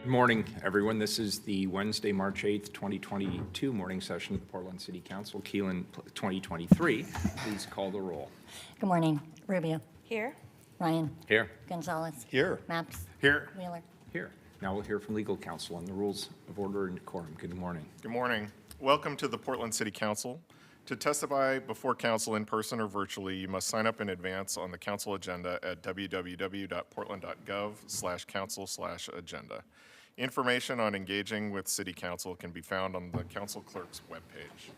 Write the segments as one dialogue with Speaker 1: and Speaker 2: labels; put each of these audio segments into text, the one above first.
Speaker 1: Good morning, everyone. This is the Wednesday, March 8th, 2022 morning session of the Portland City Council, Keelan 2023. Please call the roll.
Speaker 2: Good morning. Rubio.
Speaker 3: Here.
Speaker 2: Ryan.
Speaker 1: Here.
Speaker 2: Gonzalez.
Speaker 4: Here.
Speaker 2: Maps.
Speaker 4: Here.
Speaker 2: Wheeler.
Speaker 1: Here. Now we'll hear from legal counsel on the rules of order and decorum. Good morning.
Speaker 4: Good morning. Welcome to the Portland City Council. To testify before council in person or virtually, you must sign up in advance on the council agenda at www.portland.gov/council/agenda. Information on engaging with City Council can be found on the council clerk's webpage.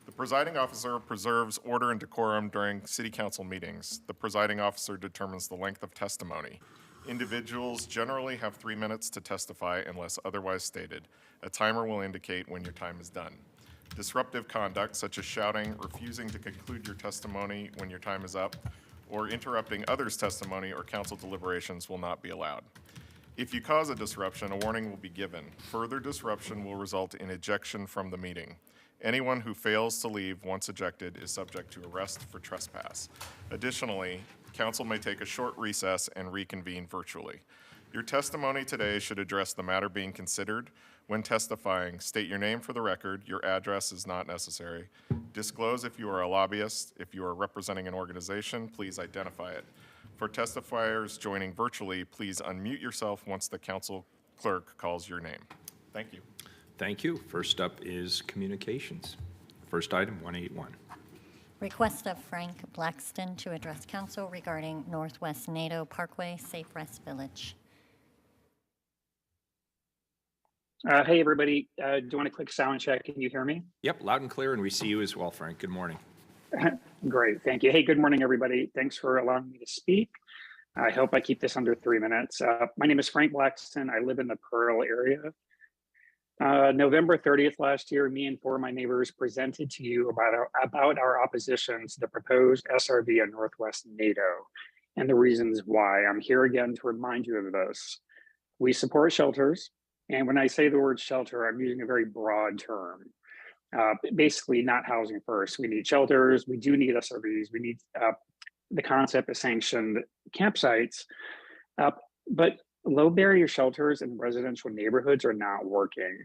Speaker 4: The presiding officer preserves order and decorum during City Council meetings. The presiding officer determines the length of testimony. Individuals generally have 3 minutes to testify unless otherwise stated. A timer will indicate when your time is done. Disruptive conduct, such as shouting, refusing to conclude your testimony when your time is up, or interrupting others' testimony or council deliberations will not be allowed. If you cause a disruption, a warning will be given. Further disruption will result in ejection from the meeting. Anyone who fails to leave once ejected is subject to arrest for trespass. Additionally, council may take a short recess and reconvene virtually. Your testimony today should address the matter being considered. When testifying, state your name for the record. Your address is not necessary. Disclose if you are a lobbyist. If you are representing an organization, please identify it. For testifiers joining virtually, please unmute yourself once the council clerk calls your name. Thank you.
Speaker 1: Thank you. First up is communications. First item, 181.
Speaker 2: Request of Frank Blackston to address council regarding Northwest NATO Parkway Safe Rest Village.
Speaker 3: Hey, everybody. Do you want a quick sound check? Can you hear me?
Speaker 1: Yep, loud and clear, and we see you as well, Frank. Good morning.
Speaker 3: Great. Thank you. Hey, good morning, everybody. Thanks for allowing me to speak. I hope I keep this under 3 minutes. My name is Frank Blackston. I live in the Pearl area. November 30th last year, me and 4 of my neighbors presented to you about our opposition to the proposed SRV on Northwest NATO and the reasons why. I'm here again to remind you of this. We support shelters. And when I say the word shelter, I'm using a very broad term. Basically, not housing first. We need shelters. We do need SRVs. We need the concept of sanctioned campsites. But low barrier shelters in residential neighborhoods are not working.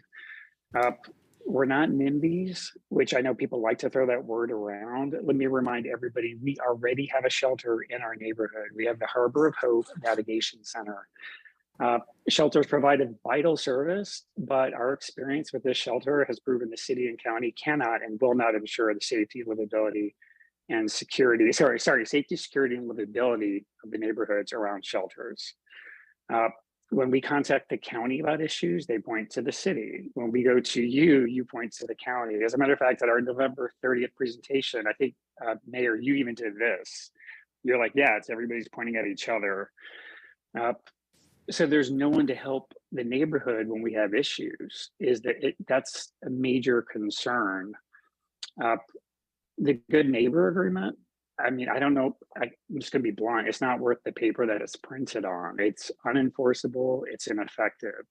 Speaker 3: We're not NIMBYs, which I know people like to throw that word around. Let me remind everybody, we already have a shelter in our neighborhood. We have the Harbor of Hope Navigation Center. Shelters provide a vital service, but our experience with this shelter has proven the city and county cannot and will not ensure the safety, livability, and security, safety, security, and livability of the neighborhoods around shelters. When we contact the county about issues, they point to the city. When we go to you, you point to the county. As a matter of fact, at our November 30th presentation, I think, Mayor, you even did this. You're like, yeah, it's everybody's pointing at each other. So there's no one to help the neighborhood when we have issues. That's a major concern. The good neighbor agreement, I mean, I don't know, I'm just gonna be blunt. It's not worth the paper that it's printed on. It's unenforceable, it's ineffective.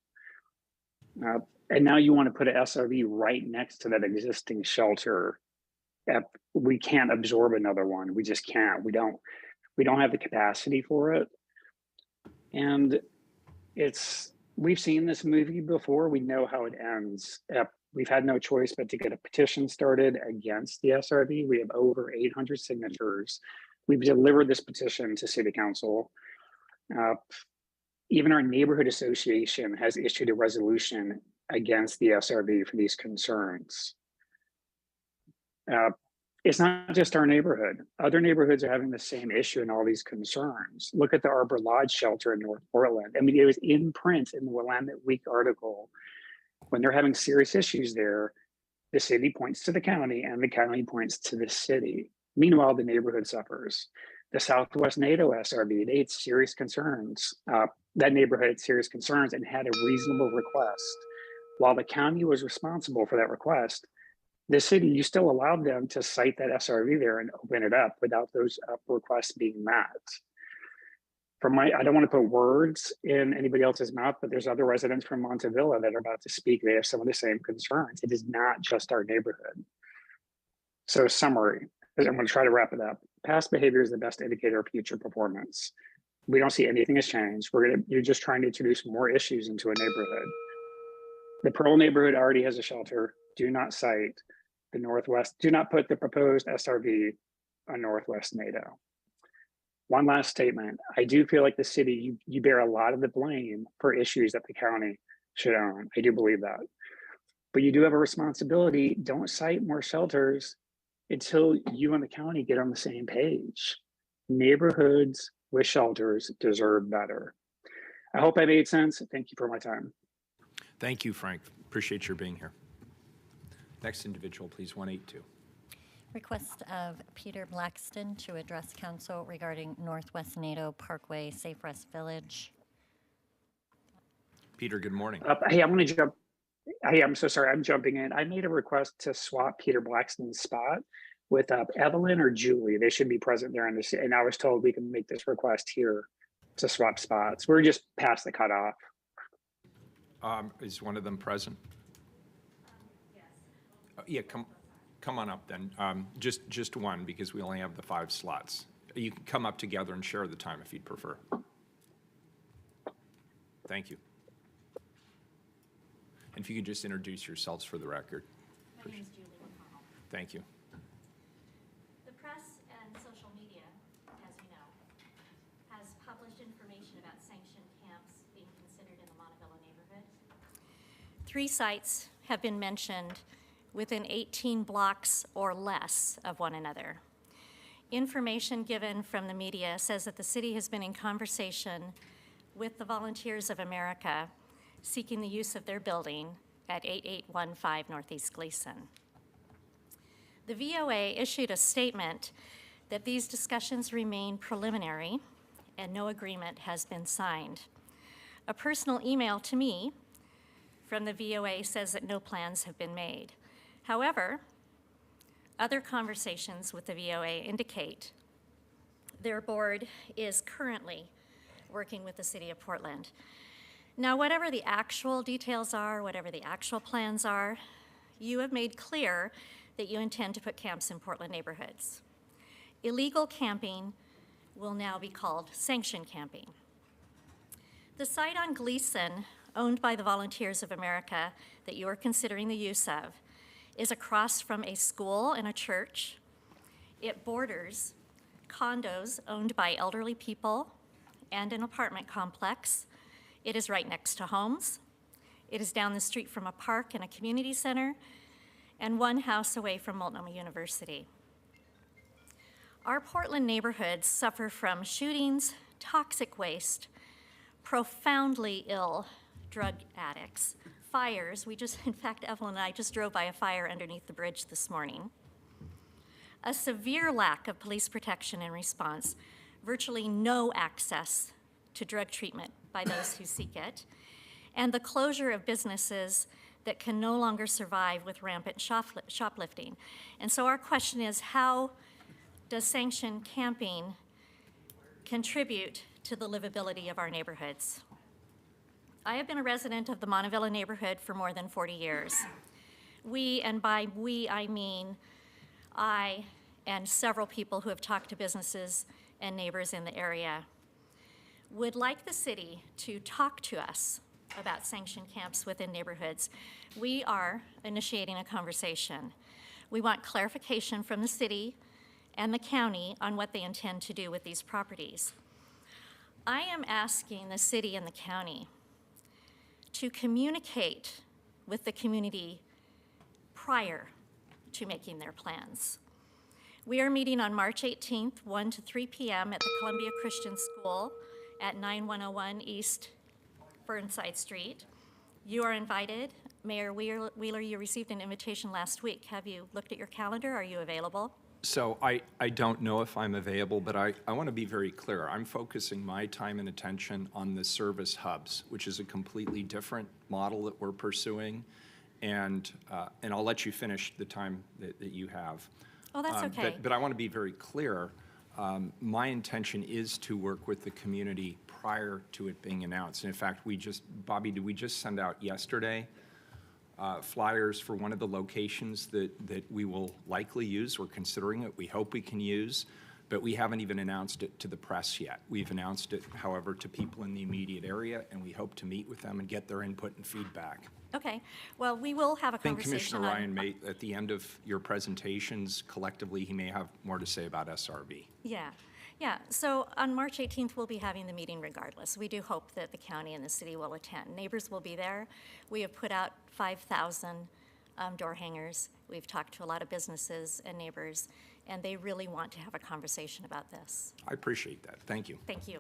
Speaker 3: And now you wanna put an SRV right next to that existing shelter. We can't absorb another one. We just can't. We don't have the capacity for it. And we've seen this movie before. We know how it ends. We've had no choice but to get a petition started against the SRV. We have over 800 signatures. We've delivered this petition to City Council. Even our neighborhood association has issued a resolution against the SRV for these concerns. It's not just our neighborhood. Other neighborhoods are having the same issue and all these concerns. Look at the Arbor Lodge shelter in North Portland. I mean, it was in print in the Willamette Week article. When they're having serious issues there, the city points to the county and the county points to the city. Meanwhile, the neighborhood suffers. The Southwest NATO SRV, they had serious concerns. That neighborhood had serious concerns and had a reasonable request. While the county was responsible for that request, the city, you still allowed them to cite that SRV there and open it up without those requests being met. I don't want to put words in anybody else's mouth, but there's other residents from Montevilla that are about to speak. They have some of the same concerns. It is not just our neighborhood. So summary, I'm going to try to wrap it up. Past behavior is the best indicator of future performance. We don't see anything has changed. You're just trying to introduce more issues into a neighborhood. The Pearl neighborhood already has a shelter. Do not cite the Northwest. Do not put the proposed SRV on Northwest NATO. One last statement. I do feel like the city, you bear a lot of the blame for issues that the county should own. I do believe that. But you do have a responsibility. Don't cite more shelters until you and the county get on the same page. Neighborhoods with shelters deserve better. I hope I made sense. Thank you for my time.
Speaker 1: Thank you, Frank. Appreciate your being here. Next individual, please, 182.
Speaker 2: Request of Peter Blackston to address council regarding Northwest NATO Parkway Safe Rest Village.
Speaker 1: Peter, good morning.
Speaker 3: Hey, I'm going to jump. Hey, I'm so sorry. I'm jumping in. I made a request to swap Peter Blackston's spot with Evelyn or Julie. They should be present there, and I was told we can make this request here to swap spots. We're just past the cutoff.
Speaker 1: Is one of them present?
Speaker 2: Yes.
Speaker 1: Yeah, come on up then. Just one, because we only have the 5 slots. you can come up together and share the time if you'd prefer. Thank you. And if you could just introduce yourselves for the record.
Speaker 2: My name is Julie McConnell.
Speaker 1: Thank you.
Speaker 2: The press and social media, as you know, has published information about sanctioned camps being considered in the Montebello neighborhood. 3 sites have been mentioned within 18 blocks or less of one another. Information given from the media says that the city has been in conversation with the Volunteers of America seeking the use of their building at 8815 Northeast Gleason. The VOA issued a statement that these discussions remain preliminary and no agreement has been signed. A personal email to me from the VOA says that no plans have been made. However, other conversations with the VOA indicate their board is currently working with the City of Portland. Now, whatever the actual details are, whatever the actual plans are, you have made clear that you intend to put camps in Portland neighborhoods. Illegal camping will now be called sanctioned camping. The site on Gleason, owned by the Volunteers of America, that you are considering the use of, is across from a school and a church. It borders condos owned by elderly people and an apartment complex. It is right next to homes. It is down the street from a park and a community center, and 1 house away from Multnomah University. Our Portland neighborhoods suffer from shootings, toxic waste, profoundly ill drug addicts, fires. In fact, Evelyn and I just drove by a fire underneath the bridge this morning. A severe lack of police protection and response, virtually no access to drug treatment by those who seek it, and the closure of businesses that can no longer survive with rampant shoplifting. And so our question is, how does sanctioned camping contribute to the livability of our neighborhoods? I have been a resident of the Montebello neighborhood for more than 40 years. We, and by we I mean I and several people who have talked to businesses and neighbors in the area, would like the city to talk to us about sanctioned camps within neighborhoods. We are initiating a conversation. We want clarification from the city and the county on what they intend to do with these properties. I am asking the city and the county to communicate with the community prior to making their plans. We are meeting on March 18th, 1 to 3 p.m. at the Columbia Christian School at 9101 East Burnside Street. You are invited. Mayor Wheeler, you received an invitation last week. Have you looked at your calendar? Are you available?
Speaker 1: So I don't know if I'm available, but I want to be very clear. I'm focusing my time and attention on the service hubs, which is a completely different model that we're pursuing. And I'll let you finish the time that you have.
Speaker 2: Oh, that's okay.
Speaker 1: But I want to be very clear. My intention is to work with the community prior to it being announced. And in fact, Bobby, did we just send out yesterday flyers for one of the locations that we will likely use? We're considering it. We hope we can use, but we haven't even announced it to the press yet. We've announced it, however, to people in the immediate area, and we hope to meet with them and get their input and feedback.
Speaker 2: Okay. Well, we will have a
Speaker 1: I think
Speaker 2: conversation
Speaker 1: Commissioner Ryan may, at the end of your presentations, collectively, he may have more to say about SRB.
Speaker 2: Yeah. So on March 18th, we'll be having the meeting regardless. We do hope that the county and the city will attend. Neighbors will be there. We have put out 5,000 door hangers. We've talked to a lot of businesses and neighbors, and they really want to have a conversation about this.
Speaker 1: I appreciate that. Thank you.
Speaker 2: Thank you.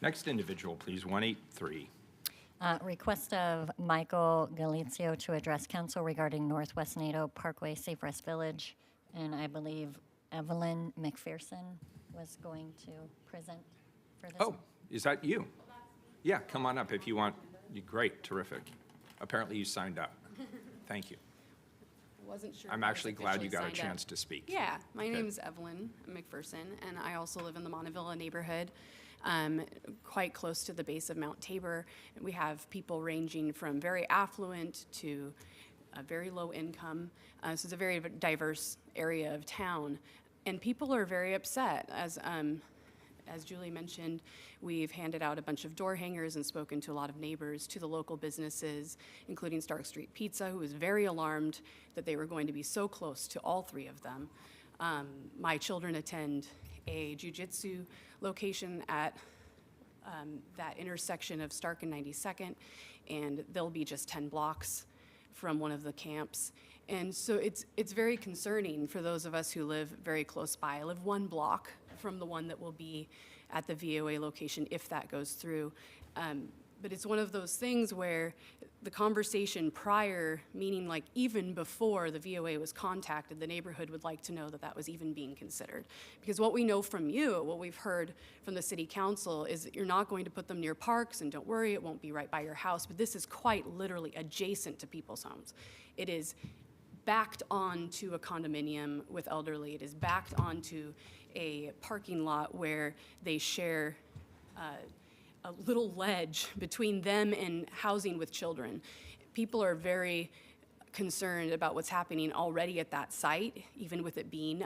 Speaker 1: Next individual, please, 183.
Speaker 2: Request of Michael Galizio to address council regarding Northwest NATO Parkway Safe Rest Village. And I believe Evelyn McPherson was going to present for this.
Speaker 1: Oh, is that you? Yeah, come on up if you want. Great, terrific. Apparently you signed up. Thank you.
Speaker 5: Wasn't sure.
Speaker 1: I'm
Speaker 5: if I was
Speaker 1: actually glad you got a
Speaker 5: officially signed
Speaker 1: chance to speak.
Speaker 5: Yeah, my
Speaker 1: Good.
Speaker 5: name is Evelyn McPherson, and I also live in the Montevilla neighborhood, quite close to the base of Mount Tabor. And we have people ranging from very affluent to very low income. So it's a very diverse area of town. And people are very upset. As Julie mentioned, we've handed out a bunch of door hangers and spoken to a lot of neighbors, to the local businesses, including Stark Street Pizza, who was very alarmed that they were going to be so close to all three of them. My children attend a jiu-jitsu location at that intersection of Stark and 92nd, and they'll be just 10 blocks from one of the camps. And so it's very concerning for those of us who live very close by. I live 1 block from the one that will be at the VOA location if that goes through. But it's one of those things where the conversation prior, meaning like even before the VOA was contacted, the neighborhood would like to know that that was even being considered. Because what we know from you, what we've heard from the city council, is that you're not going to put them near parks, and don't worry, it won't be right by your house. But this is quite literally adjacent to people's homes. It is backed onto a condominium with elderly. It is backed onto a parking lot where they share a little ledge between them and housing with children. People are very concerned about what's happening already at that site, even with it being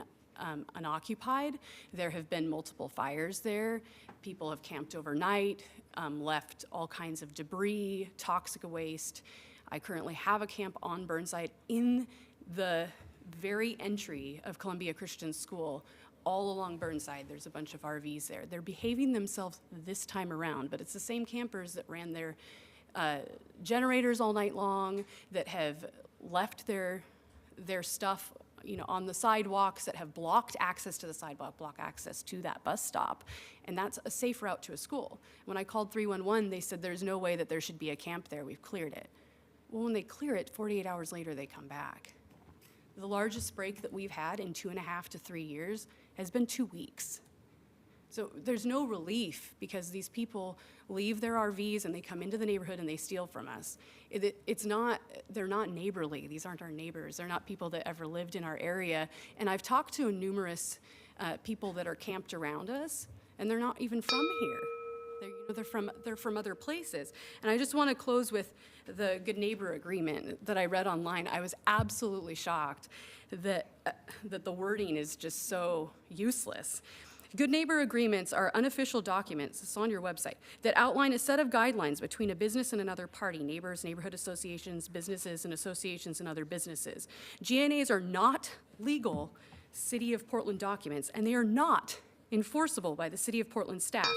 Speaker 5: unoccupied. There have been multiple fires there. People have camped overnight, left all kinds of debris, toxic waste. I currently have a camp on Burnside in the very entry of Columbia Christian School. All along Burnside, there's a bunch of RVs there. They're behaving themselves this time around, but it's the same campers that ran their generators all night long, that have left their stuff, on the sidewalks, that have blocked access to the sidewalk, block access to that bus stop, and that's a safe route to a school. When I called 311, they said there's no way that there should be a camp there. We've cleared it. Well, when they clear it, 48 hours later, they come back. The largest break that we've had in 2.5 to 3 years has been 2 weeks. So there's no relief because these people leave their RVs and they come into the neighborhood and they steal from us. They're not neighborly. These aren't our neighbors. They're not people that ever lived in our area. And I've talked to numerous people that are camped around us, and they're not even from here. They're from other places. And I just want to close with the Good Neighbor Agreement that I read online. I was absolutely shocked that the wording is just so useless. Good neighbor agreements are unofficial documents, it's on your website, that outline a set of guidelines between a business and another party, neighbors, neighborhood associations, businesses, and associations and other businesses. GNAs are not legal City of Portland documents, and they are not enforceable by the City of Portland staff.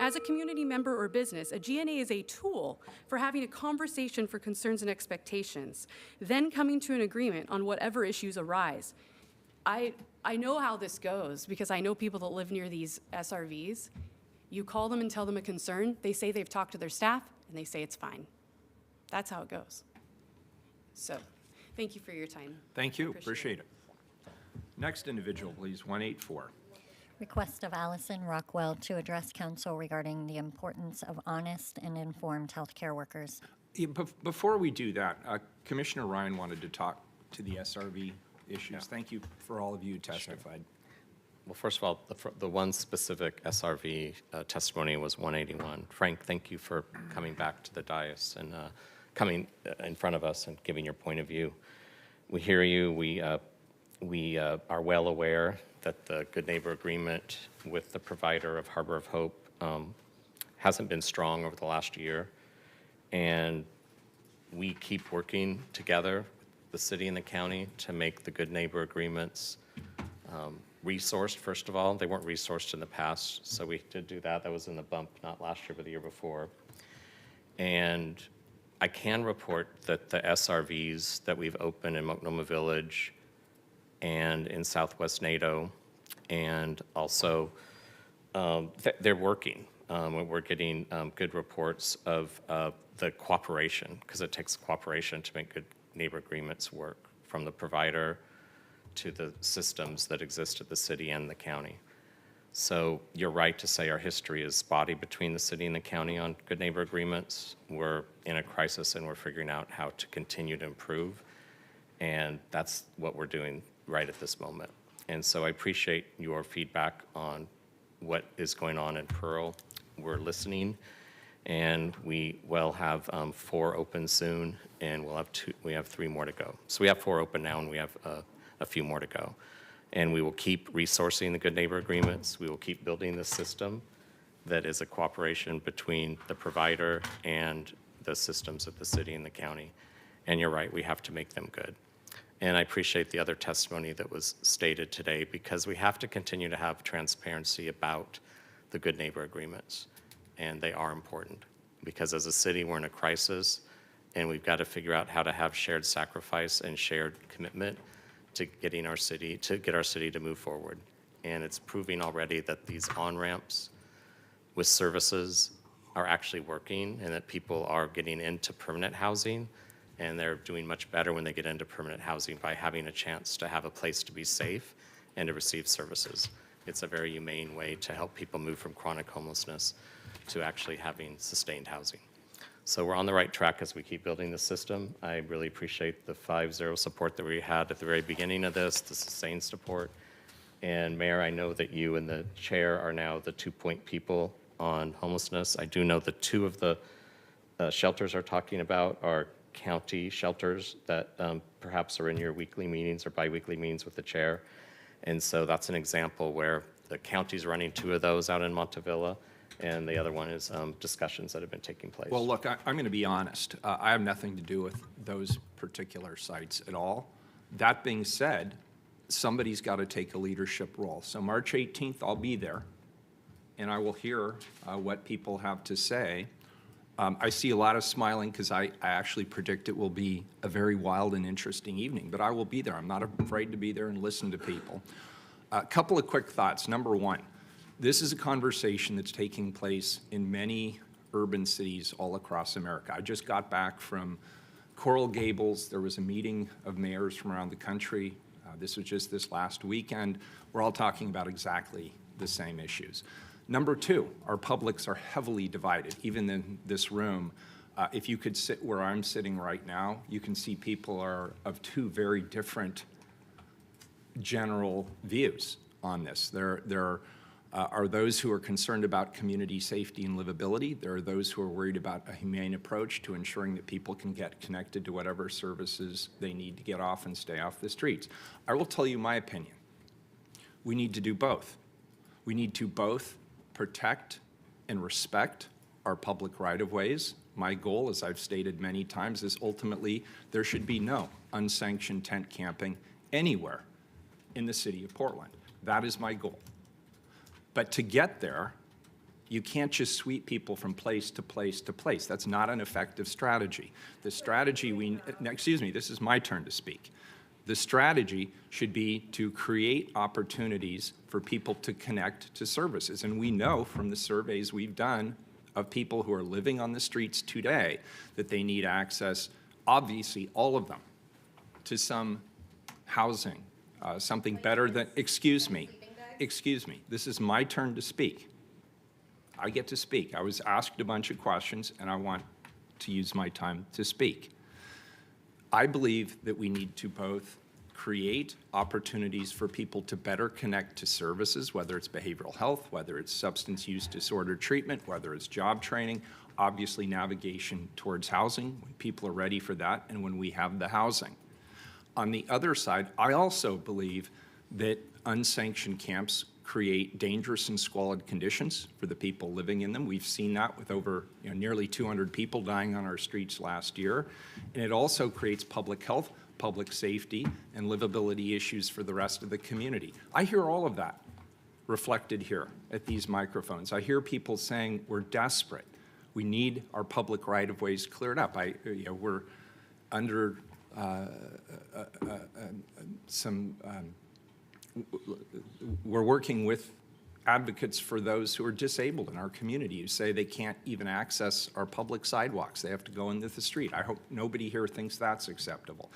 Speaker 5: As a community member or business, a GNA is a tool for having a conversation for concerns and expectations, then coming to an agreement on whatever issues arise. I know how this goes because I know people that live near these SRVs. You call them and tell them a concern, they say they've talked to their staff, and they say it's fine. That's how it goes. So, thank you for your time.
Speaker 1: Thank you, appreciate it. Next individual, please, 184.
Speaker 6: Request of Allison Rockwell to address council regarding the importance of honest and informed healthcare workers.
Speaker 1: Yeah, before we do that, Commissioner Ryan wanted to talk to the SRV issues.
Speaker 7: Yeah.
Speaker 1: Thank you for all of you who testified.
Speaker 7: Well, first of all, the one specific SRV testimony was 181. Frank, thank you for coming back to the dais and coming in front of us and giving your point of view. We hear you. We are well aware that the Good Neighbor Agreement with the provider of Harbor of Hope hasn't been strong over the last year. And we keep working together, the city and the county, to make the Good Neighbor Agreements resourced, first of all. They weren't resourced in the past, so we did do that. That was in the bump, not last year, but the year before. And I can report that the SRVs that we've opened in Multnomah Village and in Southwest NATO, and also they're working. We're getting good reports of the cooperation, because it takes cooperation to make good neighbor agreements work, from the provider to the systems that exist at the city and the county. So you're right to say our history is spotty between the city and the county on good neighbor agreements. We're in a crisis and we're figuring out how to continue to improve. And that's what we're doing right at this moment. And so I appreciate your feedback on what is going on in Pearl. We're listening, And we will have 4 open soon, and we have 3 more to go. So we have 4 open now, and we have a few more to go. And we will keep resourcing the Good Neighbor Agreements. We will keep building the system that is a cooperation between the provider and the systems of the city and the county. And you're right, we have to make them good. And I appreciate the other testimony that was stated today, because we have to continue to have transparency about the Good Neighbor Agreements. And they are important, because as a city, we're in a crisis, and we've got to figure out how to have shared sacrifice and shared commitment to get our city to move forward. And it's proving already that these on-ramps with services are actually working, and that people are getting into permanent housing, and they're doing much better when they get into permanent housing by having a chance to have a place to be safe and to receive services. It's a very humane way to help people move from chronic homelessness to actually having sustained housing. So we're on the right track as we keep building the system. I really appreciate the 5-0 support that we had at the very beginning of this, the sustained support. And Mayor, I know that you and the chair are now the 2-point people on homelessness. I do know that 2 of the shelters are talking about are county shelters that perhaps are in your weekly meetings or biweekly meetings with the chair. And so that's an example where the county's running 2 of those out in Montevilla, and the other one is discussions that have been taking place.
Speaker 1: Well, look, I'm going to be honest. I have nothing to do with those particular sites at all. That being said, somebody's got to take a leadership role. So March 18th, I'll be there, and I will hear what people have to say. I see a lot of smiling, because I actually predict it will be a very wild and interesting evening, but I will be there. I'm not afraid to be there and listen to people. A couple of quick thoughts. Number one, this is a conversation that's taking place in many urban cities all across America. I just got back from Coral Gables. There was a meeting of mayors from around the country. This was just this last weekend. We're all talking about exactly the same issues. Number two, our publics are heavily divided, even in this room. If you could sit where I'm sitting right now, you can see people are of 2 very different general views on this. There are those who are concerned about community safety and livability. There are those who are worried about a humane approach to ensuring that people can get connected to whatever services they need to get off and stay off the streets. I will tell you my opinion. We need to do both. We need to both protect and respect our public right-of-ways. My goal, as I've stated many times, is ultimately there should be no unsanctioned tent camping anywhere in the city of Portland. That is my goal. But to get there, you can't just sweep people from place to place to place. That's not an effective strategy. The strategy this is my turn to speak. The strategy should be to create opportunities for people to connect to services. And we know from the surveys we've done of people who are living on the streets today that they need access, obviously all of them, to some housing, something better than, excuse me, this is my turn to speak. I get to speak. I was asked a bunch of questions, and I want to use my time to speak. I believe that we need to both create opportunities for people to better connect to services, whether it's behavioral health, whether it's substance use disorder treatment, whether it's job training, obviously navigation towards housing, when people are ready for that and when we have the housing. On the other side, I also believe that unsanctioned camps create dangerous and squalid conditions for the people living in them. We've seen that with over nearly 200 people dying on our streets last year. And it also creates public health, public safety, and livability issues for the rest of the community. I hear all of that reflected here at these microphones. I hear people saying we're desperate. We need our public right-of-ways cleared up. We're under we're working with advocates for those who are disabled in our community who say they can't even access our public sidewalks. They have to go into the street. I hope nobody here thinks that's acceptable.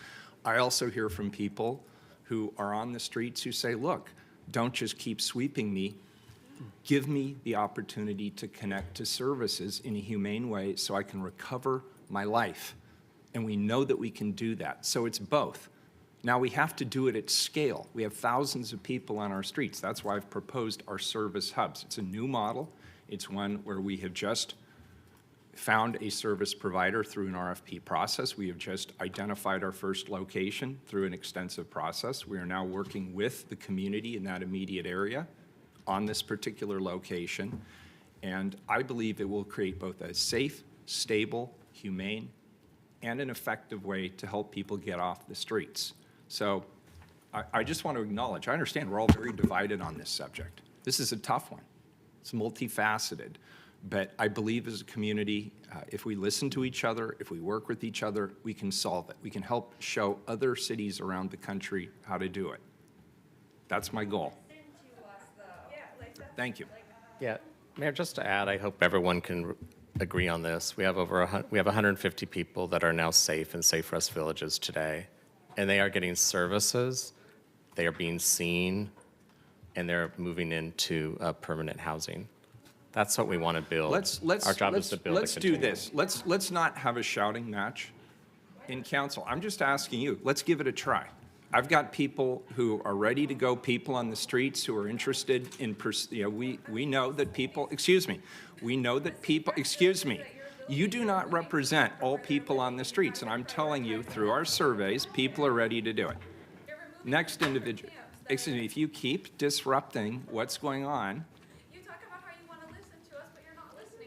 Speaker 1: I also hear from people who are on the streets who say, look, don't just keep sweeping me. Give me the opportunity to connect to services in a humane way so I can recover my life. And we know that we can do that. So it's both. Now, we have to do it at scale. We have thousands of people on our streets. That's why I've proposed our service hubs. It's a new model. It's one where we have just found a service provider through an RFP process. We have just identified our first location through an extensive process. We are now working with the community in that immediate area on this particular location. And I believe it will create both a safe, stable, humane, and an effective way to help people get off the streets. So I just want to acknowledge, I understand we're all very divided on this subject. This is a tough one. It's multifaceted. But I believe as a community, if we listen to each other, if we work with each other, we can solve it. We can help show other cities around the country how to do it. That's my goal. Thank you.
Speaker 7: Yeah, Mayor, just to add, I hope everyone can agree on this. We have we have 150 people that are now safe in Safe Rest Villages today, and they are getting services, they are being seen, and they're moving into permanent housing. That's what we want to build. Our job is to build.
Speaker 1: Let's do this. Let's not have a shouting match in council. I'm just asking you. Let's give it a try. I've got people who are ready to go. People on the streets who are interested in. We know that people. Excuse me. We know that people. Excuse me. You do not represent all people on the streets, and I'm telling you through our surveys, people are ready to do it. Next individual. Excuse me. If you keep disrupting what's going on.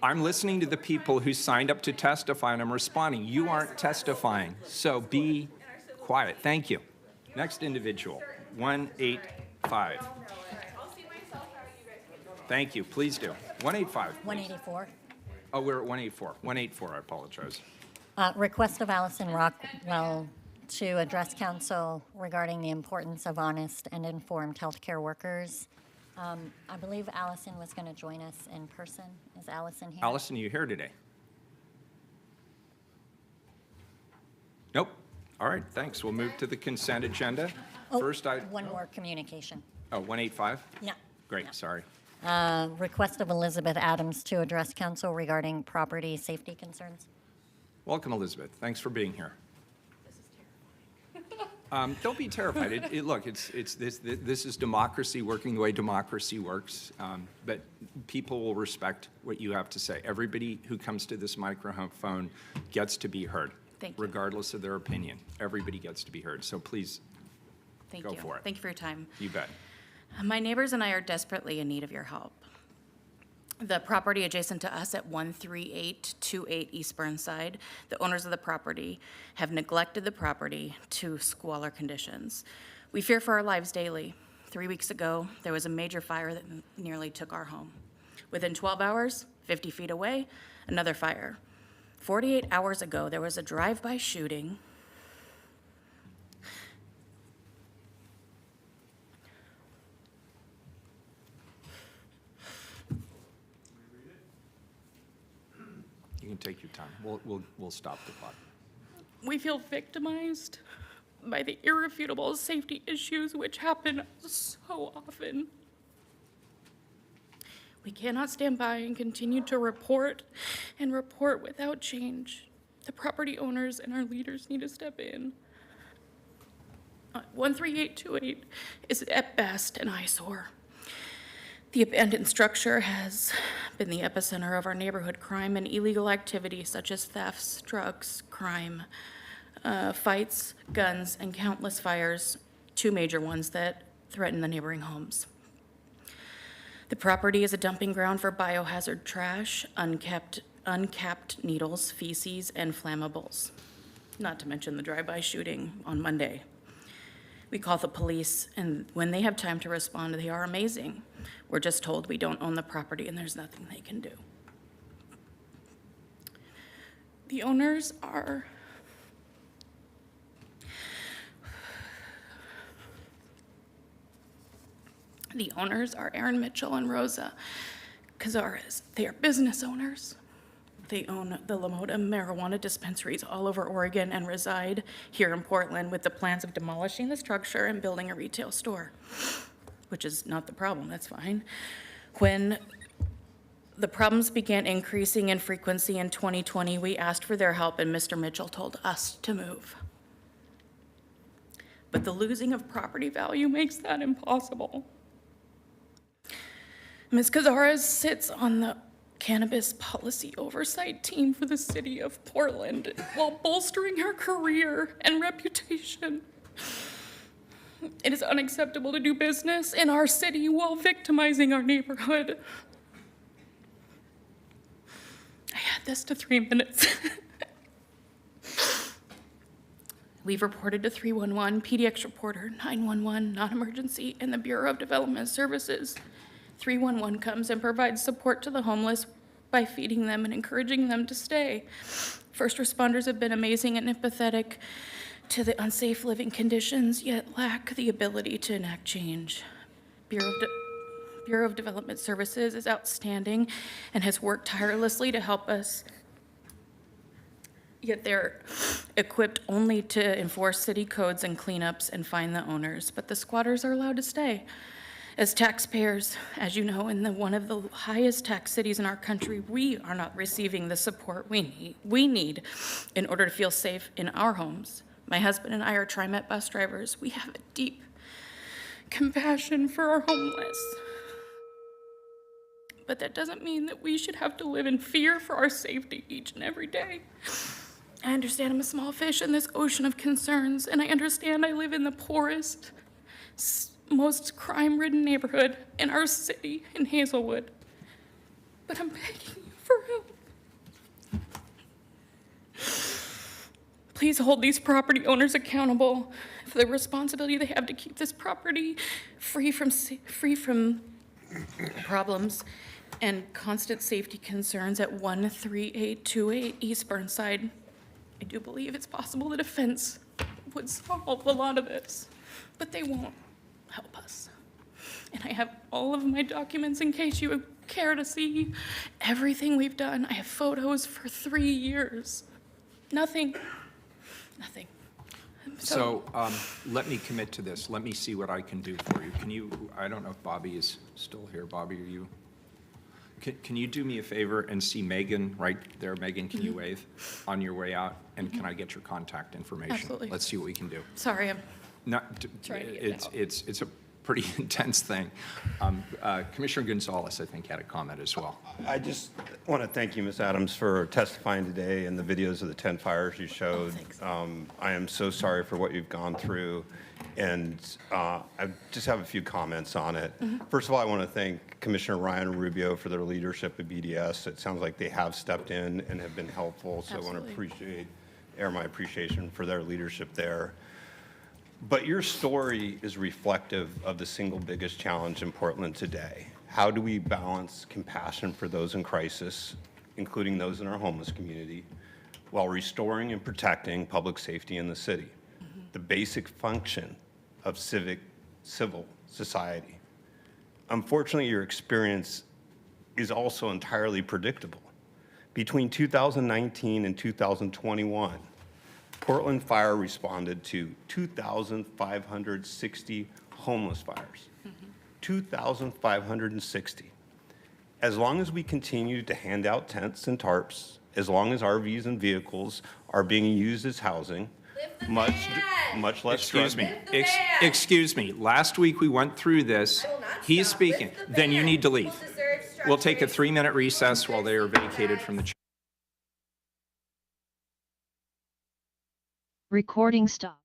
Speaker 1: I'm listening to the people who signed up to testify, and I'm responding. You aren't testifying, so be quiet. Thank you. Next individual, 185. Thank you. Please do. 185.
Speaker 6: 184.
Speaker 1: Oh, we're at 184. 184, I apologize.
Speaker 6: Request of Allison Rockwell to address council regarding the importance of honest and informed healthcare workers. I believe Allison was going to join us in person. Is Allison here?
Speaker 1: Allison, are you here today? Nope. All right, thanks. We'll move to the consent agenda.
Speaker 6: Oh,
Speaker 1: First,
Speaker 6: one more communication.
Speaker 1: Oh, 185?
Speaker 6: No.
Speaker 1: Great,
Speaker 6: No.
Speaker 1: sorry.
Speaker 6: Request of Elizabeth Adams to address council regarding property safety concerns.
Speaker 1: Welcome, Elizabeth. Thanks for being here. Don't be terrified. Look, this is democracy working the way democracy works, but people will respect what you have to say. Everybody who comes to this microphone gets to be heard,
Speaker 8: Thank you.
Speaker 1: regardless of their opinion. Everybody gets to be heard, so please
Speaker 8: Thank
Speaker 1: go
Speaker 8: you.
Speaker 1: for it.
Speaker 8: Thank you for your time.
Speaker 1: You bet.
Speaker 8: My neighbors and I are desperately in need of your help. The property adjacent to us at 13828 East Burnside, the owners of the property have neglected the property to squalor conditions. We fear for our lives daily. 3 weeks ago, there was a major fire that nearly took our home. Within 12 hours, 50 feet away, another fire. 48 hours ago, there was a drive-by shooting.
Speaker 1: You can take your time. We'll stop the clock.
Speaker 8: We feel victimized by the irrefutable safety issues which happen so often. We cannot stand by and continue to report and report without change. The property owners and our leaders need to step in. 13828 is at best an eyesore. The abandoned structure has been the epicenter of our neighborhood crime and illegal activity such as thefts, drugs, crime, fights, guns, and countless fires, two major ones that threaten the neighboring homes. The property is a dumping ground for biohazard trash, uncapped needles, feces, and flammables, not to mention the drive-by shooting on Monday. We call the police, and when they have time to respond, they are amazing. We're just told we don't own the property and there's nothing they can do. The owners are Aaron Mitchell and Rosa Cazares. They are business owners. They own the LaModa marijuana dispensaries all over Oregon and reside here in Portland with the plans of demolishing the structure and building a retail store, which is not the problem, that's fine. When the problems began increasing in frequency in 2020, we asked for their help and Mr. Mitchell told us to move. But the losing of property value makes that impossible. Ms. Cazares sits on the cannabis policy oversight team for the city of Portland while bolstering her career and reputation. It is unacceptable to do business in our city while victimizing our neighborhood. I had this to 3 minutes. We've reported to 311, PDX reporter, 911, non-emergency, and the Bureau of Development Services. 311 comes and provides support to the homeless by feeding them and encouraging them to stay. First responders have been amazing and empathetic to the unsafe living conditions, yet lack the ability to enact change. Bureau of Development Services is outstanding and has worked tirelessly to help us, yet they're equipped only to enforce city codes and cleanups and find the owners, but the squatters are allowed to stay. As taxpayers, as you know, in one of the highest tax cities in our country, we are not receiving the support we need in order to feel safe in our homes. My husband and I are TriMet bus drivers. We have a deep compassion for our homeless. But that doesn't mean that we should have to live in fear for our safety each and every day. I understand I'm a small fish in this ocean of concerns, and I understand I live in the poorest, most crime-ridden neighborhood in our city in Hazelwood. But I'm begging you for help. Please hold these property owners accountable for the responsibility they have to keep this property free from problems and constant safety concerns at 13828 East Burnside. I do believe it's possible that a fence would solve a lot of this, but they won't help us. And I have all of my documents in case you would care to see everything we've done. I have photos for 3 years. Nothing.
Speaker 1: So let me commit to this. Let me see what I can do for you. Can you, I don't know if Bobby is still here. Bobby, are you? Can you do me a favor and see Megan right there? Megan, can you wave on your way out? And can I get your contact information?
Speaker 8: Absolutely.
Speaker 1: Let's see what we can do.
Speaker 8: Sorry, I'm
Speaker 1: Not,
Speaker 8: trying to get out.
Speaker 1: it's a pretty intense thing. Commissioner Gonzalez, I think, had a comment as well.
Speaker 9: I just want to thank you, Ms. Adams, for testifying today and the videos of the 10 fires you showed. I am so sorry for what you've gone through, and I just have a few comments on it. First of all, I want to thank Commissioner Ryan and Rubio for their leadership at BDS. It sounds like they have stepped in and have been helpful, so
Speaker 8: Absolutely.
Speaker 9: I want to air my appreciation for their leadership there. But your story is reflective of the single biggest challenge in Portland today. How do we balance compassion for those in crisis, including those in our homeless community, while restoring and protecting public safety in the city? The basic function of civil society. Unfortunately, your experience is also entirely predictable. Between 2019 and 2021, Portland Fire responded to 2,560 homeless fires. 2,560. As long as we continue to hand out tents and tarps, as long as RVs and vehicles are being used as housing, much less
Speaker 1: Excuse me.
Speaker 9: drug-
Speaker 1: Excuse me. Last week, we went through this. He's speaking. Then you need to leave. We'll take a 3-minute recess while they are vacated from the chamber.
Speaker 10: Recording stop.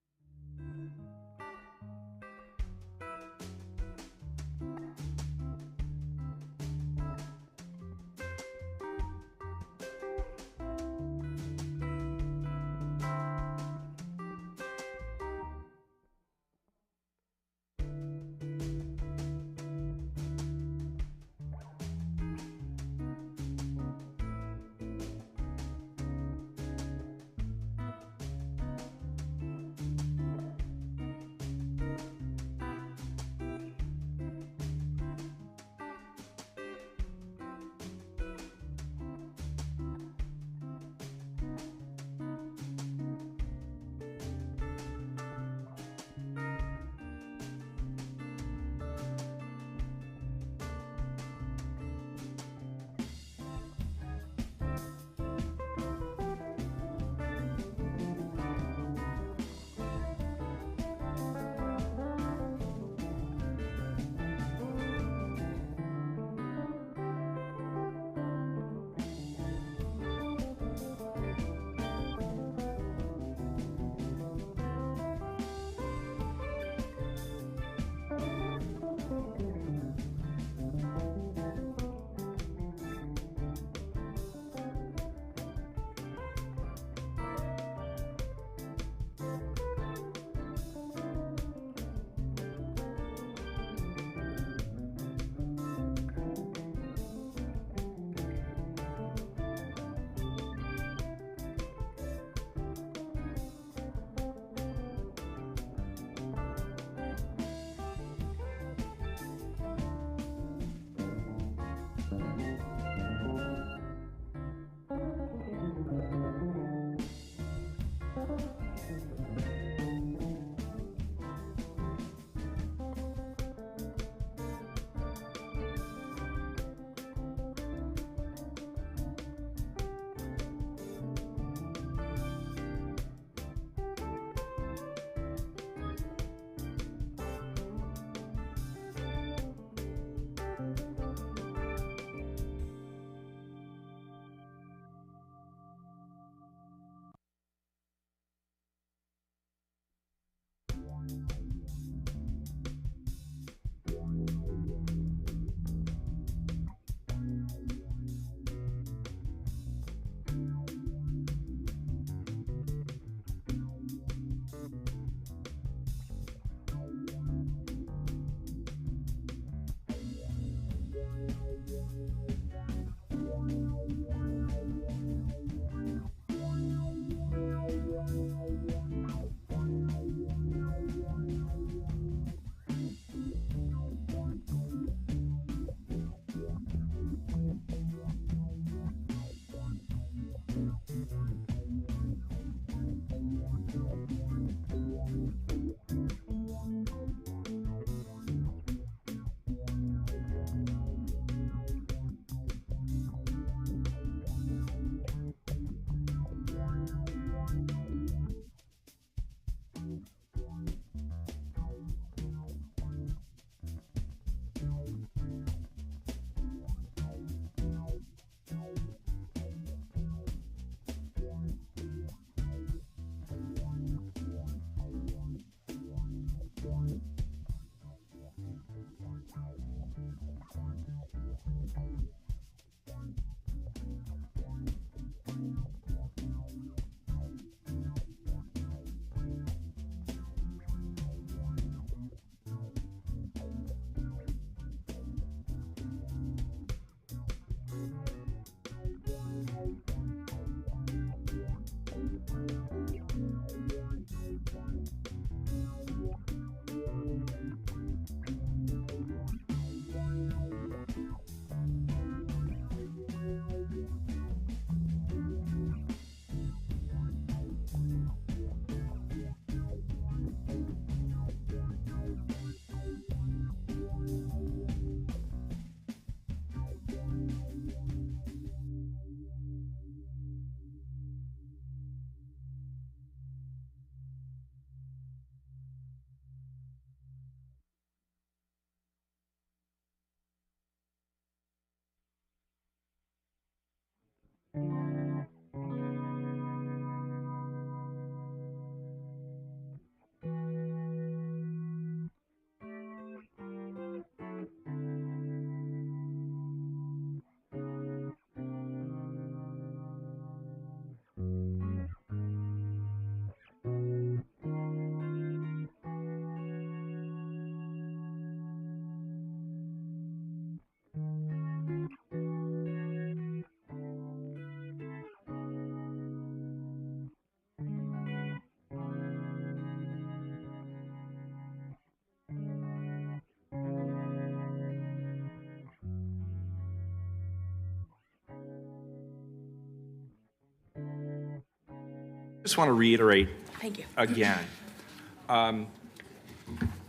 Speaker 1: Just want to reiterate
Speaker 8: Thank you.
Speaker 1: again,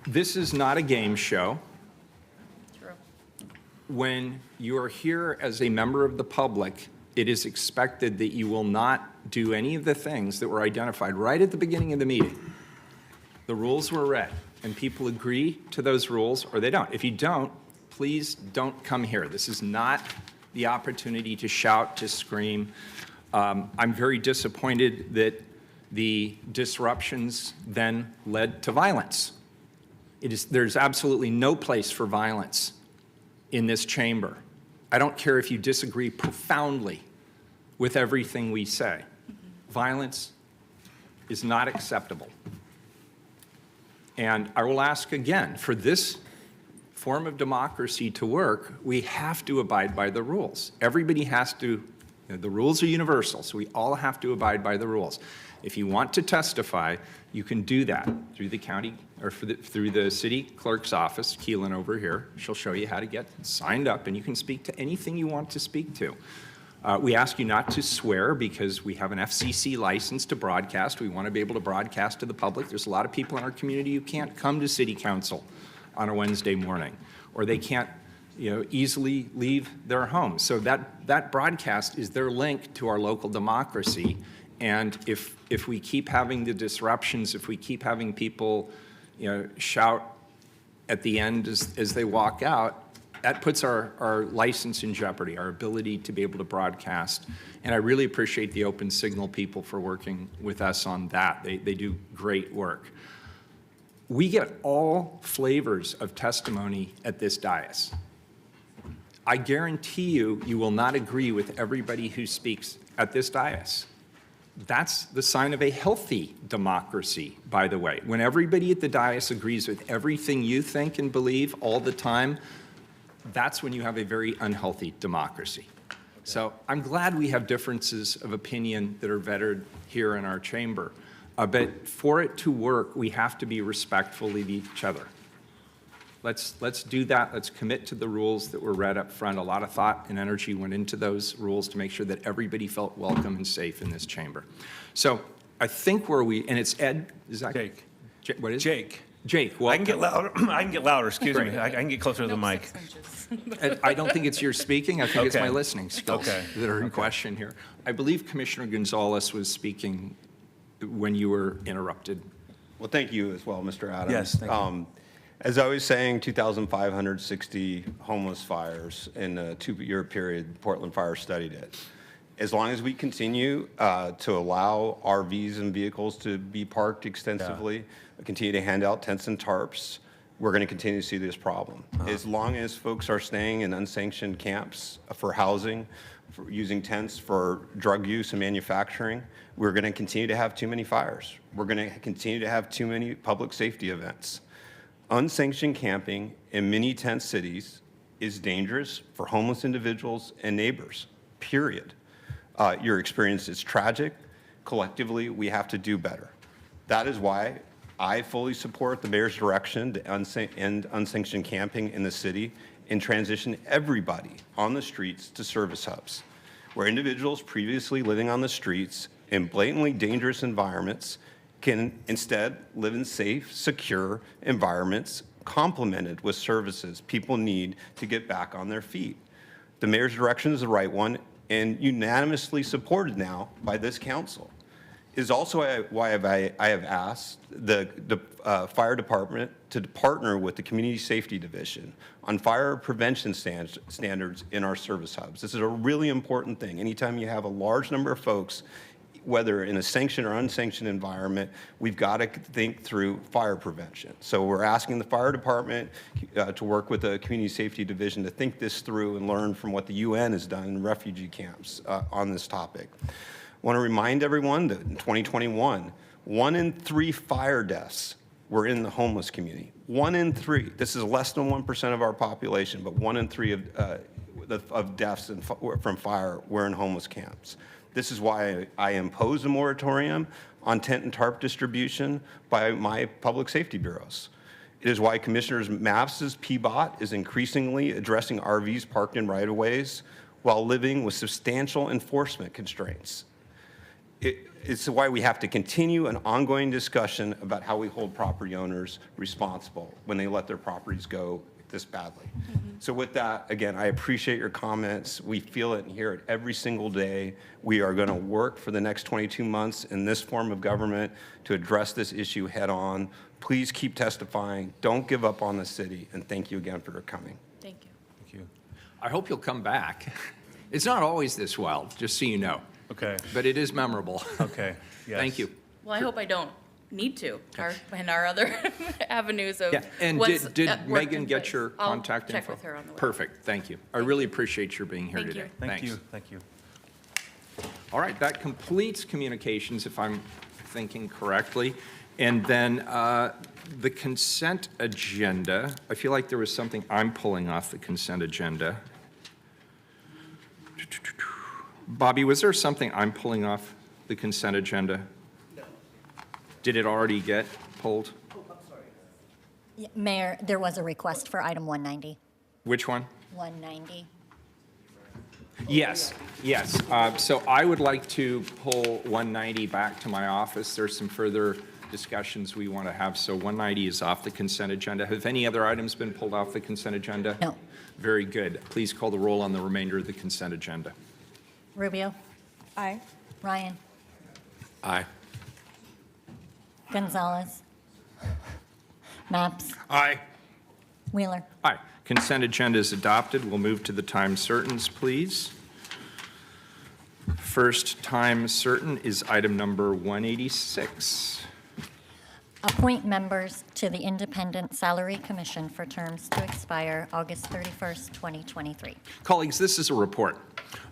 Speaker 1: this is not a game show.
Speaker 8: True.
Speaker 1: When you are here as a member of the public, it is expected that you will not do any of the things that were identified right at the beginning of the meeting. The rules were read, and people agree to those rules or they don't. If you don't, please don't come here. This is not the opportunity to shout, to scream. I'm very disappointed that the disruptions then led to violence. There's absolutely no place for violence in this chamber. I don't care if you disagree profoundly with everything we say. Violence is not acceptable. And I will ask again, for this form of democracy to work, we have to abide by the rules. Everybody has to, the rules are universal, so we all have to abide by the rules. If you want to testify, you can do that through the county or through the city clerk's office, Keelan over here. She'll show you how to get signed up, and you can speak to anything you want to speak to. We ask you not to swear because we have an FCC license to broadcast. We want to be able to broadcast to the public. There's a lot of people in our community who can't come to city council on a Wednesday morning, or they can't easily leave their homes. So that broadcast is their link to our local democracy. And if we keep having the disruptions, if we keep having people shout at the end as they walk out, that puts our license in jeopardy, our ability to be able to broadcast. And I really appreciate the Open Signal people for working with us on that. They do great work. We get all flavors of testimony at this dais. I guarantee you, you will not agree with everybody who speaks at this dais. That's the sign of a healthy democracy, by the way. When everybody at the dais agrees with everything you think and believe all the time, that's when you have a very unhealthy democracy. So I'm glad we have differences of opinion that are vetted here in our chamber. But for it to work, we have to be respectful of each other. Let's do that. Let's commit to the rules that were read up front. A lot of thought and energy went into those rules to make sure that everybody felt welcome and safe in this chamber. So I think where we, and it's Ed, is that?
Speaker 10: Jake.
Speaker 1: What is it?
Speaker 10: Jake.
Speaker 1: Jake,
Speaker 10: I can get louder. I can get louder. Excuse me.
Speaker 1: Great.
Speaker 10: I can get closer to the mic.
Speaker 1: I don't think it's your speaking. I think it's my
Speaker 10: Okay.
Speaker 1: listening skills
Speaker 10: Okay.
Speaker 1: that are in question here. I believe Commissioner Gonzalez was speaking when you were interrupted.
Speaker 9: Well, thank you as well, Mr. Adams.
Speaker 10: Yes, thank you.
Speaker 9: As I was saying, 2,560 homeless fires in a 2-year period, Portland Fire studied it. As long as we continue to allow RVs and vehicles to be parked extensively, continue to hand out tents and tarps, we're going to continue to see this problem. As long as folks are staying in unsanctioned camps for housing, for using tents for drug use and manufacturing, we're going to continue to have too many fires. We're going to continue to have too many public safety events. Unsanctioned camping in many tent cities is dangerous for homeless individuals and neighbors, period. Your experience is tragic. Collectively, we have to do better. That is why I fully support the mayor's direction to end unsanctioned camping in the city and transition everybody on the streets to service hubs, where individuals previously living on the streets in blatantly dangerous environments can instead live in safe, secure environments complemented with services people need to get back on their feet. The mayor's direction is the right one and unanimously supported now by this council. Is also why I have asked the fire department to partner with the Community Safety Division on fire prevention standards in our service hubs. This is a really important thing. Anytime you have a large number of folks, whether in a sanctioned or unsanctioned environment, we've got to think through fire prevention. So we're asking the fire department to work with the Community Safety Division to think this through and learn from what the UN has done in refugee camps on this topic. I want to remind everyone that in 2021, 1 in 3 fire deaths were in the homeless community. 1 in 3. This is less than 1% of our population, but 1 in 3 of deaths from fire were in homeless camps. This is why I impose a moratorium on tent and tarp distribution by my public safety bureaus. It is why Commissioner Mapps' PBOT is increasingly addressing RVs parked in right-of-ways while living with substantial enforcement constraints. It's why we have to continue an ongoing discussion about how we hold property owners responsible when they let their properties go this badly. So with that, again, I appreciate your comments. We feel it and hear it every single day. We are going to work for the next 22 months in this form of government to address this issue head on. Please keep testifying. Don't give up on the city. And thank you again for coming.
Speaker 8: Thank you.
Speaker 10: Thank you.
Speaker 1: I hope you'll come back. It's not always this wild, just so you know.
Speaker 10: Okay.
Speaker 1: But it is memorable.
Speaker 10: Okay. Yes.
Speaker 1: Thank you.
Speaker 8: Well, I hope I don't need to, in our other avenues of
Speaker 1: Yeah, and
Speaker 8: what's
Speaker 1: did
Speaker 8: worked
Speaker 1: Megan
Speaker 8: in
Speaker 1: get
Speaker 8: place.
Speaker 1: your contact info?
Speaker 8: I'll check with her on the web.
Speaker 1: Perfect, thank you. I really appreciate your being here
Speaker 8: Thank
Speaker 1: today.
Speaker 8: you.
Speaker 10: Thank
Speaker 1: Thanks.
Speaker 10: you. Thank you.
Speaker 1: All right, that completes communications, if I'm thinking correctly. And then the consent agenda, I feel like there was something I'm pulling off the consent agenda. Bobby, was there something I'm pulling off the consent agenda? No. Did it already get pulled?
Speaker 6: Yeah, Mayor, there was a request for item 190.
Speaker 1: Which one?
Speaker 6: 190.
Speaker 1: Yes, yes. So I would like to pull 190 back to my office. There's some further discussions we want to have. So 190 is off the consent agenda. Have any other items been pulled off the consent agenda?
Speaker 6: No.
Speaker 1: Very good. Please call the roll on the remainder of the consent agenda.
Speaker 6: Rubio.
Speaker 11: Aye.
Speaker 6: Ryan.
Speaker 7: Aye.
Speaker 6: Gonzalez. Maps.
Speaker 1: Aye.
Speaker 6: Wheeler.
Speaker 1: Aye. Consent agenda is adopted. We'll move to the time certains, please. First time certain is item number 186.
Speaker 6: Appoint members to the Independent Salary Commission for terms to expire August 31st, 2023.
Speaker 1: Colleagues, this is a report.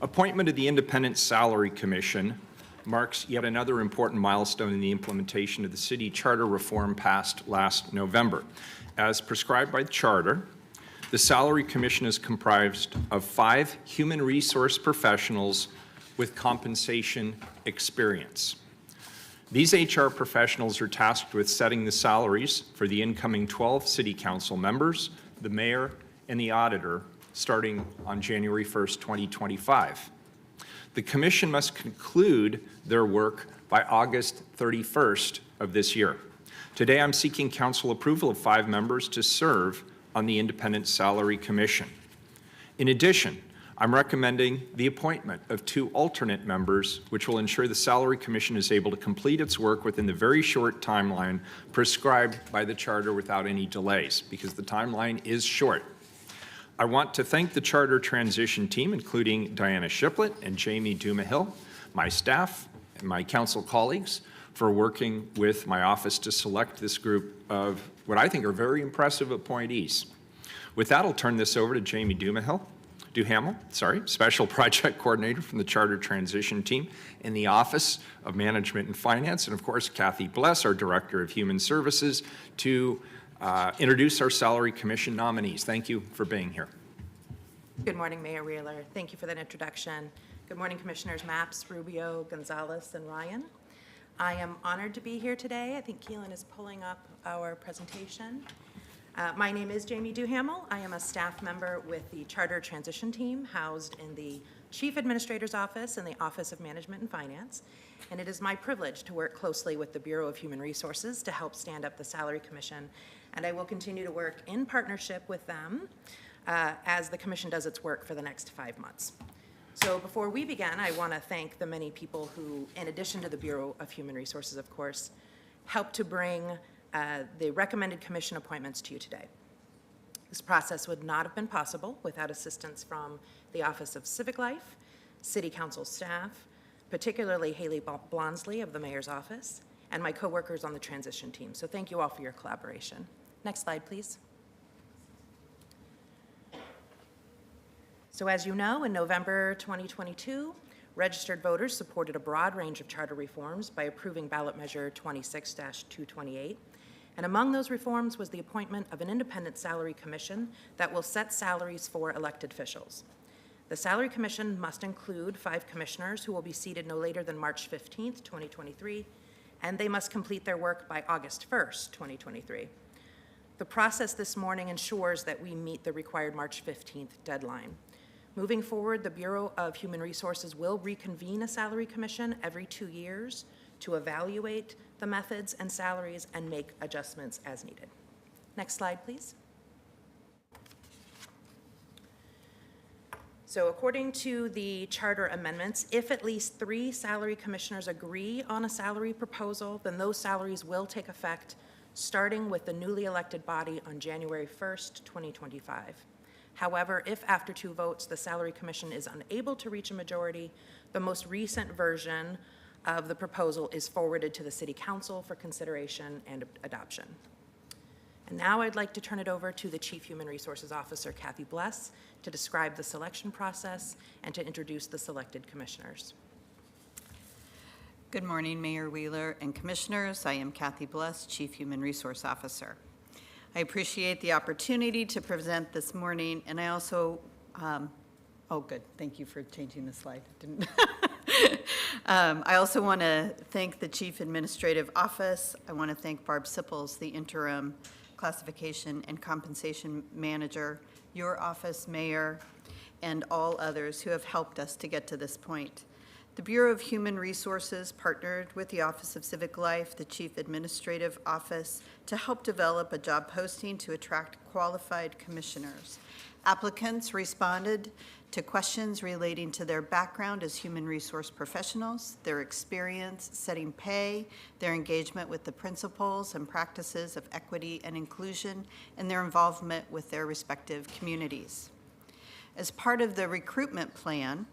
Speaker 1: Appointment of the Independent Salary Commission marks yet another important milestone in the implementation of the city charter reform passed last November. As prescribed by the charter, The Salary Commission is comprised of 5 human resource professionals with compensation experience. These HR professionals are tasked with setting the salaries for the incoming 12 City Council members, the mayor, and the auditor, starting on January 1st, 2025. The Commission must conclude their work by August 31st of this year. Today, I'm seeking Council approval of 5 members to serve on the Independent Salary Commission. In addition, I'm recommending the appointment of 2 alternate members, which will ensure the Salary Commission is able to complete its work within the very short timeline prescribed by the Charter without any delays, because the timeline is short. I want to thank the Charter transition team, including Diana Shiplet and Jamie Dumahill, my staff, and my Council colleagues, for working with my office to select this group of what I think are very impressive appointees. With that, I'll turn this over to Jamie Duhamel, Special Project Coordinator from the Charter Transition Team in the Office of Management and Finance, and of course, Kathy Bless, our Director of Human Services, to introduce our Salary Commission nominees. Thank you for being here.
Speaker 11: Good morning, Mayor Wheeler. Thank you for that introduction. Good morning, Commissioners Mapps, Rubio, Gonzalez, and Ryan. I am honored to be here today. I think Keelan is pulling up our presentation. My name is Jamie Duhamel. I am a staff member with the Charter Transition Team housed in the Chief Administrator's Office and the Office of Management and Finance. And it is my privilege to work closely with the Bureau of Human Resources to help stand up the Salary Commission. And I will continue to work in partnership with them as the Commission does its work for the next 5 months. So before we begin, I want to thank the many people who, in addition to the Bureau of Human Resources, of course, helped to bring the recommended commission appointments to you today. This process would not have been possible without assistance from the Office of Civic Life, City Council staff, particularly Haley Blonsley of the Mayor's Office, and my coworkers on the transition team. So thank you all for your collaboration. Next slide, please. So as you know, in November 2022, registered voters supported a broad range of charter reforms by approving ballot measure 26-228. And among those reforms was the appointment of an independent salary commission that will set salaries for elected officials. The Salary Commission must include 5 commissioners who will be seated no later than March 15th, 2023, and they must complete their work by August 1st, 2023. The process this morning ensures that we meet the required March 15th deadline. Moving forward, the Bureau of Human Resources will reconvene a Salary Commission every 2 years to evaluate the methods and salaries and make adjustments as needed. Next slide, please. So according to the charter amendments, if at least 3 salary commissioners agree on a salary proposal, then those salaries will take effect starting with the newly elected body on January 1st, 2025. However, if after 2 votes the Salary Commission is unable to reach a majority, the most recent version of the proposal is forwarded to the City Council for consideration and adoption. And now I'd like to turn it over to the Chief Human Resources Officer, Kathy Bless, to describe the selection process and to introduce the selected commissioners.
Speaker 12: Good morning, Mayor Wheeler and Commissioners. I am Kathy Bless, Chief Human Resource Officer. I appreciate the opportunity to present this morning, and I also, oh good, thank you for changing the slide. I also want to thank the Chief Administrative Office. I want to thank Barb Sipples, the Interim Classification and Compensation Manager, your office, Mayor, and all others who have helped us to get to this point. The Bureau of Human Resources partnered with the Office of Civic Life, the Chief Administrative Office, to help develop a job posting to attract qualified commissioners. Applicants responded to questions relating to their background as human resource professionals, their experience setting pay, their engagement with the principles and practices of equity and inclusion, and their involvement with their respective communities. As part of the recruitment plan,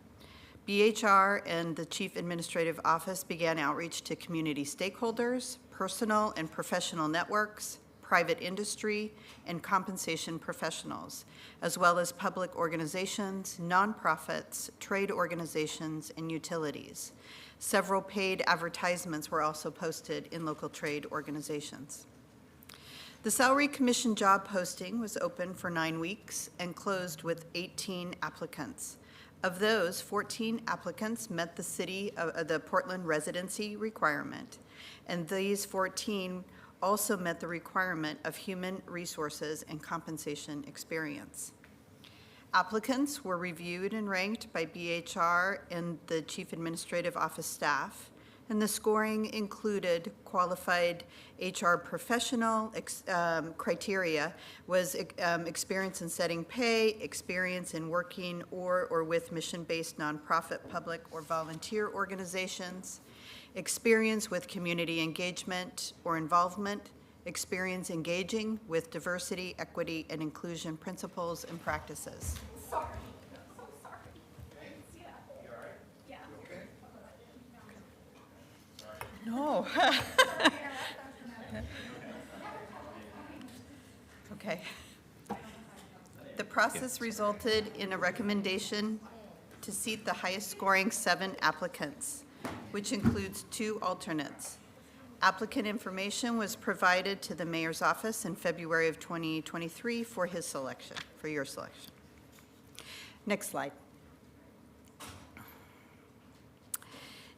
Speaker 12: BHR and the Chief Administrative Office began outreach to community stakeholders, personal and professional networks, private industry, and compensation professionals, as well as public organizations, nonprofits, trade organizations, and utilities. Several paid advertisements were also posted in local trade organizations. The Salary Commission job posting was open for 9 weeks and closed with 18 applicants. Of those, 14 applicants met the the Portland residency requirement, and these 14 also met the requirement of human resources and compensation experience. Applicants were reviewed and ranked by BHR and the Chief Administrative Office staff, and the scoring included qualified HR professional criteria was experience in setting pay, experience in working or with mission-based nonprofit, public, or volunteer organizations, experience with community engagement or involvement, experience engaging with diversity, equity, and inclusion principles and practices.
Speaker 2: Sorry, so sorry. Yeah.
Speaker 12: No. Okay. The process resulted in a recommendation to seat the highest scoring 7 applicants, which includes 2 alternates. Applicant information was provided to the mayor's office in February of 2023 for his selection, for your selection. Next slide.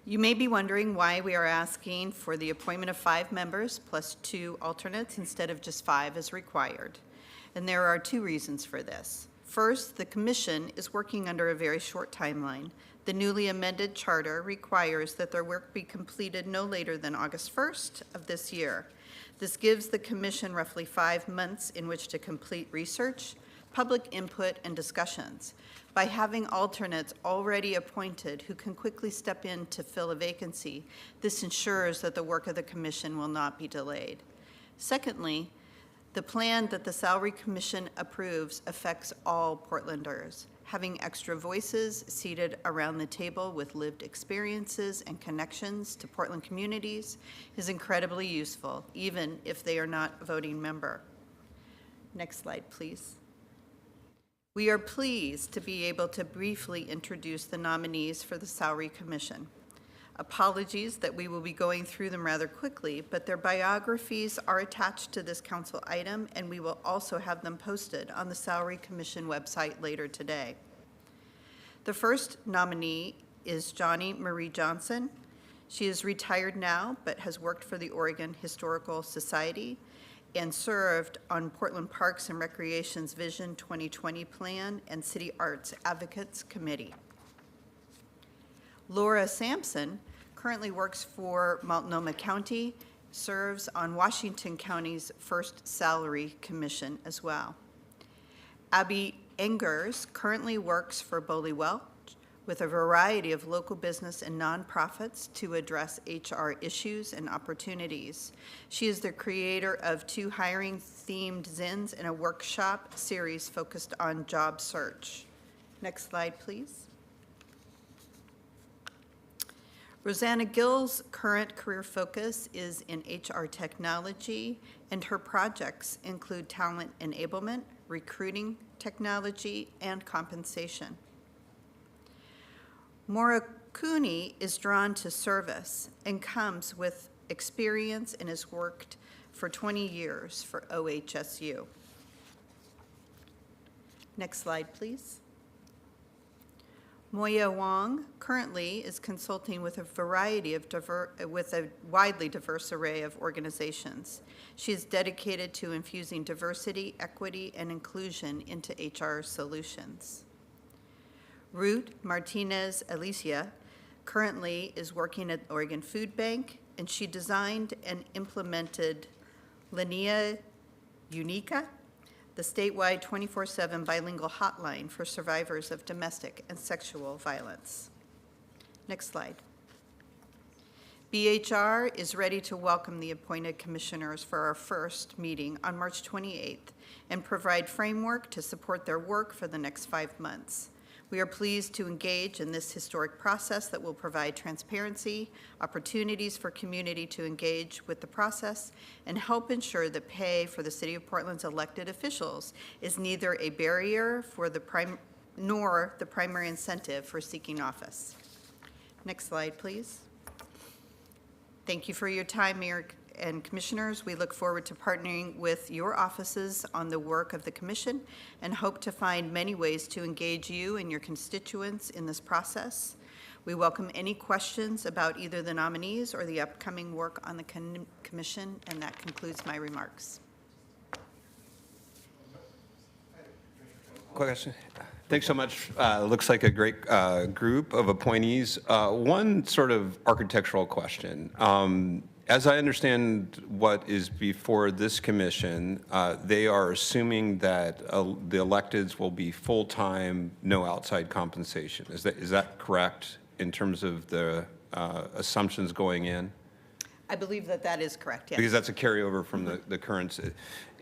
Speaker 12: You may be wondering why we are asking for the appointment of 5 members plus 2 alternates instead of just 5 as required. And there are 2 reasons for this. First, the commission is working under a very short timeline. The newly amended charter requires that their work be completed no later than August 1st of this year. This gives the commission roughly 5 months in which to complete research, public input, and discussions. By having alternates already appointed who can quickly step in to fill a vacancy, this ensures that the work of the commission will not be delayed. Secondly, the plan that the Salary Commission approves affects all Portlanders. Having extra voices seated around the table with lived experiences and connections to Portland communities is incredibly useful, even if they are not a voting member. Next slide, please. We are pleased to be able to briefly introduce the nominees for the Salary Commission. Apologies that we will be going through them rather quickly, but their biographies are attached to this council item, and we will also have them posted on the Salary Commission website later today. The first nominee is Johnny Marie Johnson. She is retired now, but has worked for the Oregon Historical Society and served on Portland Parks and Recreation's Vision 2020 Plan and City Arts Advocates Committee. Laura Sampson currently works for Multnomah County, serves on Washington County's First Salary Commission as well. Abby Engers currently works for Boley Welch with a variety of local business and nonprofits to address HR issues and opportunities. She is the creator of 2 hiring-themed zines and a workshop series focused on job search. Next slide, please. Rosanna Gill's current career focus is in HR technology, and her projects include talent enablement, recruiting technology, and compensation. Maura Cooney is drawn to service and comes with experience and has worked for 20 years for OHSU. Next slide, please. Moya Wong currently is consulting with a widely diverse array of organizations. She is dedicated to infusing diversity, equity, and inclusion into HR solutions. Ruth Martinez Alicia currently is working at Oregon Food Bank, and she designed and implemented Linea Unica, the statewide 24/7 bilingual hotline for survivors of domestic and sexual violence. Next slide. BHR is ready to welcome the appointed commissioners for our first meeting on March 28th and provide framework to support their work for the next 5 months. We are pleased to engage in this historic process that will provide transparency, opportunities for community to engage with the process, and help ensure that pay for the City of Portland's elected officials is neither a barrier for nor the primary incentive for seeking office. Next slide, please. Thank you for your time, Mayor and commissioners, we look forward to partnering with your offices on the work of the commission and hope to find many ways to engage you and your constituents in this process. We welcome any questions about either the nominees or the upcoming work on the commission, and that concludes my remarks.
Speaker 9: Question. Thanks so much. Looks like a great group of appointees. One sort of architectural question. As I understand what is before this commission, they are assuming that the electeds will be full-time, no outside compensation. Is that correct in terms of the assumptions going in?
Speaker 12: I believe that that is correct, yes.
Speaker 9: Because that's a carryover from the current.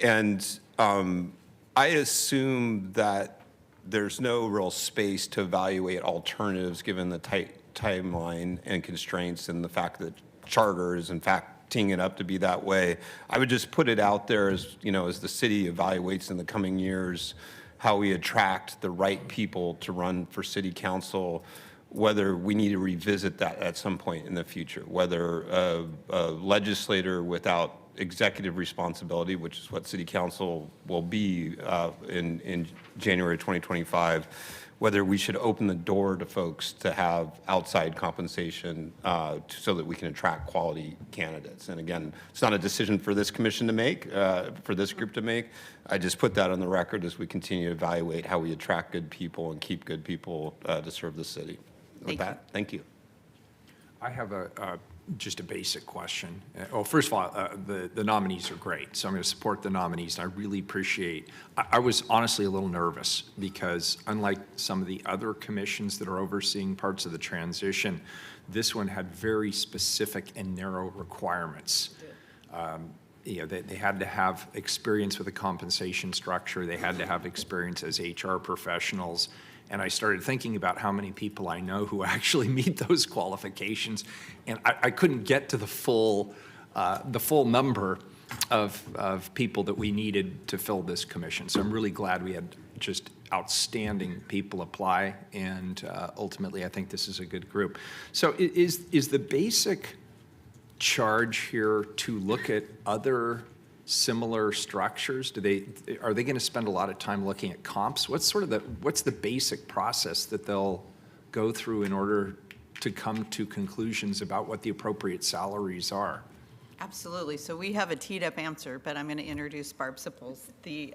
Speaker 9: And I assume that there's no real space to evaluate alternatives given the tight timeline and constraints and the fact that charter is in fact teeing it up to be that way. I would just put it out there as, you know, as the city evaluates in the coming years how we attract the right people to run for city council, whether we need to revisit that at some point in the future, whether a legislator without executive responsibility, which is what city council will be in January 2025, whether we should open the door to folks to have outside compensation so that we can attract quality candidates. And again, it's not a decision for this commission to make, for this group to make. I just put that on the record as we continue to evaluate how we attract good people and keep good people to serve the city. With that, thank you.
Speaker 1: I have just a basic question. Well, first of all, the nominees are great, so I'm going to support the nominees. And I really appreciate. I was honestly a little nervous because unlike some of the other commissions that are overseeing parts of the transition, this one had very specific and narrow requirements. You know, they had to have experience with a compensation structure. They had to have experience as HR professionals. And I started thinking about how many people I know who actually meet those qualifications, and I couldn't get to the full number of people that we needed to fill this commission. So I'm really glad we had just outstanding people apply, and ultimately I think this is a good group. So is the basic charge here to look at other similar structures? Are they going to spend a lot of time looking at comps? What's the basic process that they'll go through in order to come to conclusions about what the appropriate salaries are?
Speaker 12: Absolutely. So we have a teed-up answer, but I'm going to introduce Barb Sipples, the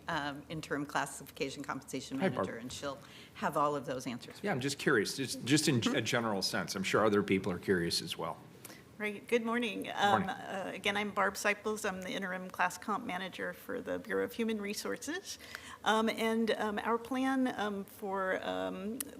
Speaker 12: interim classification compensation
Speaker 1: Hi, Barb.
Speaker 12: manager, and she'll have all of those answers.
Speaker 1: Yeah, I'm just curious, just in a general sense. I'm sure other people are curious as well.
Speaker 13: Right. Good morning.
Speaker 1: Morning.
Speaker 13: Again, I'm Barb Seipels. I'm the interim class comp manager for the Bureau of Human Resources. Our plan for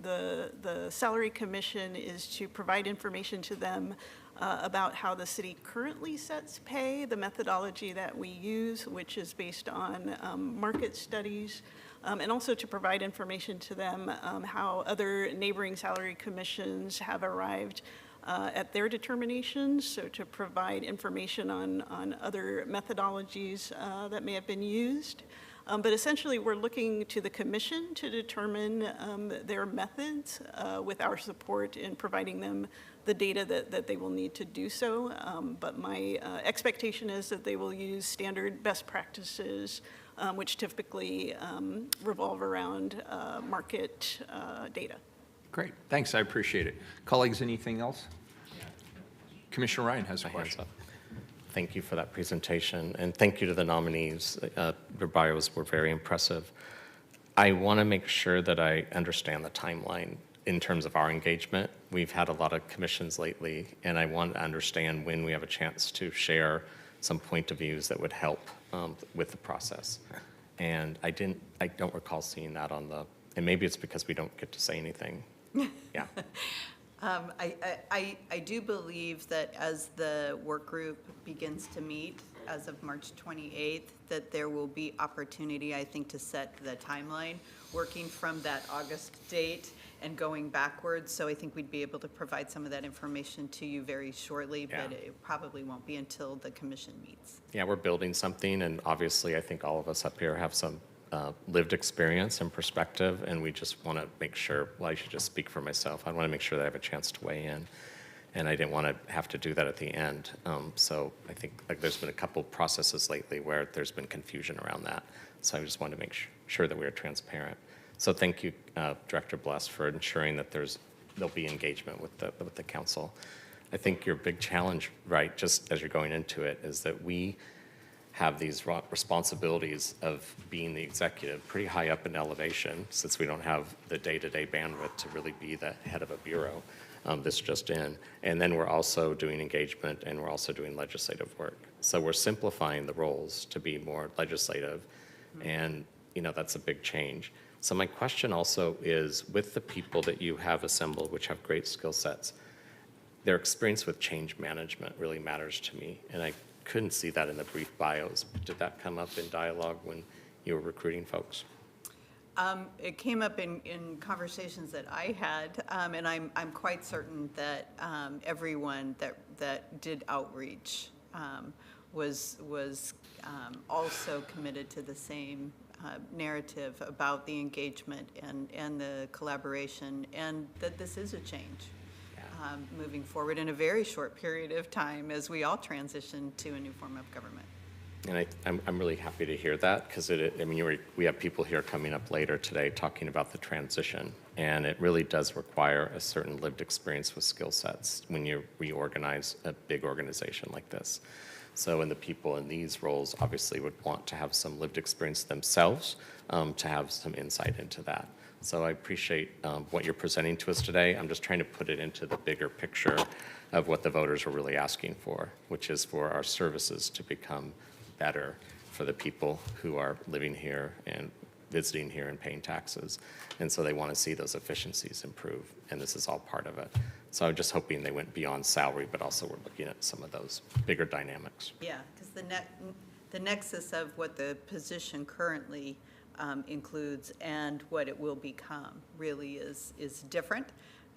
Speaker 13: the Salary Commission is to provide information to them about how the city currently sets pay, the methodology that we use, which is based on market studies, and also to provide information to them how other neighboring salary commissions have arrived at their determinations, so to provide information on other methodologies that may have been used. But essentially, we're looking to the commission to determine their methods with our support in providing them the data that they will need to do so. But my expectation is that they will use standard best practices, which typically revolve around market data.
Speaker 1: Great, thanks, I appreciate it. Colleagues, anything else? Commissioner Ryan has a question.
Speaker 7: Thank you for that presentation, and thank you to the nominees. Your bios were very impressive. I want to make sure that I understand the timeline in terms of our engagement. We've had a lot of commissions lately, and I want to understand when we have a chance to share some point of views that would help with the process. And I don't recall seeing that on the, and maybe it's because we don't get to say anything. Yeah.
Speaker 12: I do believe that as the work group begins to meet as of March 28th, that there will be opportunity, I think, to set the timeline, working from that August date and going backwards. So I think we'd be able to provide some of that information to you very shortly, but it probably won't be until the commission meets.
Speaker 7: Yeah, we're building something, and obviously I think all of us up here have some lived experience and perspective, and we just want to make sure, well, I should just speak for myself. I want to make sure that I have a chance to weigh in. and I didn't want to have to do that at the end. So I think like there's been a couple processes lately where there's been confusion around that. So I just wanted to make sure that we are transparent. So thank you, Director Bless, for ensuring that there'll be engagement with the council. I think your big challenge, right, just as you're going into it, is that we have these responsibilities of being the executive pretty high up in elevation, since we don't have the day-to-day bandwidth to really be the head of a bureau. This just in. And then we're also doing engagement, and we're also doing legislative work. So we're simplifying the roles to be more legislative, and that's a big change. So my question also is, with the people that you have assembled, which have great skill sets, their experience with change management really matters to me, and I couldn't see that in the brief bios. Did that come up in dialogue when you were recruiting folks?
Speaker 12: It came up in conversations that I had, and I'm quite certain that everyone that did outreach was also committed to the same narrative about the engagement and the collaboration, and that this is a change moving forward in a very short period of time as we all transition to a new form of government.
Speaker 7: And I'm really happy to hear that, because we have people here coming up later today talking about the transition, and it really does require a certain lived experience with skill sets when you reorganize a big organization like this. So, and the people in these roles obviously would want to have some lived experience themselves to have some insight into that. So I appreciate what you're presenting to us today. I'm just trying to put it into the bigger picture of what the voters are really asking for, which is for our services to become better for the people who are living here and visiting here and paying taxes. And so they want to see those efficiencies improve, and this is all part of it. So I'm just hoping they went beyond salary, but also we're looking at some of those bigger dynamics.
Speaker 12: Yeah, because the nexus of what the position currently includes and what it will become really is different.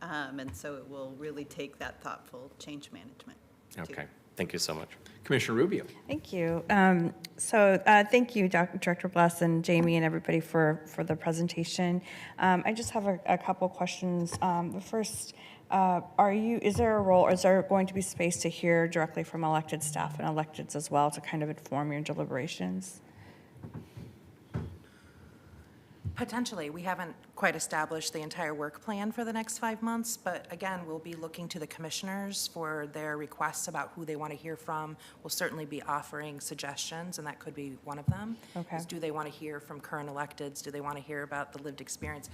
Speaker 12: And so it will really take that thoughtful change management.
Speaker 7: Okay, thank you so much.
Speaker 1: Commissioner Rubio.
Speaker 14: Thank you. Thank you, Director Bless and Jamie and everybody for the presentation. I just have a couple questions. The first, is there a role, or is there going to be space to hear directly from elected staff and electeds as well to kind of inform your deliberations?
Speaker 11: Potentially. We haven't quite established the entire work plan for the next 5 months, but again, we'll be looking to the commissioners for their requests about who they want to hear from. We'll certainly be offering suggestions, and that could be one of them.
Speaker 14: Okay.
Speaker 11: Is, do they want to hear from current electeds? Do they want to hear about the lived experience,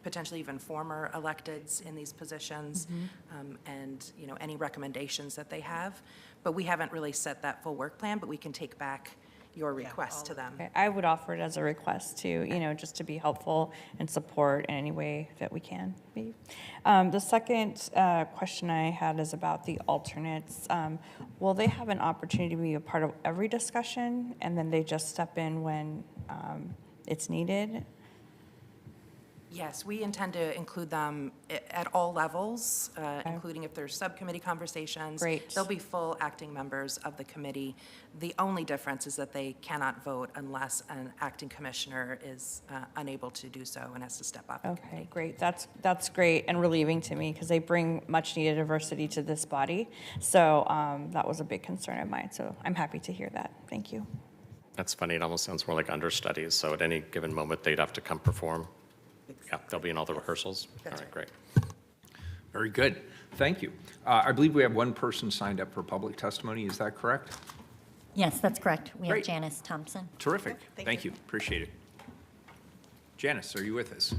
Speaker 11: potentially even former electeds in these positions, and any recommendations that they have? But we haven't really set that full work plan, but we can take back your request to them.
Speaker 14: Okay. I would offer it as a request to, just to be helpful and support in any way that we can be. The second question I had is about the alternates. Will they have an opportunity to be a part of every discussion, and then they just step in when it's needed?
Speaker 11: Yes, we intend to include them at all levels, including if there's subcommittee conversations.
Speaker 14: Great.
Speaker 11: They'll be full acting members of the committee. The only difference is that they cannot vote unless an acting commissioner is unable to do so and has to step up.
Speaker 14: Okay, great. That's great and relieving to me, because they bring much needed diversity to this body. So that was a big concern of mine. So I'm happy to hear that. Thank you.
Speaker 7: That's funny. It almost sounds more like understudies. So at any given moment, they'd have to come perform. Yeah, they'll be in all the rehearsals. All right, great.
Speaker 1: Very good. Thank you. I believe we have one person signed up for public testimony. Is that correct?
Speaker 6: Yes, that's correct. We have
Speaker 1: Great.
Speaker 6: Janice Thompson.
Speaker 1: Terrific.
Speaker 12: Thank
Speaker 1: Thank you. Appreciate it. Janice, are you with us?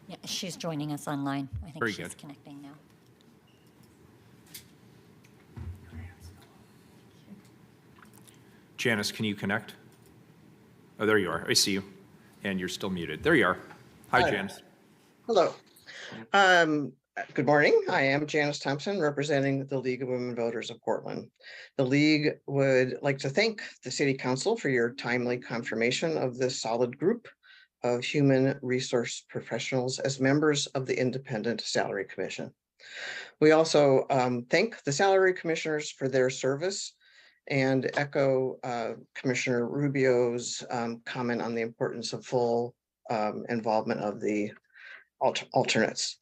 Speaker 6: Yeah, she's joining us online. I think
Speaker 1: Very
Speaker 6: she's
Speaker 1: good.
Speaker 6: connecting now.
Speaker 1: Janice, can you connect? Oh, there you are. I see you. And you're still muted. There you are. Hi, Janice.
Speaker 15: Hello. Good morning. I am Janice Thompson, representing the League of Women Voters of Portland. The League would like to thank the City Council for your timely confirmation of this solid group of human resource professionals as members of the Independent Salary Commission. We also thank the Salary Commissioners for their service and echo Commissioner Rubio's comment on the importance of full involvement of the alternates.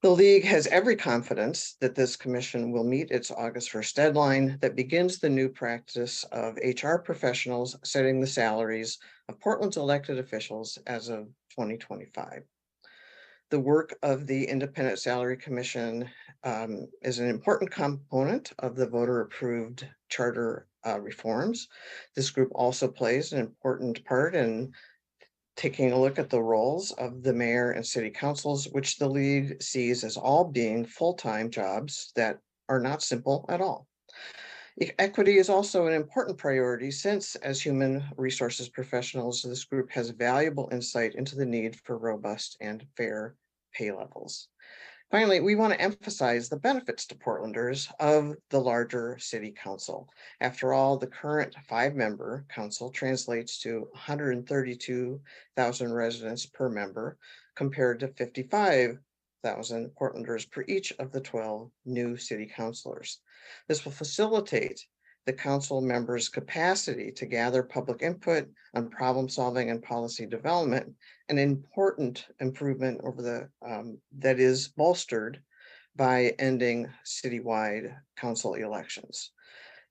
Speaker 15: The League has every confidence that this commission will meet its August 1st deadline that begins the new practice of HR professionals setting the salaries of Portland's elected officials as of 2025. The work of the Independent Salary Commission is an important component of the voter-approved charter reforms. This group also plays an important part in taking a look at the roles of the mayor and city councils, which the League sees as all being full-time jobs that are not simple at all. Equity is also an important priority since, as human resources professionals, this group has valuable insight into the need for robust and fair pay levels. Finally, we want to emphasize the benefits to Portlanders of the larger city council. After all, the current 5-member council translates to 132,000 residents per member compared to 55,000 Portlanders per each of the 12 new city councilors. This will facilitate the council members' capacity to gather public input on problem solving and policy development, an important improvement over the that is bolstered by ending citywide council elections.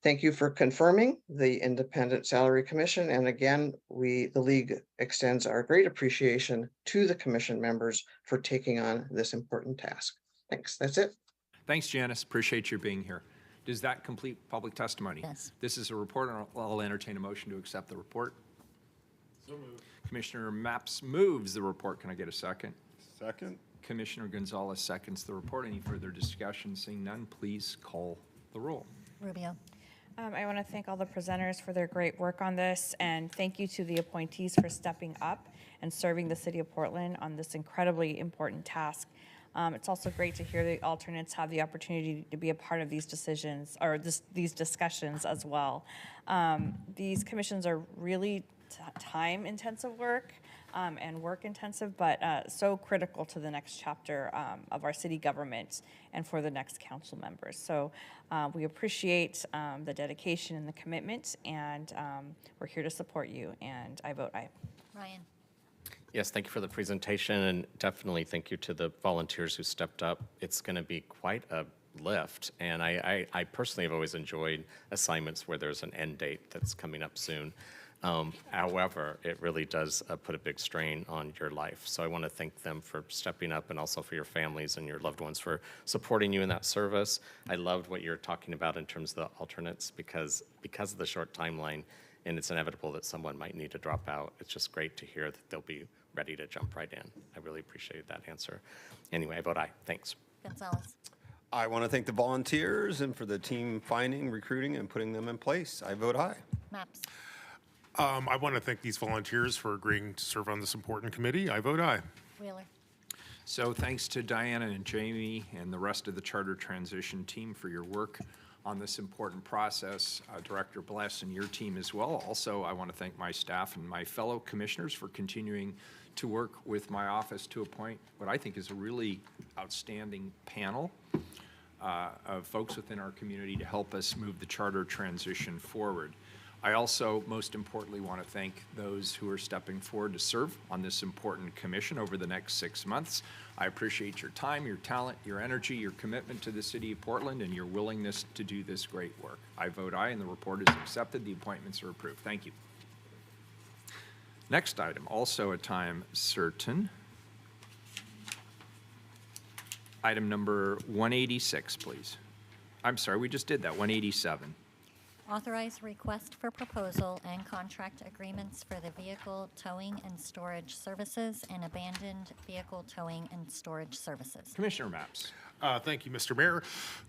Speaker 15: Thank you for confirming the Independent Salary Commission. And again, the League extends our great appreciation to the commission members for taking on this important task. Thanks, that's it.
Speaker 1: Thanks, Janice. Appreciate your being here. Does that complete public testimony?
Speaker 6: Yes.
Speaker 1: This is a report, and I'll entertain a motion to accept the report. So moved. Commissioner Mapps moves the report. Can I get a second?
Speaker 4: Second.
Speaker 1: Commissioner Gonzalez seconds the report. Any further discussion? Seeing none, please call the roll.
Speaker 6: Rubio.
Speaker 14: I want to thank all the presenters for their great work on this, and thank you to the appointees for stepping up and serving the city of Portland on this incredibly important task. It's also great to hear the alternates have the opportunity to be a part of these decisions or these discussions as well. These commissions are really time-intensive work and work-intensive, but so critical to the next chapter of our city government and for the next council members. So we appreciate the dedication and the commitment, and we're here to support you, and I vote aye.
Speaker 6: Ryan.
Speaker 7: Yes, thank you for the presentation, and definitely thank you to the volunteers who stepped up. It's going to be quite a lift, and I personally have always enjoyed assignments where there's an end date that's coming up soon. However, it really does put a big strain on your life. So I want to thank them for stepping up, and also for your families and your loved ones for supporting you in that service. I loved what you're talking about in terms of the alternates, because of the short timeline, and it's inevitable that someone might need to drop out. It's just great to hear that they'll be ready to jump right in. I really appreciated that answer. Anyway, I vote aye. Thanks.
Speaker 6: Gonzalez.
Speaker 9: I want to thank the volunteers and for the team finding, recruiting, and putting them in place. I vote aye.
Speaker 6: Mapps.
Speaker 16: I want to thank these volunteers for agreeing to serve on this important committee. I vote aye.
Speaker 6: Wheeler.
Speaker 1: So thanks to Diana and Jamie and the rest of the charter transition team for your work on this important process. Director Bless and your team as well. Also, I want to thank my staff and my fellow commissioners for continuing to work with my office to appoint what I think is a really outstanding panel of folks within our community to help us move the charter transition forward. I also, most importantly, want to thank those who are stepping forward to serve on this important commission over the next 6 months. I appreciate your time, your talent, your energy, your commitment to the city of Portland, and your willingness to do this great work. I vote aye, and the report is accepted. The appointments are approved. Thank you. Next item, also a time certain. Item number 186, please. I'm sorry, we just did that, 187.
Speaker 6: Authorize request for proposal and contract agreements for the vehicle towing and storage services and abandoned vehicle towing and storage services.
Speaker 1: Commissioner Mapps.
Speaker 16: Thank you, Mr. Mayor.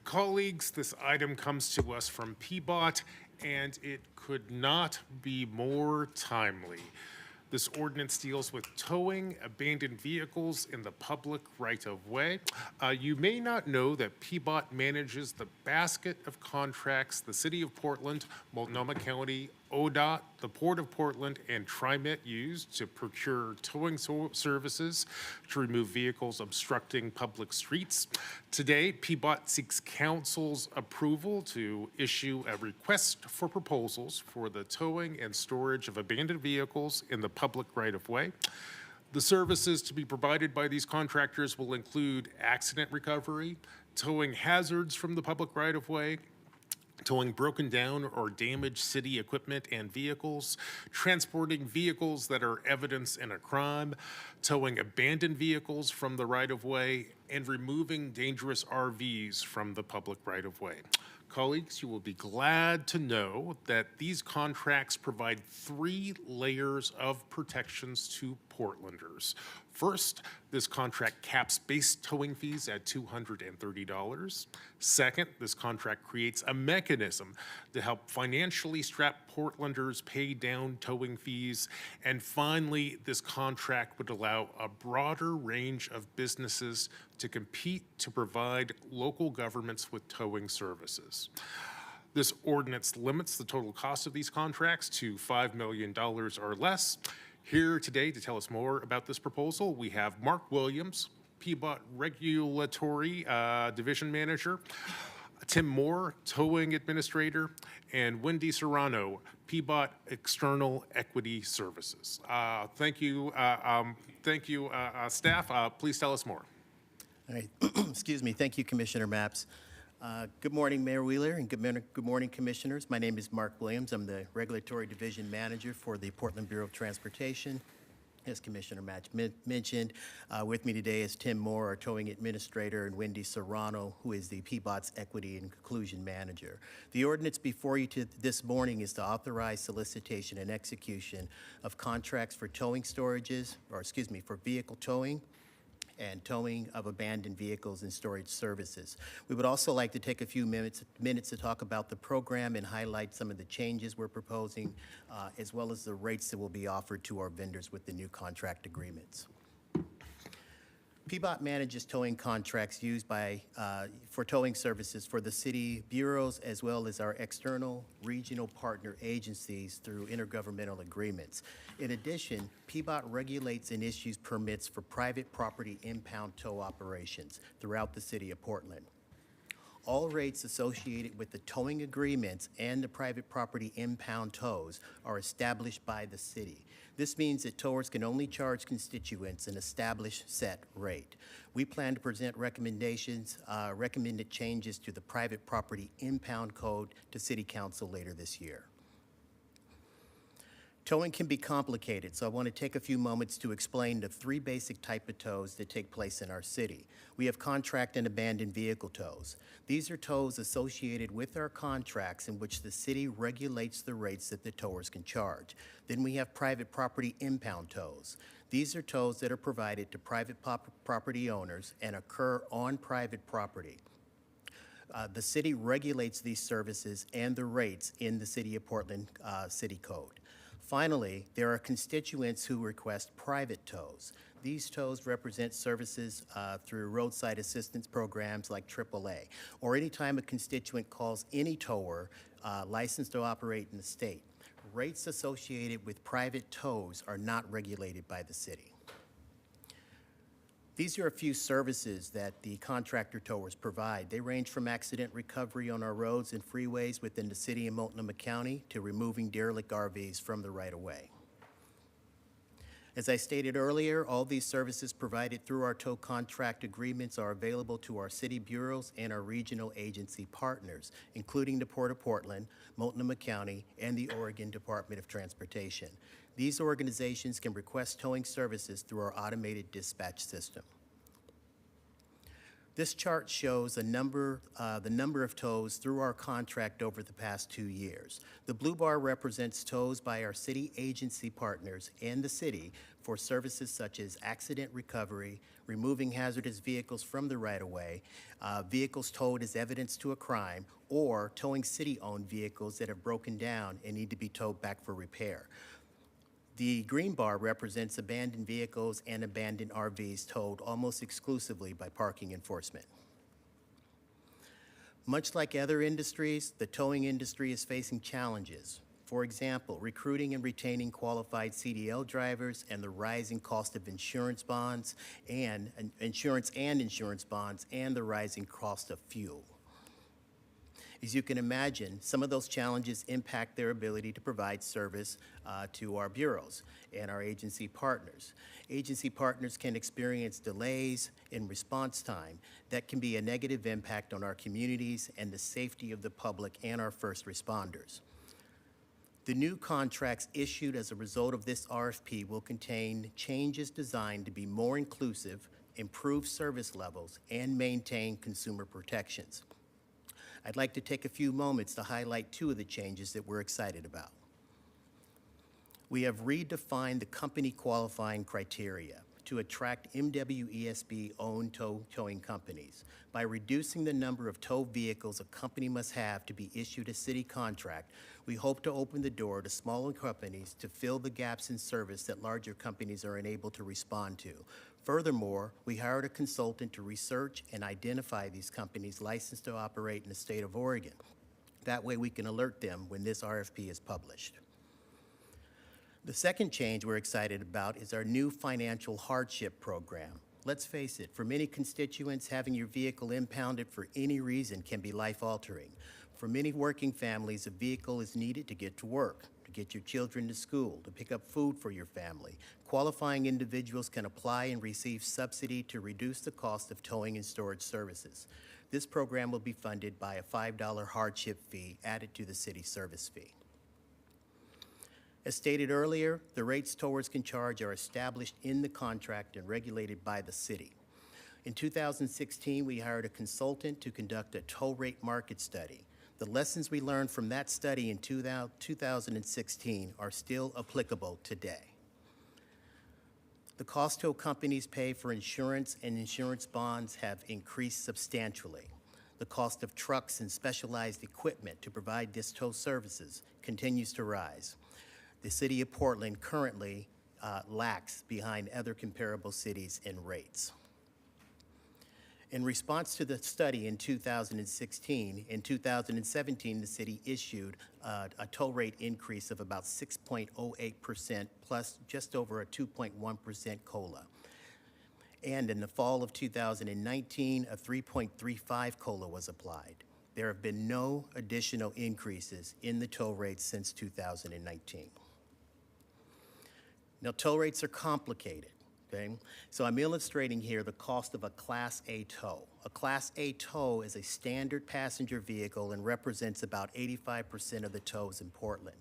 Speaker 16: Colleagues, this item comes to us from PBOT, and it could not be more timely. This ordinance deals with towing abandoned vehicles in the public right-of-way. You may not know that PBOT manages the basket of contracts the City of Portland, Multnomah County, ODOT, the Port of Portland, and TriMet use to procure towing services to remove vehicles obstructing public streets. Today, PBOT seeks council's approval to issue a request for proposals for the towing and storage of abandoned vehicles in the public right-of-way. The services to be provided by these contractors will include accident recovery, towing hazards from the public right-of-way, towing broken down or damaged city equipment and vehicles, transporting vehicles that are evidence in a crime, towing abandoned vehicles from the right-of-way, and removing dangerous RVs from the public right-of-way. Colleagues, you will be glad to know that these contracts provide 3 layers of protections to Portlanders. First, this contract caps base towing fees at $230. Second, this contract creates a mechanism to help financially strapped Portlanders pay down towing fees. And finally, this contract would allow a broader range of businesses to compete to provide local governments with towing services. This ordinance limits the total cost of these contracts to $5 million or less. Here today to tell us more about this proposal, we have Mark Williams, PBOT Regulatory Division Manager, Tim Moore, Towing Administrator, and Wendy Serrano, PBOT External Equity Services. Thank you, staff. Please tell us more.
Speaker 17: All right. Excuse me. Thank you, Commissioner Mapps. Good morning, Mayor Wheeler, and good morning, Commissioners. My name is Mark Williams. I'm the Regulatory Division Manager for the Portland Bureau of Transportation. As Commissioner Match mentioned, with me today is Tim Moore, our Towing Administrator, and Wendy Serrano, who is the PBOT's Equity and Conclusion Manager. The ordinance before you this morning is to authorize solicitation and execution of contracts for towing storages, or excuse me, for vehicle towing and towing of abandoned vehicles and storage services. We would also like to take a few minutes to talk about the program and highlight some of the changes we're proposing, as well as the rates that will be offered to our vendors with the new contract agreements. PBOT manages towing contracts used for towing services for the city bureaus as well as our external regional partner agencies through intergovernmental agreements. In addition, PBOT regulates and issues permits for private property impound tow operations throughout the city of Portland. All rates associated with the towing agreements and the private property impound tows are established by the city. This means that towers can only charge constituents an established set rate. We plan to present recommended changes to the private property impound code to City Council later this year. Towing can be complicated, so I want to take a few moments to explain the 3 basic type of tows that take place in our city. We have contract and abandoned vehicle tows. These are tows associated with our contracts in which the city regulates the rates that the towers can charge. Then we have private property impound tows. These are tows that are provided to private property owners and occur on private property. The city regulates these services and the rates in the City of Portland City Code. Finally, there are constituents who request private tows. These tows represent services through roadside assistance programs like AAA, or anytime a constituent calls any tower licensed to operate in the state. Rates associated with private tows are not regulated by the city. These are a few services that the contractor towers provide. They range from accident recovery on our roads and freeways within the city of Multnomah County to removing derelict RVs from the right-of-way. As I stated earlier, all these services provided through our tow contract agreements are available to our city bureaus and our regional agency partners, including the Port of Portland, Multnomah County, and the Oregon Department of Transportation. These organizations can request towing services through our automated dispatch system. This chart shows the number of tows through our contract over the past 2 years. The blue bar represents tows by our city agency partners and the city for services such as accident recovery, removing hazardous vehicles from the right-of-way, vehicles towed as evidence to a crime, or towing city-owned vehicles that have broken down and need to be towed back for repair. The green bar represents abandoned vehicles and abandoned RVs towed almost exclusively by parking enforcement. Much like other industries, the towing industry is facing challenges. For example, recruiting and retaining qualified CDL drivers and the rising cost of insurance and the rising cost of fuel. As you can imagine, some of those challenges impact their ability to provide service to our bureaus and our agency partners. Agency partners can experience delays in response time that can be a negative impact on our communities and the safety of the public and our first responders. The new contracts issued as a result of this RFP will contain changes designed to be more inclusive, improve service levels, and maintain consumer protections. I'd like to take a few moments to highlight two of the changes that we're excited about. We have redefined the company qualifying criteria to attract MWESB-owned towing companies. By reducing the number of tow vehicles a company must have to be issued a city contract, we hope to open the door to smaller companies to fill the gaps in service that larger companies are unable to respond to. Furthermore, we hired a consultant to research and identify these companies licensed to operate in the state of Oregon. That way we can alert them when this RFP is published. The second change we're excited about is our new financial hardship program. Let's face it, for many constituents, having your vehicle impounded for any reason can be life-altering. For many working families, a vehicle is needed to get to work, to get your children to school, to pick up food for your family. Qualifying individuals can apply and receive subsidy to reduce the cost of towing and storage services. This program will be funded by a $5 hardship fee added to the city service fee. As stated earlier, the rates towers can charge are established in the contract and regulated by the city. In 2016, we hired a consultant to conduct a toll rate market study. The lessons we learned from that study in 2016 are still applicable today. The cost tow companies pay for insurance and insurance bonds have increased substantially. The cost of trucks and specialized equipment to provide this tow services continues to rise. The city of Portland currently lags behind other comparable cities in rates. In response to the study in 2016, in 2017, the city issued a toll rate increase of about 6.08% plus just over a 2.1% COLA. And in the fall of 2019, a 3.35 COLA was applied. There have been no additional increases in the toll rates since 2019. Now, toll rates are complicated. Okay? So I'm illustrating here the cost of a Class A tow. A Class A tow is a standard passenger vehicle and represents about 85% of the tows in Portland.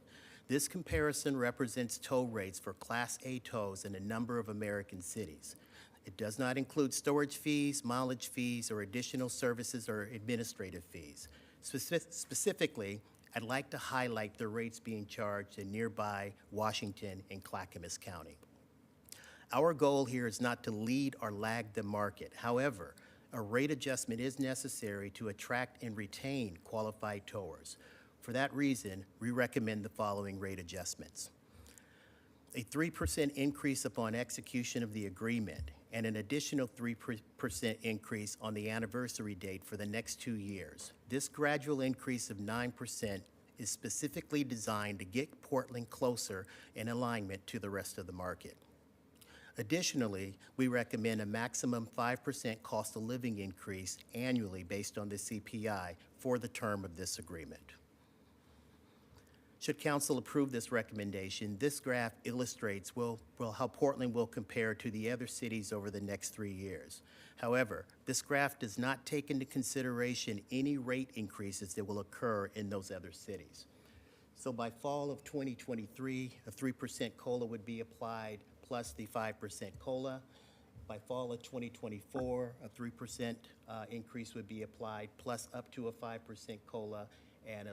Speaker 17: This comparison represents tow rates for Class A tows in a number of American cities. It does not include storage fees, mileage fees, or additional services or administrative fees. Specifically, I'd like to highlight the rates being charged in nearby Washington and Clackamas County. Our goal here is not to lead or lag the market. However, a rate adjustment is necessary to attract and retain qualified towers. For that reason, we recommend the following rate adjustments. A 3% increase upon execution of the agreement and an additional 3% increase on the anniversary date for the next 2 years. This gradual increase of 9% is specifically designed to get Portland closer in alignment to the rest of the market. Additionally, we recommend a maximum 5% cost of living increase annually based on the CPI for the term of this agreement. Should council approve this recommendation, this graph illustrates how Portland will compare to the other cities over the next 3 years. However, this graph does not take into consideration any rate increases that will occur in those other cities. So by fall of 2023, a 3% COLA would be applied plus the 5% COLA. By fall of 2024, a 3% increase would be applied plus up to a 5% COLA. And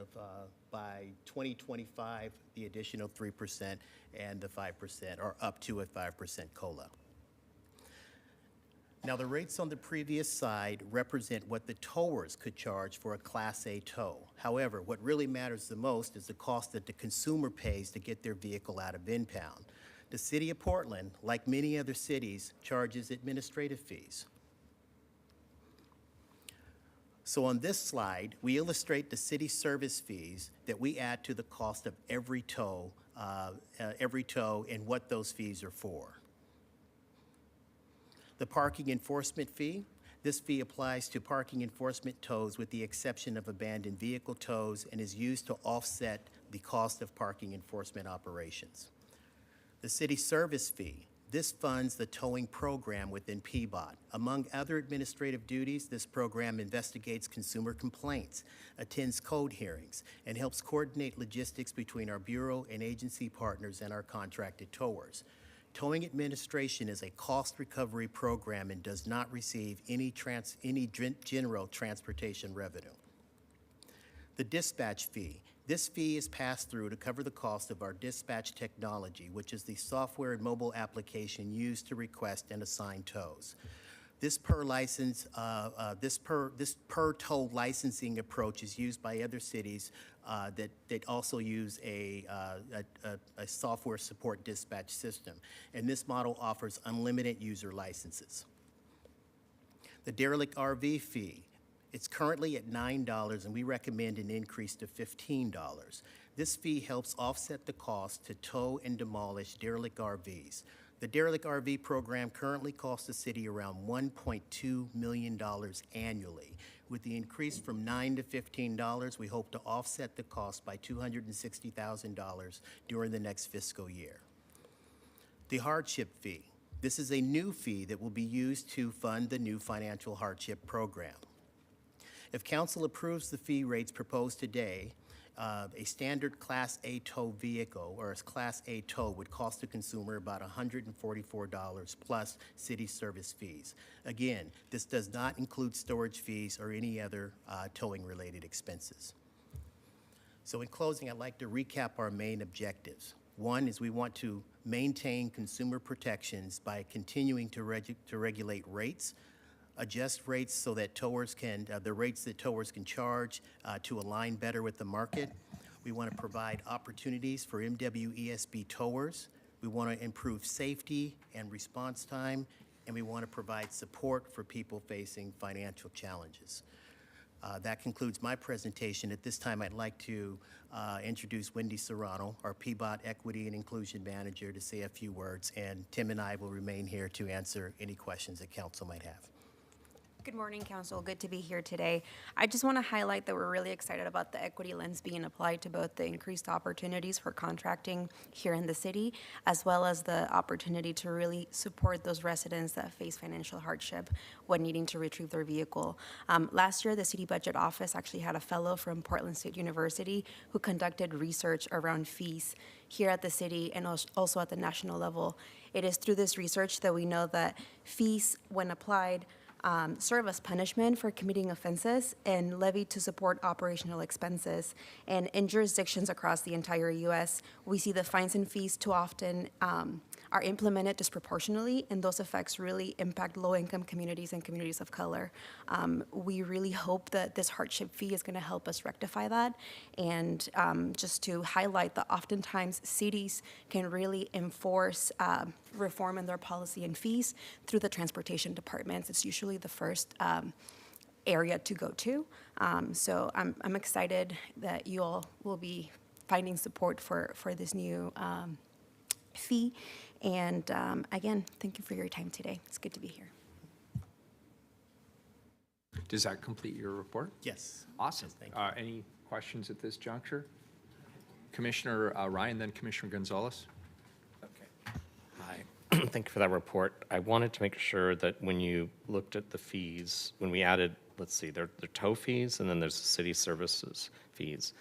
Speaker 17: by 2025, the additional 3% and the 5%, or up to a 5% COLA. Now, the rates on the previous side represent what the towers could charge for a Class A tow. However, what really matters the most is the cost that the consumer pays to get their vehicle out of impound. The city of Portland, like many other cities, charges administrative fees. So on this slide, we illustrate the city service fees that we add to the cost of every tow and what those fees are for. The parking enforcement fee, This fee applies to parking enforcement tolls with the exception of abandoned vehicle tolls and is used to offset the cost of parking enforcement operations. The city service fee. This funds the towing program within PBOT. Among other administrative duties, this program investigates consumer complaints, attends code hearings, and helps coordinate logistics between our Bureau and agency partners and our contracted towers. Towing administration is a cost recovery program and does not receive any general transportation revenue. The dispatch fee. This fee is passed through to cover the cost of our dispatch technology, which is the software and mobile application used to request and assign tows. This per toll licensing approach is used by other cities that also use a software support dispatch system, and this model offers unlimited user licenses. The derelict RV fee. It's currently at $9, and we recommend an increase to $15. This fee helps offset the cost to tow and demolish derelict RVs. The derelict RV program currently costs the city around $1.2 million annually. With the increase from $9 to $15, we hope to offset the cost by $260,000 during the next fiscal year. The hardship fee. This is a new fee that will be used to fund the new financial hardship program. If council approves the fee rates proposed today, a standard Class A tow vehicle or a Class A tow would cost the consumer about $144 plus city service fees. Again, this does not include storage fees or any other towing-related expenses. So in closing, I'd like to recap our main objectives. One is we want to maintain consumer protections by continuing to regulate rates, adjust rates so that towers can, the rates that towers can charge to align better with the market. We want to provide opportunities for MWESB towers. We want to improve safety and response time, and we want to provide support for people facing financial challenges. That concludes my presentation. At this time, I'd like to introduce Wendy Serrano, our PBOT Equity and Inclusion Manager, to say a few words, and Tim and I will remain here to answer any questions that council might have.
Speaker 18: Good morning, Council. Good to be here today. I just want to highlight that we're really excited about the equity lens being applied to both the increased opportunities for contracting here in the city, as well as the opportunity to really support those residents that face financial hardship when needing to retrieve their vehicle. Last year, the City Budget Office actually had a fellow from Portland State University who conducted research around fees here at the city and also at the national level. It is through this research that we know that fees, when applied, serve as punishment for committing offenses and levied to support operational expenses. And in jurisdictions across the entire U.S., we see the fines and fees too often are implemented disproportionately, and those effects really impact low-income communities and communities of color. We really hope that this hardship fee is going to help us rectify that. And just to highlight that oftentimes cities can really enforce reform in their policy and fees through the transportation departments. It's usually the first area to go to. So I'm excited that you all will be finding support for this new fee. And again, thank you for your time today. It's good to be here.
Speaker 1: Does that complete your report?
Speaker 17: Yes.
Speaker 1: Awesome.
Speaker 17: Yes, thank you.
Speaker 1: Any questions at this juncture? Commissioner Ryan, then Commissioner Gonzalez.
Speaker 7: Okay. Hi. Thank you for that report. I wanted to make sure that when you looked at the fees, when we added, let's see, there are tow fees and then there's the city services fees.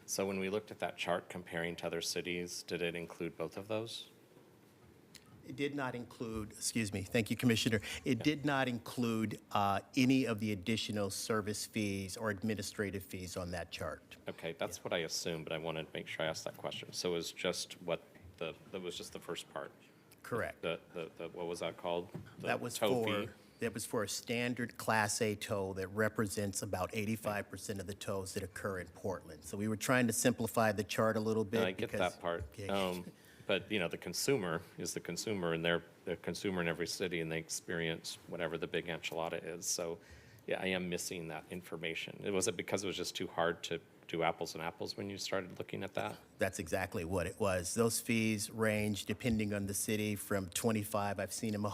Speaker 7: So when we looked at that chart comparing to other cities, did it include both of those?
Speaker 17: It did not include, excuse me, thank you, Commissioner. It did not include any of the additional service fees or administrative fees on that chart.
Speaker 7: Okay, that's what I assumed, but I wanted to make sure I asked that question. So it was just that was just the first part?
Speaker 17: Correct.
Speaker 7: What was that called? The
Speaker 17: That was
Speaker 7: tow fee?
Speaker 17: That was for a standard Class A tow that represents about 85% of the tows that occur in Portland. So we were trying to simplify the chart a little bit.
Speaker 7: No, I get that part.
Speaker 17: Okay.
Speaker 7: But, you know, the consumer is the consumer, and they're the consumer in every city, and they experience whatever the big enchilada is. So, yeah, I am missing that information. Was it because it was just too hard to do apples and apples when you started looking at that?
Speaker 17: That's exactly what it was. Those fees range, depending on the city, from 25, I've seen them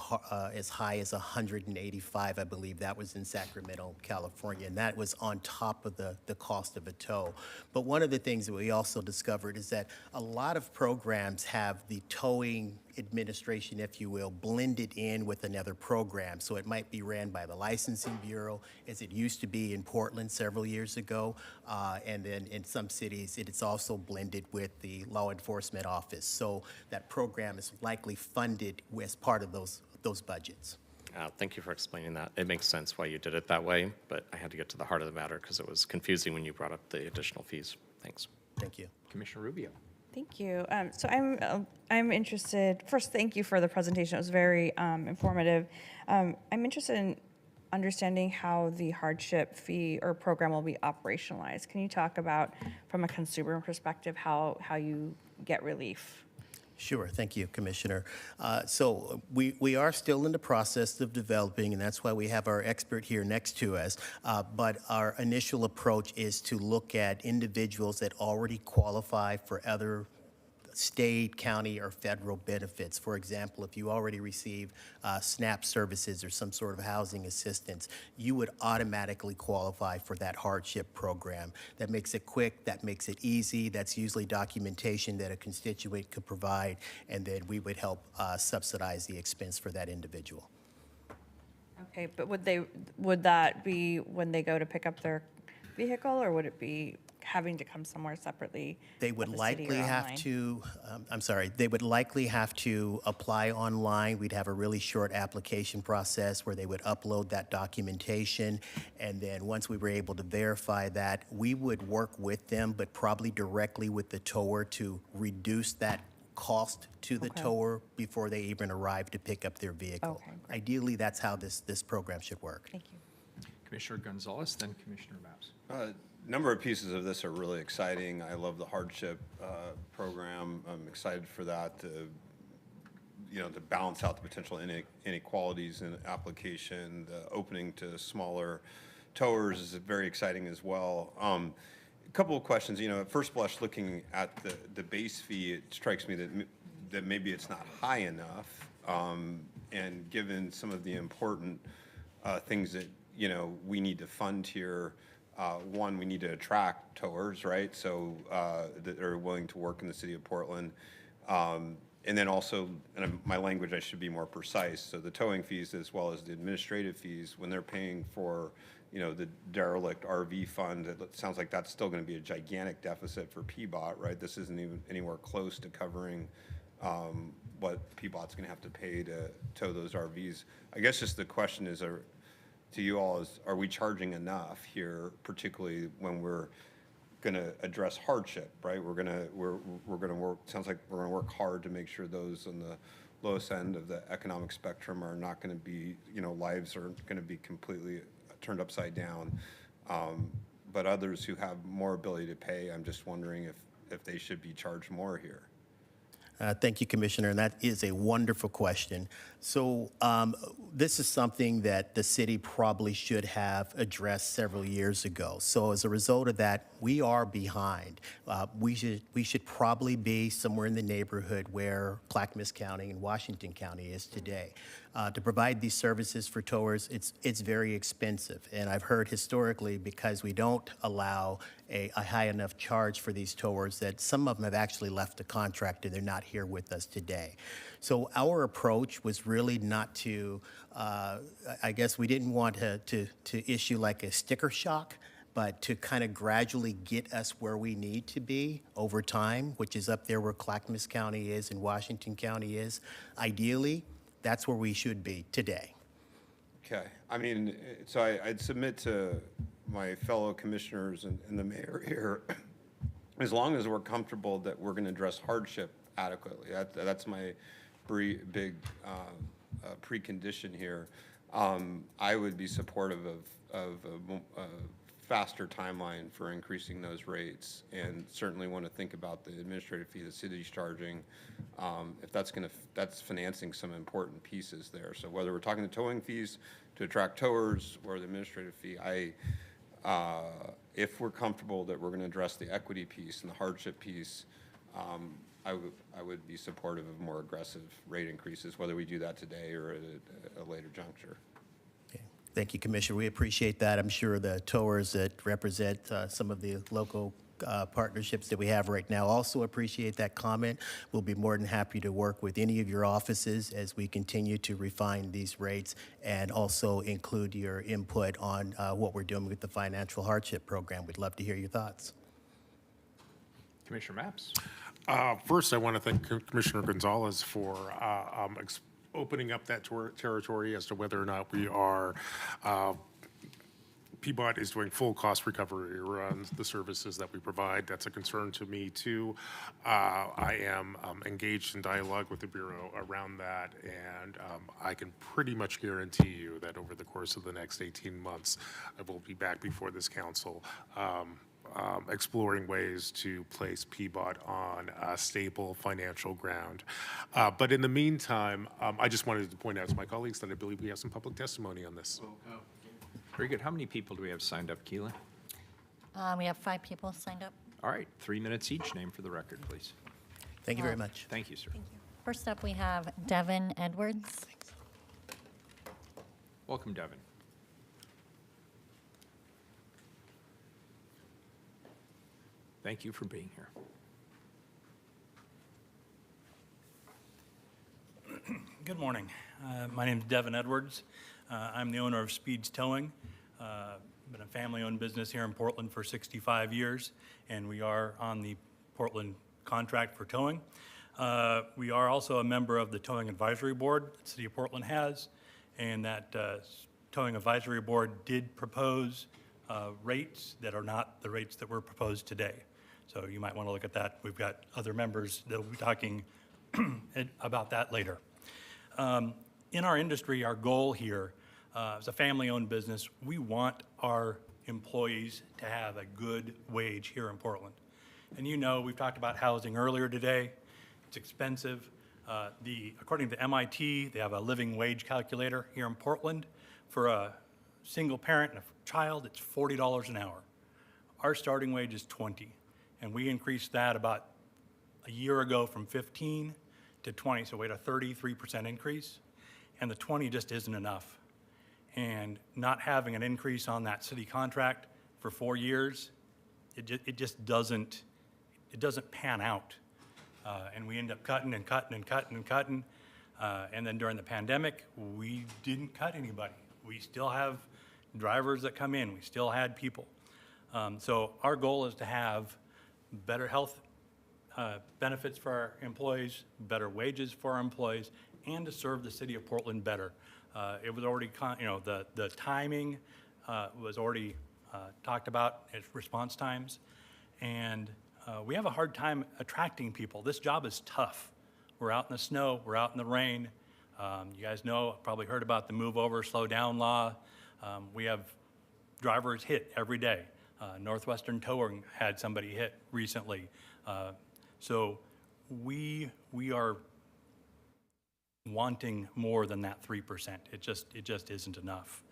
Speaker 17: as high as 185, I believe. That was in Sacramento, California, and that was on top of the cost of a tow. But one of the things that we also discovered is that a lot of programs have the towing administration, if you will, blended in with another program. So it might be ran by the licensing bureau, as it used to be in Portland several years ago. And then in some cities, it's also blended with the law enforcement office. So that program is likely funded as part of those budgets.
Speaker 7: Thank you for explaining that. It makes sense why you did it that way, but I had to get to the heart of the matter because it was confusing when you brought up the additional fees. Thanks.
Speaker 17: Thank you.
Speaker 1: Commissioner Rubio.
Speaker 14: Thank you. So I'm interested, first, thank you for the presentation. It was very informative. I'm interested in understanding how the hardship fee or program will be operationalized. Can you talk about, from a consumer perspective, how you get relief?
Speaker 17: Sure. Thank you, Commissioner. So we are still in the process of developing, and that's why we have our expert here next to us. But our initial approach is to look at individuals that already qualify for other state, county, or federal benefits. For example, if you already receive SNAP services or some sort of housing assistance, you would automatically qualify for that hardship program. That makes it quick, that makes it easy. That's usually documentation that a constituent could provide, and then we would help subsidize the expense for that individual.
Speaker 14: Okay, but would that be when they go to pick up their vehicle, or would it be having to come somewhere separately?
Speaker 17: They would
Speaker 14: at the city or
Speaker 17: likely have
Speaker 14: online?
Speaker 17: to, they would likely have to apply online. We'd have a really short application process where they would upload that documentation. And then once we were able to verify that, we would work with them, but probably directly with the tower to reduce that cost to the
Speaker 14: Okay.
Speaker 17: tower before they even arrive to pick up their vehicle.
Speaker 14: Okay, great.
Speaker 17: Ideally, that's how this program should work.
Speaker 14: Thank you.
Speaker 1: Commissioner Gonzalez, then Commissioner Maps.
Speaker 9: Number of pieces of this are really exciting. I love the hardship program. I'm excited for that to balance out the potential inequalities in application. The opening to smaller towers is very exciting as well. A couple of questions. At first blush, looking at the base fee, it strikes me that maybe it's not high enough. And given some of the important things that we need to fund here. One, we need to attract towers, right? So that are willing to work in the city of Portland. And then also, and my language, I should be more precise. So the towing fees as well as the administrative fees, when they're paying for, the derelict RV fund, it sounds like that's still going to be a gigantic deficit for PBOT, right? This isn't even anywhere close to covering what PBOT's going to have to pay to tow those RVs. I guess just the question is, to you all, are we charging enough here, particularly when we're going to address hardship, right? We're going to work. Sounds like we're going to work hard to make sure those on the lowest end of the economic spectrum are not going to be, lives are going to be completely turned upside down. But others who have more ability to pay, I'm just wondering if they should be charged more here.
Speaker 17: Thank you, Commissioner, and that is a wonderful question. So this is something that the city probably should have addressed several years ago. So as a result of that, we are behind. We should probably be somewhere in the neighborhood where Clackamas County and Washington County is today. To provide these services for towers, it's very expensive. And I've heard historically, because we don't allow a high enough charge for these towers, that some of them have actually left the contract and they're not here with us today. So our approach was really not to, I guess we didn't want to issue like a sticker shock, but to kind of gradually get us where we need to be over time, which is up there where Clackamas County is and Washington County is. Ideally, that's where we should be today.
Speaker 9: Okay. I mean, so I'd submit to my fellow commissioners and the mayor here, as long as we're comfortable that we're going to address hardship adequately. That's my big precondition here. I would be supportive of a faster timeline for increasing those rates, and certainly want to think about the administrative fee the city's charging. If that's financing some important pieces there. So whether we're talking the towing fees to attract towers or the administrative fee, if we're comfortable that we're going to address the equity piece and the hardship piece, I would be supportive of more aggressive rate increases, whether we do that today or at a later juncture.
Speaker 17: Okay. Thank you, Commissioner. We appreciate that. I'm sure the towers that represent some of the local partnerships that we have right now also appreciate that comment. We'll be more than happy to work with any of your offices as we continue to refine these rates and also include your input on what we're doing with the financial hardship program. We'd love to hear your thoughts.
Speaker 1: Commissioner Mapps?
Speaker 16: First, I want to thank Commissioner Gonzalez for opening up that territory as to whether or not we are PBOT is doing full cost recovery on the services that we provide. That's a concern to me, too. I am engaged in dialogue with the Bureau around that, and I can pretty much guarantee you that over the course of the next 18 months, I will be back before this council exploring ways to place PBOT on a stable financial ground. But in the meantime, I just wanted to point out to my colleagues that I believe we have some public testimony on this.
Speaker 1: Very good. How many people do we have signed up, Keelan?
Speaker 6: We have 5 people signed up.
Speaker 1: All right, 3 minutes each. Name for the record, please.
Speaker 17: Thank you very much.
Speaker 1: Thank you, sir.
Speaker 6: First up, we have Devin Edwards.
Speaker 1: Welcome, Devin. Thank you for being here.
Speaker 19: Good morning. My name is Devin Edwards. I'm the owner of Speeds Towing. Been a family-owned business here in Portland for 65 years, and we are on the Portland contract for towing. We are also a member of the Towing Advisory Board that the City of Portland has, and that Towing Advisory Board did propose rates that are not the rates that were proposed today. So you might want to look at that. We've got other members that will be talking about that later. In our industry, our goal here, as a family-owned business, we want our employees to have a good wage here in Portland. And you know, we've talked about housing earlier today. It's expensive. According to MIT, they have a living wage calculator here in Portland. For a single parent and a child, it's $40 an hour. Our starting wage is $20, and we increased that about a year ago from 15 to 20, so we had a 33% increase. And the 20 just isn't enough. And not having an increase on that city contract for 4 years, it just doesn't pan out. And we end up cutting and cutting and cutting and cutting. And then during the pandemic, we didn't cut anybody. We still have drivers that come in. We still had people. So our goal is to have better health benefits for our employees, better wages for our employees, and to serve the City of Portland better. It was already, the timing was already talked about as response times, and we have a hard time attracting people. This job is tough. We're out in the snow, we're out in the rain. You guys know, probably heard about the move over, slow down law. We have drivers hit every day. Northwestern Towing had somebody hit recently. So we are wanting more than that 3%. It just isn't enough.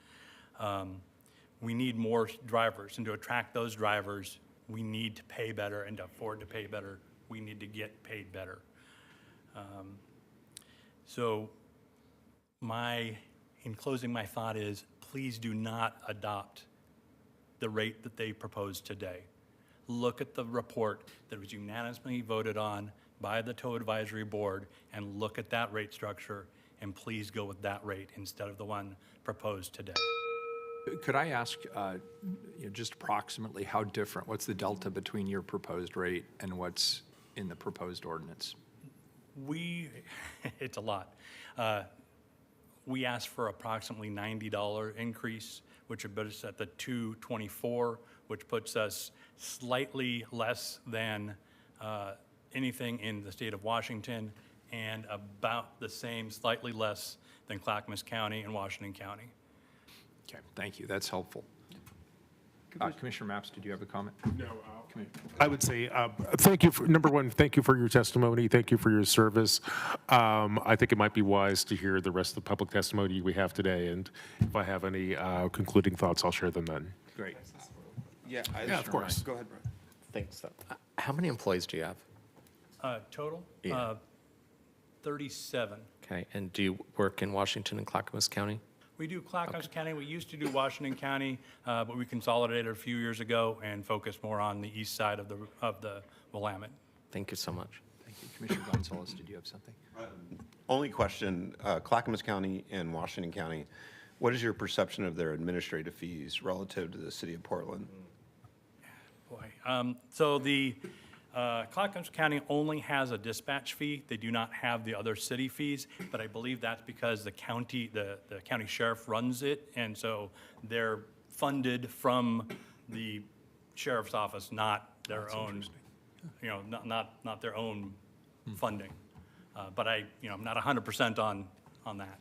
Speaker 19: We need more drivers, and to attract those drivers, we need to pay better, and to afford to pay better, we need to get paid better. So in closing, my thought is, please do not adopt the rate that they proposed today. Look at the report that was unanimously voted on by the Tow Advisory Board and look at that rate structure, and please go with that rate instead of the one proposed today.
Speaker 1: Could I ask just approximately how different, what's the delta between your proposed rate and what's in the proposed ordinance?
Speaker 19: It's a lot. We asked for approximately $90 increase, which would put us at the $224, which puts us slightly less than anything in the state of Washington, and about the same, slightly less than Clackamas County and Washington County.
Speaker 1: Okay, thank you. That's helpful. Commissioner Mapps, did you have a comment?
Speaker 16: No, I would say thank you for, number one, thank you for your testimony. Thank you for your service. I think it might be wise to hear the rest of the public testimony we have today, and if I have any concluding thoughts, I'll share them then.
Speaker 1: Great.
Speaker 16: Yeah, of course.
Speaker 9: Go ahead, Brian.
Speaker 7: Thanks. How many employees do you have?
Speaker 19: Total?
Speaker 7: Yeah.
Speaker 19: 37.
Speaker 7: Okay, and do you work in Washington and Clackamas County?
Speaker 19: We do Clackamas County. We used to do Washington County, but we consolidated a few years ago and focused more on the east side of the Willamette.
Speaker 7: Thank you so much.
Speaker 1: Thank you. Commissioner Gonzalez, did you have something?
Speaker 9: Only question, Clackamas County and Washington County, what is your perception of their administrative fees relative to the city of Portland?
Speaker 19: Boy, so the Clackamas County only has a dispatch fee. They do not have the other city fees, but I believe that's because the county sheriff runs it, and so they're funded from the sheriff's office, not their own, not their own funding. But I'm not 100% on that.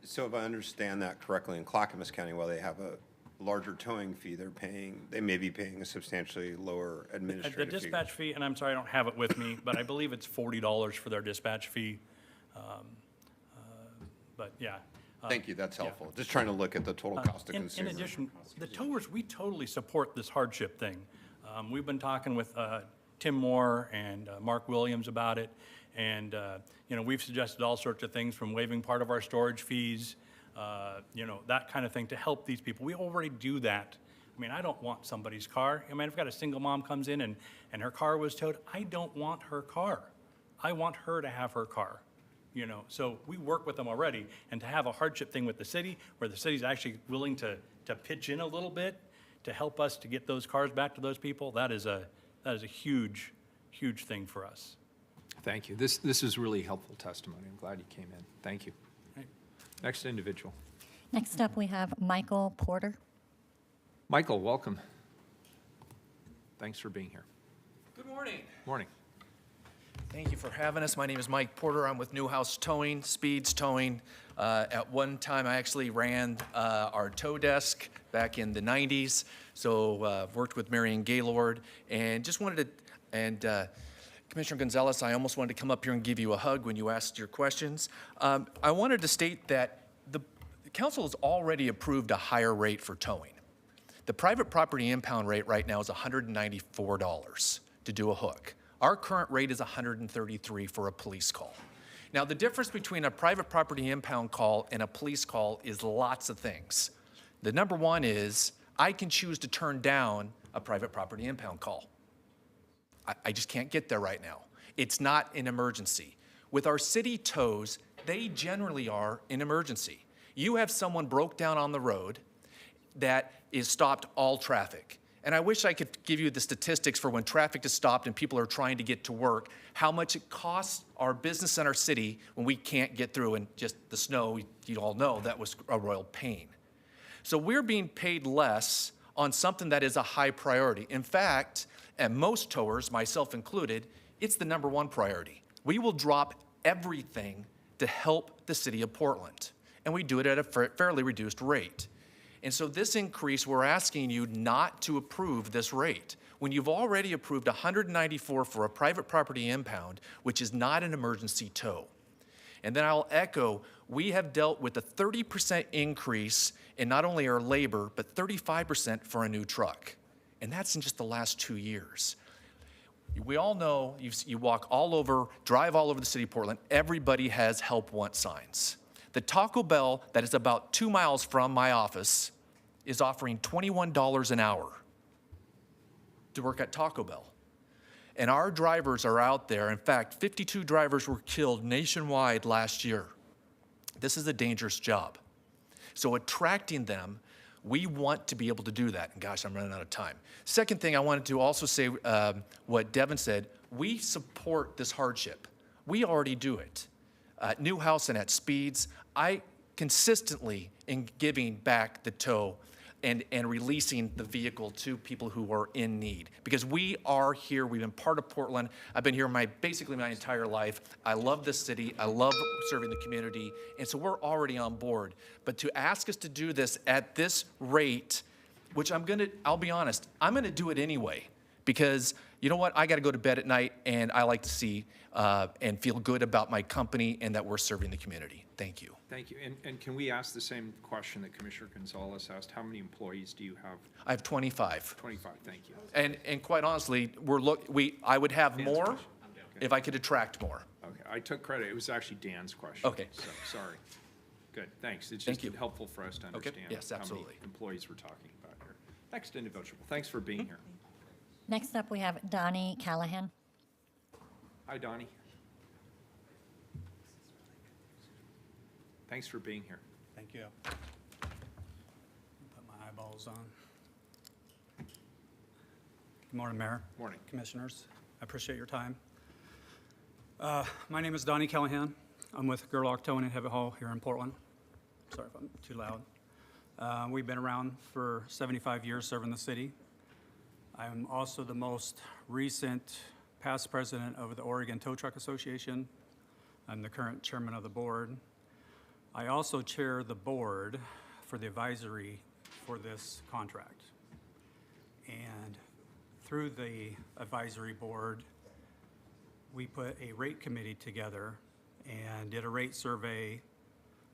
Speaker 9: So if I understand that correctly, in Clackamas County, while they have a larger towing fee, they may be paying a substantially lower administrative fee.
Speaker 19: The dispatch fee, and I'm sorry, I don't have it with me, but I believe it's $40 for their dispatch fee. But yeah.
Speaker 9: Thank you, that's helpful. Just trying to look at the total cost to consumer.
Speaker 19: In addition, the towers, we totally support this hardship thing. We've been talking with Tim Moore and Mark Williams about it, and we've suggested all sorts of things from waiving part of our storage fees, that kind of thing to help these people. We already do that. I mean, I don't want somebody's car. I mean, if I've got a single mom comes in and her car was towed, I don't want her car. I want her to have her car. So we work with them already, and to have a hardship thing with the city, where the city's actually willing to pitch in a little bit to help us to get those cars back to those people, that is a huge, huge thing for us.
Speaker 1: Thank you. This is really helpful testimony. I'm glad you came in. Thank you.
Speaker 19: Right.
Speaker 1: Next individual.
Speaker 6: Next up, we have Michael Porter.
Speaker 1: Michael, welcome. Thanks for being here.
Speaker 20: Good morning.
Speaker 1: Morning.
Speaker 20: Thank you for having us. My name is Mike Porter. I'm with Newhouse Towing, Speeds Towing. At one time, I actually ran our tow desk back in the 90s. So worked with Marion Gaylord, and just wanted to, and Commissioner Gonzalez, I almost wanted to come up here and give you a hug when you asked your questions. I wanted to state that the council has already approved a higher rate for towing. The private property impound rate right now is $194 to do a hook. Our current rate is $133 for a police call. Now, the difference between a private property impound call and a police call is lots of things. The number one is I can choose to turn down a private property impound call. I just can't get there right now. It's not an emergency. With our city tows, they generally are an emergency. You have someone broke down on the road that is stopped all traffic. And I wish I could give you the statistics for when traffic is stopped and people are trying to get to work, how much it costs our business and our city when we can't get through, and just the snow, you all know, that was a royal pain. So we're being paid less on something that is a high priority. In fact, and most towers, myself included, it's the number one priority. We will drop everything to help the city of Portland, and we do it at a fairly reduced rate. And so this increase, we're asking you not to approve this rate. When you've already approved $194 for a private property impound, which is not an emergency tow. And then I'll echo, we have dealt with a 30% increase in not only our labor, but 35% for a new truck. And that's in just the last 2 years. We all know, you walk all over, drive all over the city of Portland, everybody has help want signs. The Taco Bell that is about 2 miles from my office is offering $21 an hour to work at Taco Bell. And our drivers are out there. In fact, 52 drivers were killed nationwide last year. This is a dangerous job. So attracting them, we want to be able to do that. And gosh, I'm running out of time. Second thing, I wanted to also say what Devin said. We support this hardship. We already do it. At Newhouse and at Speeds, I consistently in giving back the tow and releasing the vehicle to people who are in need. Because we are here, we've been part of Portland. I've been here basically my entire life. I love this city, I love serving the community, and so we're already on board. But to ask us to do this at this rate, which I'll be honest, I'm gonna do it anyway. Because you know what, I gotta go to bed at night, and I like to see and feel good about my company and that we're serving the community. Thank you.
Speaker 1: Thank you. And can we ask the same question that Commissioner Gonzalez asked? How many employees do you have?
Speaker 20: I have 25.
Speaker 1: 25, thank you.
Speaker 20: And quite honestly, I would have more. if I could attract more.
Speaker 1: Okay, I took credit. It was actually Dan's question.
Speaker 20: Okay.
Speaker 1: So, sorry. Good, thanks. It's
Speaker 20: Thank
Speaker 1: just
Speaker 20: you.
Speaker 1: helpful for us to
Speaker 20: Okay,
Speaker 1: understand
Speaker 20: yes,
Speaker 1: how many
Speaker 20: absolutely.
Speaker 1: employees we're talking about here. Next individual. Thanks for being here.
Speaker 6: Next up, we have Donnie Callahan.
Speaker 1: Hi, Donnie. Thanks for being here.
Speaker 3: Thank you. Put my eyeballs on. Good morning, Mayor.
Speaker 1: Morning.
Speaker 3: Commissioners. I appreciate your time. My name is Donnie Callahan. I'm with Gerlach Towing and Heavy Haul here in Portland. Sorry if I'm too loud. We've been around for 75 years serving the city. I'm also the most recent past president of the Oregon Tow Truck Association. I'm the current chairman of the board. I also chair the board for the advisory for this contract. And through the advisory board, we put a rate committee together and did a rate survey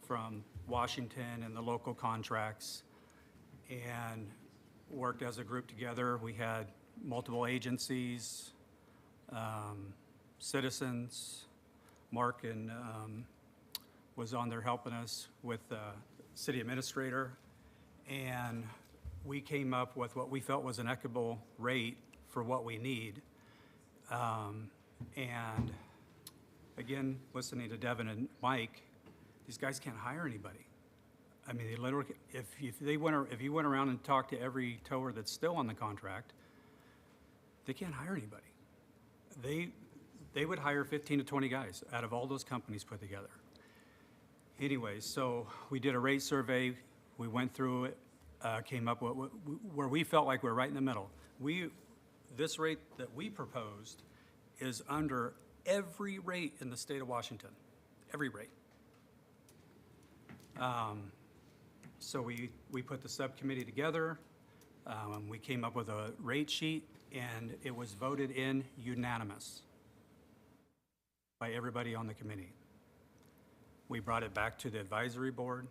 Speaker 3: from Washington and the local contracts and worked as a group together. We had multiple agencies, citizens. Mark and was on there helping us with the city administrator. And we came up with what we felt was an equitable rate for what we need. And again, listening to Devin and Mike, these guys can't hire anybody. I mean, they literally, if you went around and talked to every tower that's still on the contract, they can't hire anybody. They would hire 15 to 20 guys out of all those companies put together. Anyway, so we did a rate survey. We went through it, came up with where we felt like we're right in the middle. This rate that we proposed is under every rate in the state of Washington, every rate. So we put the subcommittee together. We came up with a rate sheet, and it was voted in unanimous by everybody on the committee. We brought it back to the advisory board,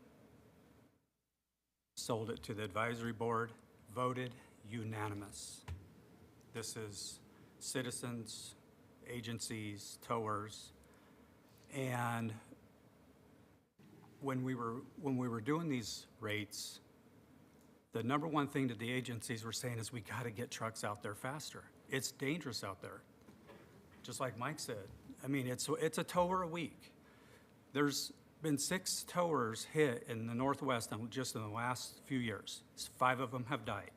Speaker 3: sold it to the advisory board, voted unanimous. This is citizens, agencies, towers, and when we were doing these rates, the number one thing that the agencies were saying is we got to get trucks out there faster. It's dangerous out there, just like Mike said. I mean, it's a tower a week. There's been 6 towers hit in the Northwest just in the last few years. 5 of them have died.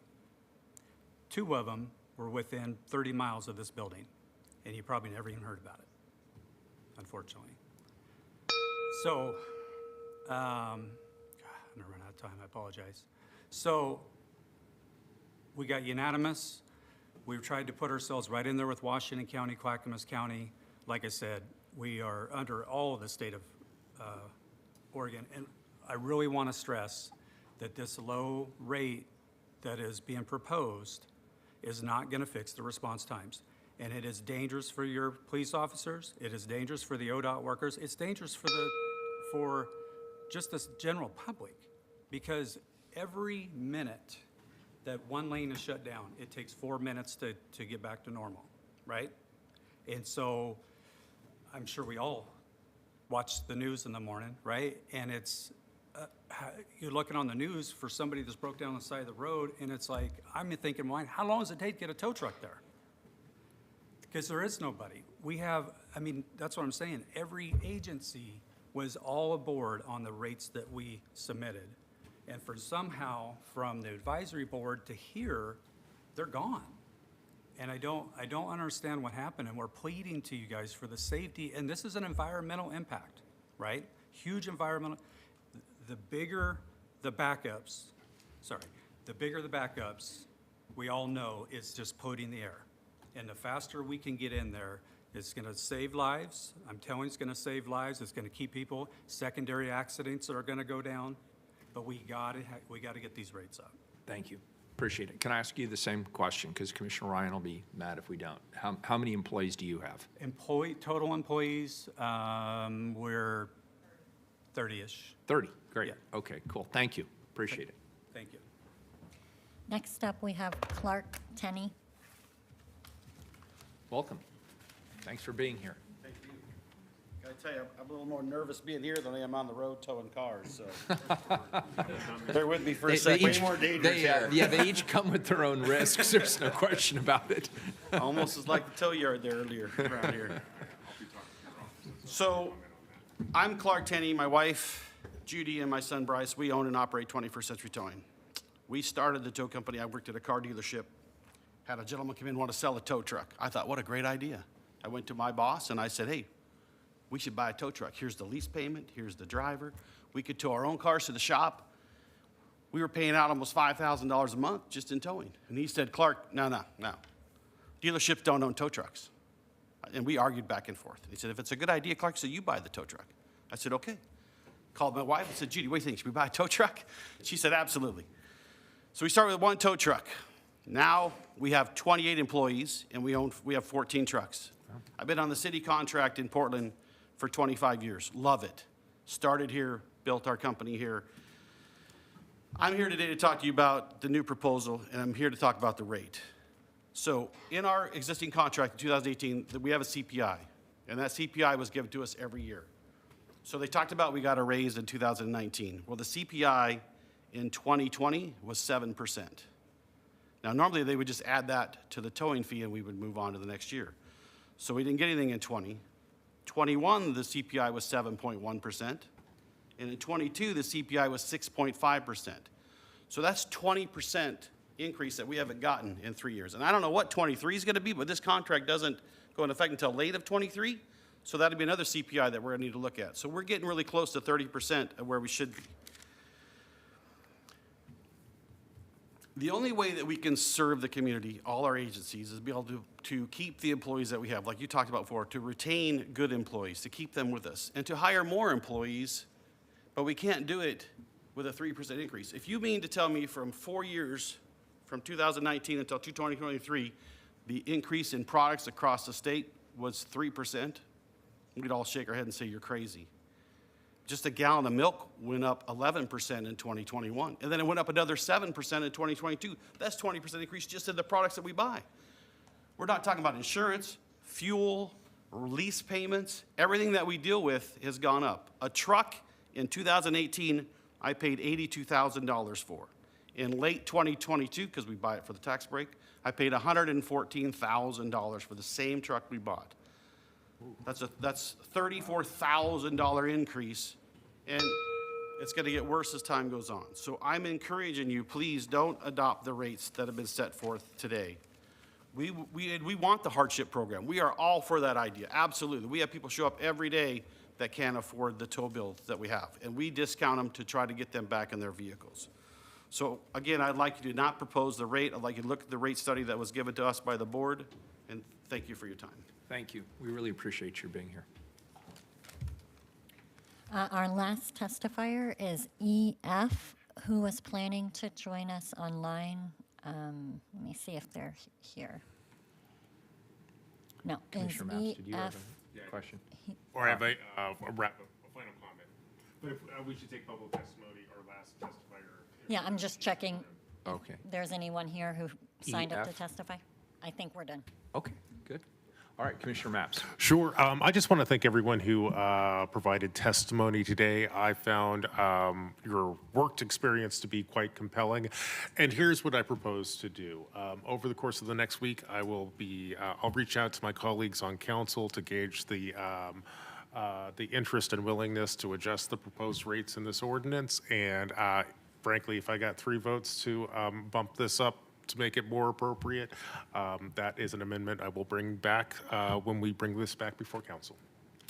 Speaker 3: 2 of them were within 30 miles of this building, and you probably never even heard about it, unfortunately. So, I'm gonna run out of time, I apologize. So, we got unanimous. We tried to put ourselves right in there with Washington County, Clackamas County. Like I said, we are under all of the state of Oregon. And I really want to stress that this low rate that is being proposed is not going to fix the response times. And it is dangerous for your police officers. It is dangerous for the ODOT workers. It's dangerous for just the general public, because every minute that one lane is shut down, it takes 4 minutes to get back to normal, right? And so I'm sure we all watch the news in the morning, right? And it's, you're looking on the news for somebody that's broke down on the side of the road, and it's like, I'm thinking, how long does it take to get a tow truck there? Because there is nobody. We have, I mean, that's what I'm saying. Every agency was all aboard on the rates that we submitted. And for somehow, from the advisory board to here, they're gone. And I don't understand what happened, and we're pleading to you guys for the safety, and this is an environmental impact, right? Huge environmental. The bigger the backups, we all know it's just polluting the air. And the faster we can get in there, it's gonna save lives. I'm telling you, it's gonna save lives. It's gonna keep people, secondary accidents that are gonna go down, but we gotta get these rates up.
Speaker 1: Thank you. Appreciate it. Can I ask you the same question? Because Commissioner Ryan will be mad if we don't. How many employees do you have?
Speaker 3: Total employees, we're 30-ish.
Speaker 1: 30. Great.
Speaker 3: Yeah.
Speaker 1: Okay, cool. Thank you. Appreciate it.
Speaker 3: Thank you.
Speaker 6: Next up, we have Clark Tenney.
Speaker 1: Welcome. Thanks for being here.
Speaker 3: Thank you. Gotta tell you, I'm a little more nervous being here than I am on the road towing cars, so. Bear with me for a second.
Speaker 1: They each come with their own risks. There's no question about it.
Speaker 3: Almost as like the tow yard there earlier around here. So, I'm Clark Tenney, my wife Judy and my son Bryce, we own and operate 21st Century Towing. We started the tow company, I worked at a car dealership, had a gentleman come in, want to sell a tow truck. I thought, what a great idea. I went to my boss and I said, hey, we should buy a tow truck. Here's the lease payment, here's the driver. We could tow our own cars to the shop. We were paying out almost $5,000 a month just in towing. And he said, Clark, no. Dealerships don't own tow trucks. And we argued back and forth. He said, if it's a good idea, Clark, so you buy the tow truck. I said, okay. Called my wife and said, Judy, what do you think? Should we buy a tow truck? She said, absolutely. So we started with one tow truck. Now we have 28 employees and we have 14 trucks. I've been on the city contract in Portland for 25 years. Love it. Started here, built our company here. I'm here today to talk to you about the new proposal, and I'm here to talk about the rate. So in our existing contract in 2018, we have a CPI, and that CPI was given to us every year. So they talked about we got a raise in 2019. Well, the CPI in 2020 was 7%. Now, normally they would just add that to the towing fee and we would move on to the next year. So we didn't get anything in 20. 21, the CPI was 7.1%. And in 22, the CPI was 6.5%. So that's 20% increase that we haven't gotten in 3 years. And I don't know what 23 is going to be, but this contract doesn't go into effect until late of 23. So that'd be another CPI that we're going to need to look at. So we're getting really close to 30% of where we should be. The only way that we can serve the community, all our agencies, is be able to keep the employees that we have, like you talked about before, to retain good employees, to keep them with us, and to hire more employees, but we can't do it with a 3% increase. If you mean to tell me from 4 years, from 2019 until 2023, the increase in products across the state was 3%, we'd all shake our head and say, you're crazy. Just a gallon of milk went up 11% in 2021, and then it went up another 7% in 2022. That's 20% increase just in the products that we buy. We're not talking about insurance, fuel, lease payments. Everything that we deal with has gone up. A truck in 2018, I paid $82,000 for. In late 2022, because we buy it for the tax break, I paid $114,000 for the same truck we bought. That's $34,000 increase, and it's going to get worse as time goes on. So I'm encouraging you, please don't adopt the rates that have been set forth today. We want the hardship program. We are all for that idea, absolutely. We have people show up every day that can't afford the tow bills that we have, and we discount them to try to get them back in their vehicles. So again, I'd like you to not propose the rate. I'd like you to look at the rate study that was given to us by the board, and thank you for your time.
Speaker 1: Thank you. We really appreciate your being here.
Speaker 6: Our last testifier is EF, who was planning to join us online. Let me see if they're here. No, is
Speaker 1: Commissioner Maps, did you have
Speaker 6: EF?
Speaker 1: a question?
Speaker 16: Or I have a wrap-up, a final comment. But if we should take public testimony, our last testifier.
Speaker 6: Yeah, I'm just checking.
Speaker 1: Okay.
Speaker 6: There's anyone here who signed up to
Speaker 1: EF?
Speaker 6: testify? I think we're done.
Speaker 1: Okay, good. All right, Commissioner Maps.
Speaker 16: Sure. I just want to thank everyone who provided testimony today. I found your worked experience to be quite compelling. And here's what I propose to do. Over the course of the next week, I'll reach out to my colleagues on council to gauge the interest and willingness to adjust the proposed rates in this ordinance. And frankly, if I got 3 votes to bump this up to make it more appropriate, that is an amendment I will bring back when we bring this back before council.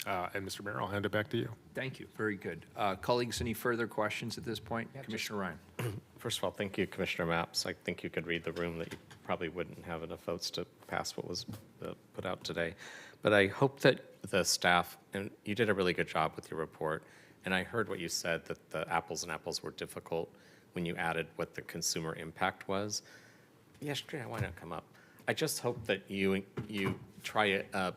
Speaker 16: And Mr. Mayor, I'll hand it back to you.
Speaker 1: Thank you. Very good. Colleagues, any further questions at this point? Commissioner Ryan.
Speaker 7: First of all, thank you, Commissioner Maps. I think you could read the room that you probably wouldn't have enough votes to pass what was put out today. But I hope that the staff, and you did a really good job with your report, and I heard what you said, that the apples and apples were difficult when you added what the consumer impact was. Yes, why not come up? I just hope that you try to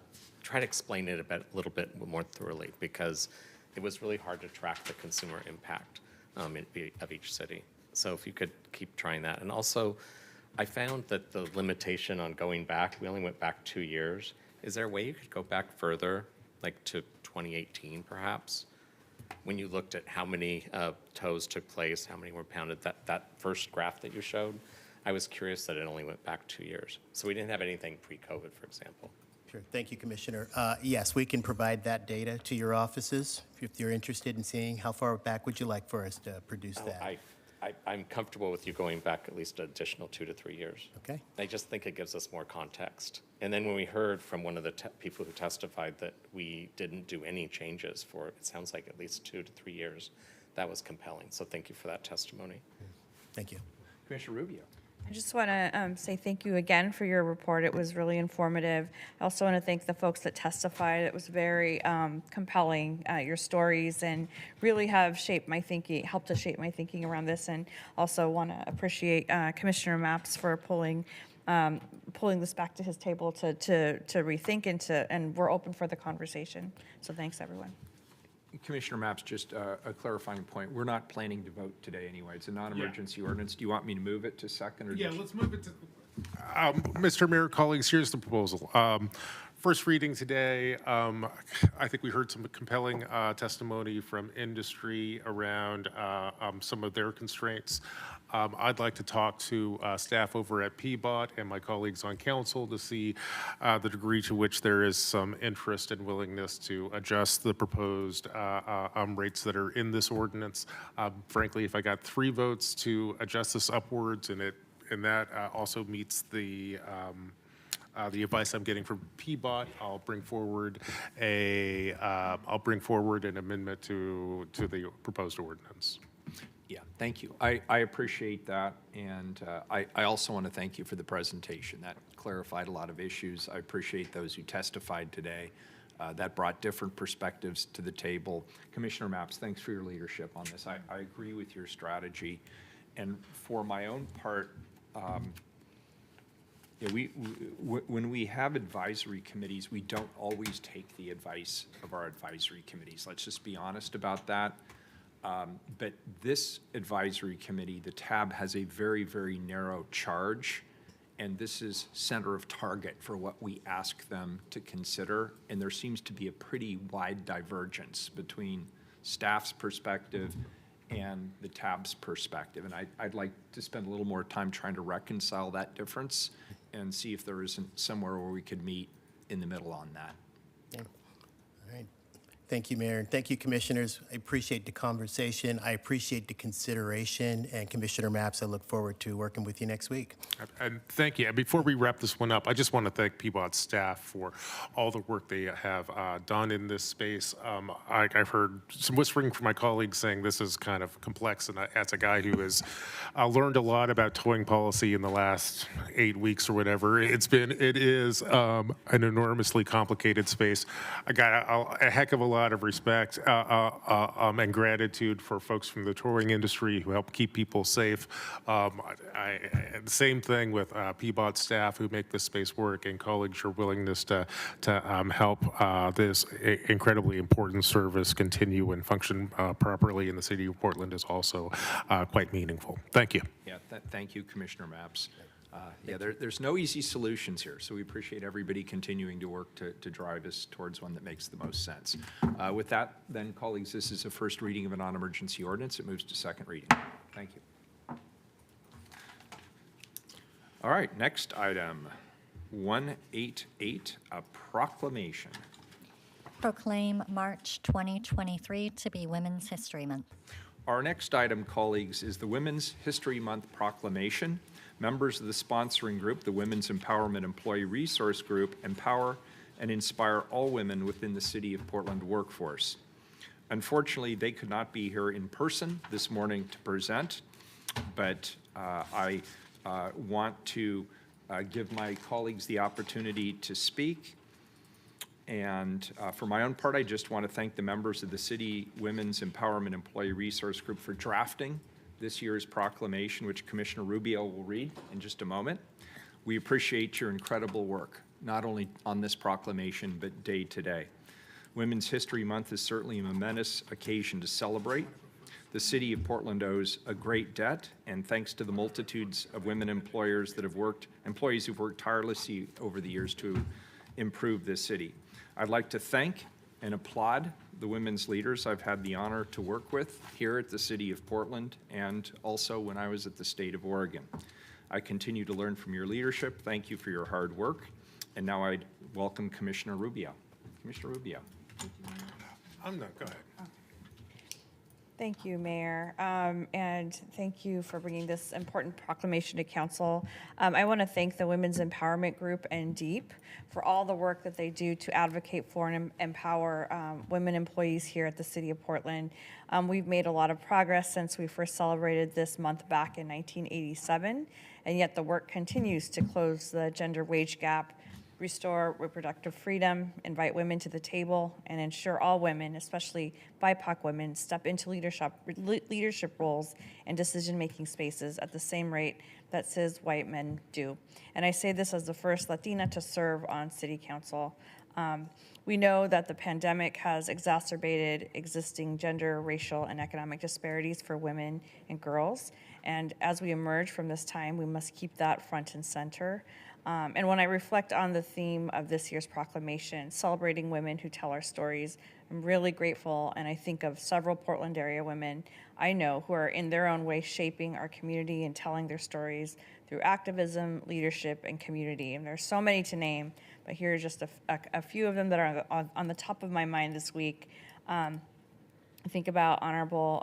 Speaker 7: explain it a little bit more thoroughly, because it was really hard to track the consumer impact of each city. So if you could keep trying that. And also, I found that the limitation on going back, we only went back 2 years, Is there a way you could go back further, like to 2018 perhaps? When you looked at how many tows took place, how many were pounded, that first graph that you showed, I was curious that it only went back 2 years. So we didn't have anything pre-COVID, for example.
Speaker 17: Sure. Thank you, Commissioner. Yes, we can provide that data to your offices if you're interested in seeing. How far back would you like for us to produce that?
Speaker 7: I'm comfortable with you going back at least an additional 2 to 3 years.
Speaker 17: Okay.
Speaker 7: I just think it gives us more context. And then when we heard from one of the people who testified that we didn't do any changes for, it sounds like at least 2 to 3 years, that was compelling. So thank you for that testimony.
Speaker 17: Thank you.
Speaker 1: Commissioner Rubio.
Speaker 14: I just want to say thank you again for your report. It was really informative. I also want to thank the folks that testified. It was very compelling, your stories, and really have shaped my thinking, helped to shape my thinking around this. And also want to appreciate Commissioner Mapps for pulling this back to his table to rethink and we're open for the conversation. So thanks, everyone.
Speaker 1: Commissioner Mapps, just a clarifying point. We're not planning to vote today anyway. It's a non-emergency ordinance. Do you want me to move it to second? Or
Speaker 16: Yeah,
Speaker 1: just-
Speaker 16: let's move it to, Mr. Mayor, colleagues, here's the proposal. First reading today, I think we heard some compelling testimony from industry around some of their constraints. I'd like to talk to staff over at PBOT and my colleagues on council to see the degree to which there is some interest and willingness to adjust the proposed rates that are in this ordinance. Frankly, if I got 3 votes to adjust this upwards and that also meets the advice I'm getting from PBOT, I'll bring forward an amendment to the proposed ordinance.
Speaker 1: Yeah, thank you. I appreciate that, and I also want to thank you for the presentation. That clarified a lot of issues. I appreciate those who testified today. That brought different perspectives to the table. Commissioner Mapps, thanks for your leadership on this. I agree with your strategy. And for my own part, when we have advisory committees, we don't always take the advice of our advisory committees. Let's just be honest about that. But this advisory committee, the TAB, has a very, very narrow charge, and this is center of target for what we ask them to consider. And there seems to be a pretty wide divergence between staff's perspective and the TAB's perspective. And I'd like to spend a little more time trying to reconcile that difference and see if there isn't somewhere where we could meet in the middle on that.
Speaker 17: All right. Thank you, Mayor, and thank you, Commissioners. I appreciate the conversation. I appreciate the consideration, and Commissioner Mapps, I look forward to working with you next week.
Speaker 16: And thank you. Before we wrap this one up, I just want to thank PBOT staff for all the work they have done in this space. I've heard some whispering from my colleagues saying this is kind of complex, and as a guy who has learned a lot about towing policy in the last 8 weeks or whatever, it is an enormously complicated space. I got a heck of a lot of respect and gratitude for folks from the touring industry who help keep people safe. Same thing with PBOT staff who make this space work, and colleagues, your willingness to help this incredibly important service continue and function properly in the city of Portland is also quite meaningful. Thank you.
Speaker 1: Yeah, thank you, Commissioner Mapps. Yeah, there's no easy solutions here, so we appreciate everybody continuing to work to drive us towards one that makes the most sense. With that, then, colleagues, this is a first reading of a non-emergency ordinance. It moves to second reading. Thank you. All right, next item, 188, a proclamation.
Speaker 6: Proclaim March 2023 to be Women's History Month.
Speaker 1: Our next item, colleagues, is the Women's History Month proclamation. Members of the sponsoring group, the Women's Empowerment Employee Resource Group, empower and inspire all women within the City of Portland workforce. Unfortunately, they could not be here in person this morning to present, but I want to give my colleagues the opportunity to speak. And for my own part, I just want to thank the members of the City Women's Empowerment Employee Resource Group for drafting this year's proclamation, which Commissioner Rubio will read in just a moment. We appreciate your incredible work, not only on this proclamation, but day to day. Women's History Month is certainly a momentous occasion to celebrate. The City of Portland owes a great debt, and thanks to the multitudes of women employees who've worked tirelessly over the years to improve this city. I'd like to thank and applaud the women's leaders I've had the honor to work with here at the City of Portland and also when I was at the State of Oregon. I continue to learn from your leadership. Thank you for your hard work. And now I'd welcome Commissioner Rubio. Commissioner Rubio.
Speaker 16: I'm not, go ahead.
Speaker 14: Thank you, Mayor, and thank you for bringing this important proclamation to council. I want to thank the Women's Empowerment Group and DEEP for all the work that they do to advocate for and empower women employees here at the City of Portland. We've made a lot of progress since we first celebrated this month back in 1987, and yet the work continues to close the gender wage gap, restore reproductive freedom, invite women to the table, and ensure all women, especially BIPOC women, step into leadership roles and decision-making spaces at the same rate that cis white men do. And I say this as the first Latina to serve on City Council. We know that the pandemic has exacerbated existing gender, racial, and economic disparities for women and girls. And as we emerge from this time, we must keep that front and center. And when I reflect on the theme of this year's proclamation, celebrating women who tell our stories, I'm really grateful, and I think of several Portland area women I know who are in their own way shaping our community and telling their stories through activism, leadership, and community. And there's so many to name, but here are just a few of them that are on the top of my mind this week. I think about Honorable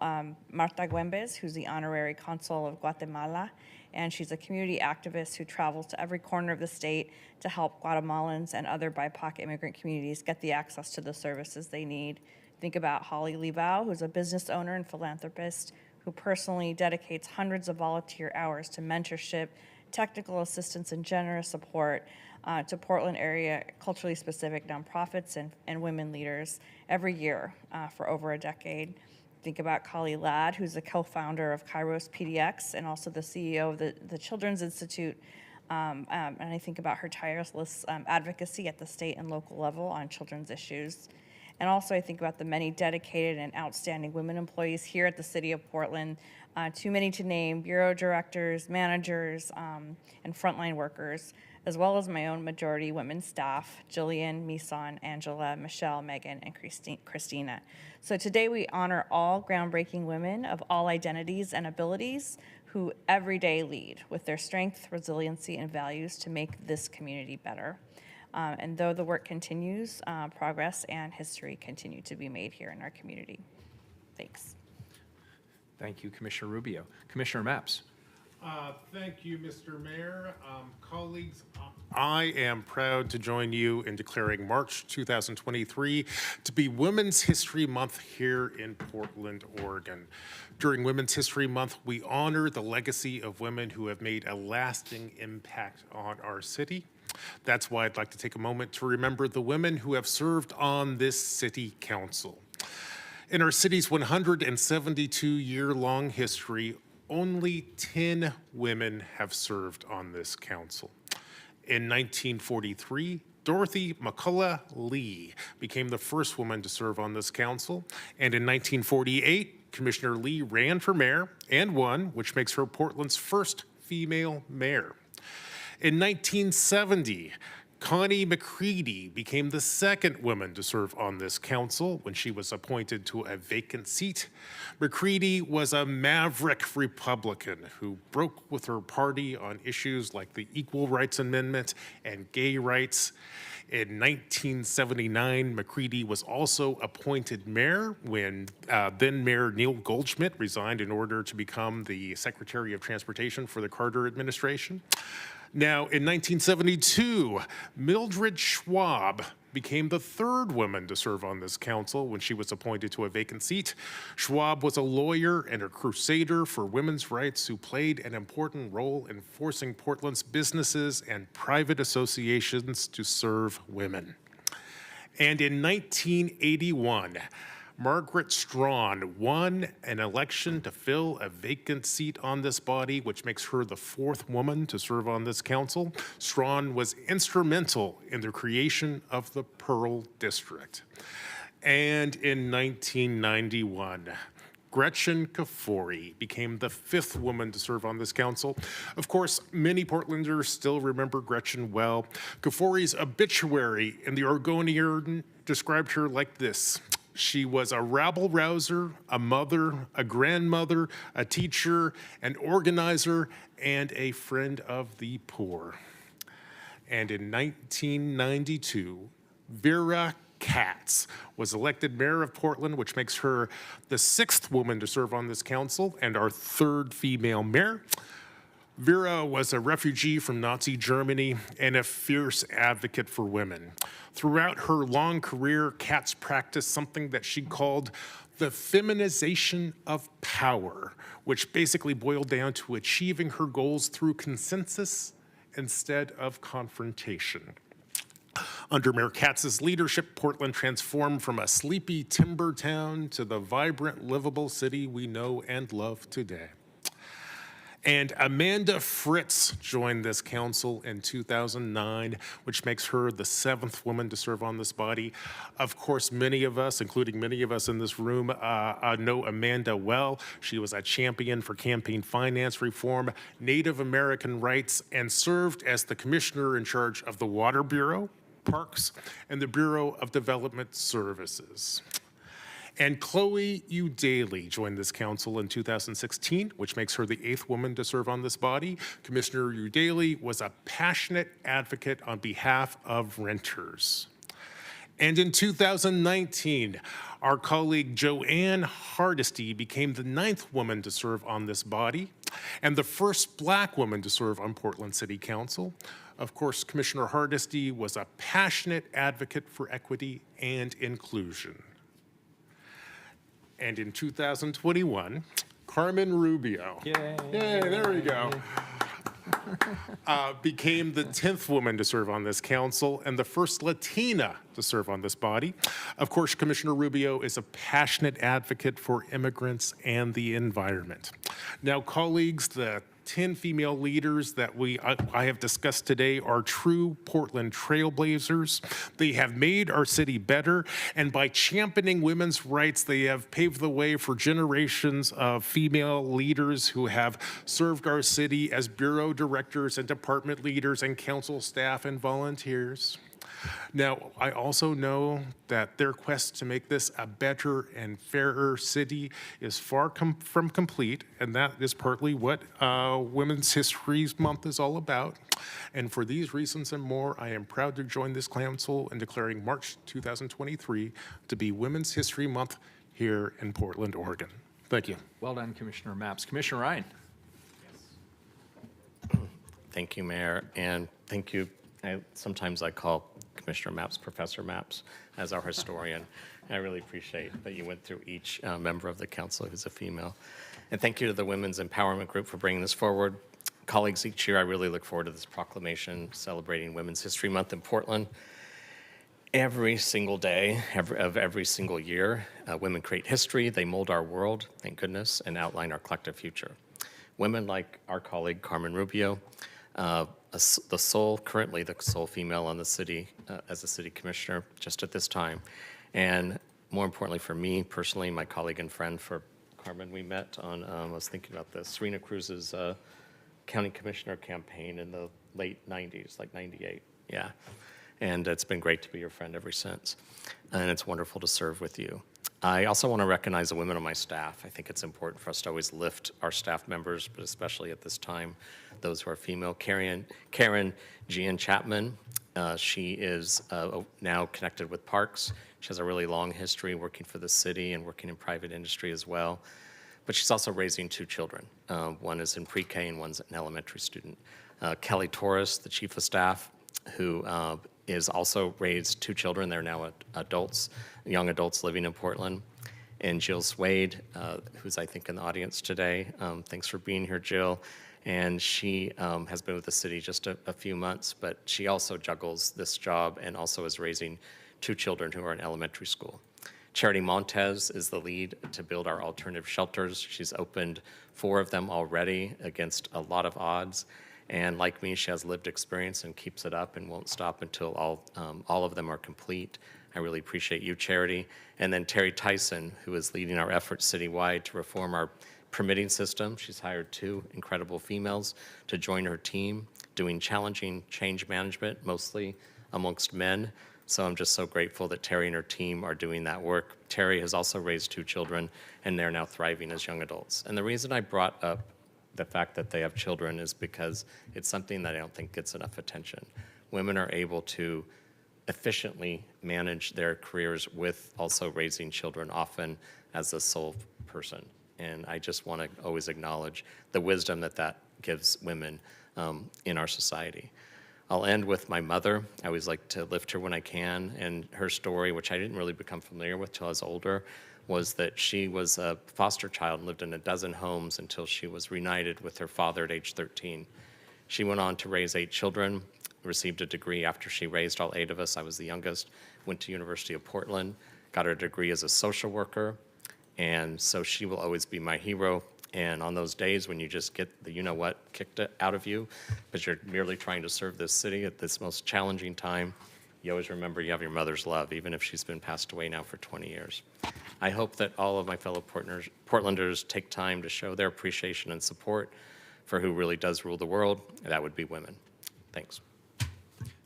Speaker 14: Marta Güembes, who's the Honorary Consul of Guatemala, and she's a community activist who travels to every corner of the state to help Guatemalans and other BIPOC immigrant communities get the access to the services they need. Think about Holly Libau, who's a business owner and philanthropist who personally dedicates hundreds of volunteer hours to mentorship, technical assistance, and generous support to Portland area culturally specific nonprofits and women leaders every year for over a decade. Think about Kali Ladd, who's the co-founder of Kairos PDX and also the CEO of the Children's Institute. And I think about her tireless advocacy at the state and local level on children's issues. And also I think about the many dedicated and outstanding women employees here at the City of Portland, too many to name, bureau directors, managers, and frontline workers, as well as my own majority women staff, Jillian, Misan, Angela, Michelle, Megan, and Christina. So today we honor all groundbreaking women of all identities and abilities who every day lead with their strength, resiliency, and values to make this community better. And though the work continues, progress and history continue to be made here in our community. Thanks.
Speaker 1: Thank you, Commissioner Rubio. Commissioner Mapps.
Speaker 16: Thank you, Mr. Mayor. Colleagues, I am proud to join you in declaring March 2023 to be Women's History Month here in Portland, Oregon. During Women's History Month, we honor the legacy of women who have made a lasting impact on our city. That's why I'd like to take a moment to remember the women who have served on this city council. In our city's 172-year-long history, only 10 women have served on this council. In 1943, Dorothy McCullough Lee became the first woman to serve on this council, and in 1948, Commissioner Lee ran for mayor and won, which makes her Portland's first female mayor. In 1970, Connie McCready became the second woman to serve on this council when she was appointed to a vacant seat. McCready was a maverick Republican who broke with her party on issues like the Equal Rights Amendment and gay rights. In 1979, McCready was also appointed mayor when then Mayor Neil Goldschmidt resigned in order to become the Secretary of Transportation for the Carter administration. Now, in 1972, Mildred Schwab became the third woman to serve on this council when she was appointed to a vacant seat. Schwab was a lawyer and a crusader for women's rights who played an important role in forcing Portland's businesses and private associations to serve women. And in 1981, Margaret Strawn won an election to fill a vacant seat on this body, which makes her the fourth woman to serve on this council. Strawn was instrumental in the creation of the Pearl District. And in 1991, Gretchen Kafori became the 5th woman to serve on this council. Of course, many Portlanders still remember Gretchen well. Kafori's obituary in the Oregonian described her like this. She was a rabble-rouser, a mother, a grandmother, a teacher, an organizer, and a friend of the poor. And in 1992, Vera Katz was elected mayor of Portland, which makes her the 6th woman to serve on this council and our 3rd female mayor. Vera was a refugee from Nazi Germany and a fierce advocate for women. Throughout her long career, Katz practiced something that she called the feminization of power, which basically boiled down to achieving her goals through consensus instead of confrontation. Under Mayor Katz's leadership, Portland transformed from a sleepy timber town to the vibrant, livable city we know and love today. And Amanda Fritz joined this council in 2009, which makes her the 7th woman to serve on this body. Of course, many of us, including many of us in this room, know Amanda well. She was a champion for campaign finance reform, Native American rights, and served as the commissioner in charge of the Water Bureau, Parks, and the Bureau of Development Services. And Chloe Udaly joined this council in 2016, which makes her the 8th woman to serve on this body. Commissioner Udaly was a passionate advocate on behalf of renters. And in 2019, our colleague Joanne Hardesty became the 9th woman to serve on this body and the first Black woman to serve on Portland City Council. Of course, Commissioner Hardesty was a passionate advocate for equity and inclusion. And in 2021, Carmen Rubio, yay, there we go, became the 10th woman to serve on this council and the first Latina to serve on this body. Of course, Commissioner Rubio is a passionate advocate for immigrants and the environment. Now, colleagues, the 10 female leaders that I have discussed today are true Portland trailblazers. They have made our city better, and by championing women's rights, they have paved the way for generations of female leaders who have served our city as bureau directors and department leaders and council staff and volunteers. Now, I also know that their quest to make this a better and fairer city is far from complete, and that is partly what Women's History Month is all about. And for these reasons and more, I am proud to join this council in declaring March 2023 to be Women's History Month here in Portland, Oregon. Thank you.
Speaker 1: Well done, Commissioner Mapps. Commissioner Ryan.
Speaker 7: Thank you, Mayor, and thank you. Sometimes I call Commissioner Mapps Professor Mapps as our historian. I really appreciate that you went through each member of the council who's a female. And thank you to the Women's Empowerment Group for bringing this forward. Colleagues, each year I really look forward to this proclamation celebrating Women's History Month in Portland. Every single day of every single year, women create history, they mold our world, thank goodness, and outline our collective future. Women like our colleague Carmen Rubio, currently the sole female on the city as a city commissioner just at this time. And more importantly for me personally, my colleague and friend for Carmen, we met on, I was thinking about this, Serena Cruz's county commissioner campaign in the late 90s, like 98, yeah. And it's been great to be your friend ever since. And it's wonderful to serve with you. I also want to recognize the women on my staff. I think it's important for us to always lift our staff members, but especially at this time, those who are female. Karen Gian Chapman, she is now connected with Parks. She has a really long history working for the city and working in private industry as well. But she's also raising 2 children. One is in pre-K and one's an elementary student. Kelly Torres, the chief of staff, who is also raised 2 children. They're now adults, young adults living in Portland. And Jill Swade, who's I think in the audience today. Thanks for being here, Jill. And she has been with the city just a few months, but she also juggles this job and also is raising 2 children who are in elementary school. Charity Montez is the lead to build our alternative shelters. She's opened 4 of them already against a lot of odds. And like me, she has lived experience and keeps it up and won't stop until all of them are complete. I really appreciate you, Charity. And then Terry Tyson, who is leading our efforts citywide to reform our permitting system. She's hired 2 incredible females to join her team, doing challenging change management, mostly amongst men. So I'm just so grateful that Terry and her team are doing that work. Terry has also raised 2 children, and they're now thriving as young adults. And the reason I brought up the fact that they have children is because it's something that I don't think gets enough attention. Women are able to efficiently manage their careers with also raising children, often as a sole person. And I just want to always acknowledge the wisdom that that gives women in our society. I'll end with my mother. I always like to lift her when I can, and her story, which I didn't really become familiar with till I was older, was that she was a foster child and lived in a dozen homes until she was reunited with her father at age 13. She went on to raise 8 children, received a degree after she raised all 8 of us. I was the youngest, went to University of Portland, got her degree as a social worker, and so she will always be my hero. And on those days when you just get the you-know-what kicked out of you, but you're merely trying to serve this city at this most challenging time, you always remember you have your mother's love, even if she's been passed away now for 20 years. I hope that all of my fellow Portlanders take time to show their appreciation and support for who really does rule the world, and that would be women. Thanks.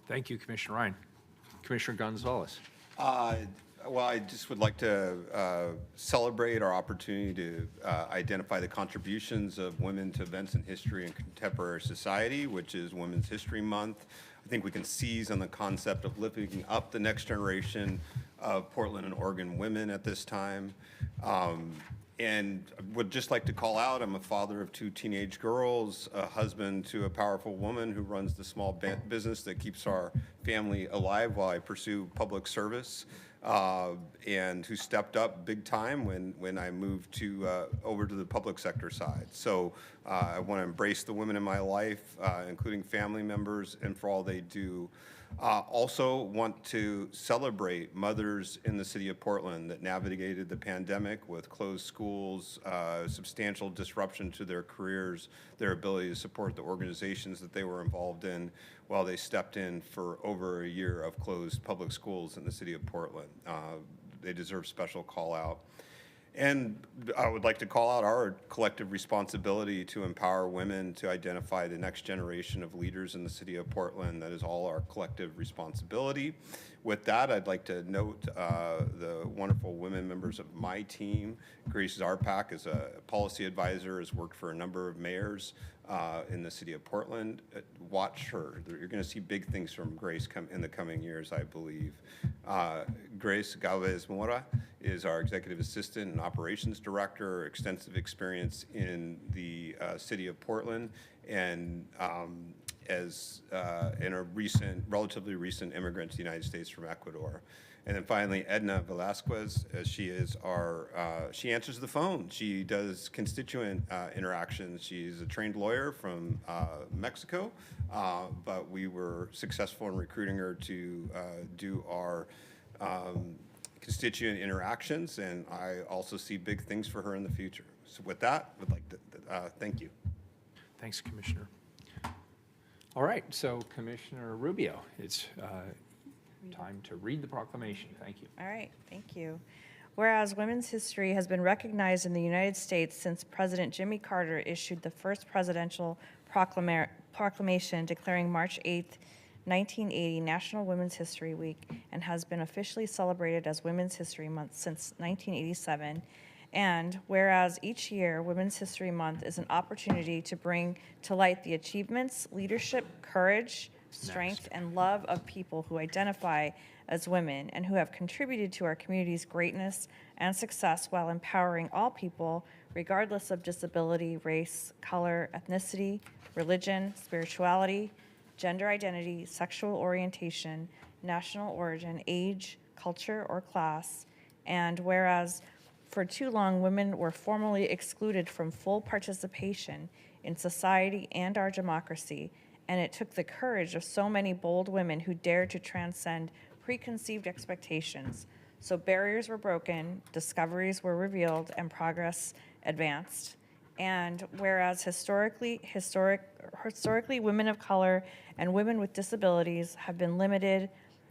Speaker 1: Thank you, Commissioner Ryan. Commissioner Gonzalez.
Speaker 9: Well, I just would like to celebrate our opportunity to identify the contributions of women to events in history and contemporary society, which is Women's History Month. I think we can seize on the concept of lifting up the next generation of Portland and Oregon women at this time. And would just like to call out, I'm a father of 2 teenage girls, a husband to a powerful woman who runs the small business that keeps our family alive while I pursue public service, and who stepped up big time when I moved over to the public sector side. So I want to embrace the women in my life, including family members, and for all they do. Also want to celebrate mothers in the city of Portland that navigated the pandemic with closed schools, substantial disruption to their careers, their ability to support the organizations that they were involved in while they stepped in for over a year of closed public schools in the city of Portland. They deserve special call out. And I would like to call out our collective responsibility to empower women to identify the next generation of leaders in the city of Portland. That is all our collective responsibility. With that, I'd like to note the wonderful women members of my team. Grace Zarpak is a policy advisor, has worked for a number of mayors in the city of Portland. Watch her. You're going to see big things from Grace in the coming years, I believe. Grace Galvez Mora is our executive assistant and operations director, extensive experience in the city of Portland, and in a relatively recent immigrant to the United States from Ecuador. And then finally, Edna Velasquez, she answers the phone. She does constituent interactions. She's a trained lawyer from Mexico, but we were successful in recruiting her to do our constituent interactions, and I also see big things for her in the future. So with that, I'd like to thank you.
Speaker 1: Thanks, Commissioner. All right, so Commissioner Rubio, it's time to read the proclamation. Thank you.
Speaker 14: All right, thank you. Whereas women's history has been recognized in the United States since President Jimmy Carter issued the first presidential proclamation declaring March 8th, 1980 National Women's History Week, and has been officially celebrated as Women's History Month since 1987. And whereas each year, Women's History Month is an opportunity to bring to light the achievements, leadership, courage, strength, and love of people who identify as women and who have contributed to our community's greatness and success while empowering all people, regardless of disability, race, color, ethnicity, religion, spirituality, gender identity, sexual orientation, national origin, age, culture, or class. And whereas for too long, women were formally excluded from full participation in society and our democracy, and it took the courage of so many bold women who dared to transcend preconceived expectations. So barriers were broken, discoveries were revealed, and progress advanced. And whereas historically women of color and women with disabilities have been limited,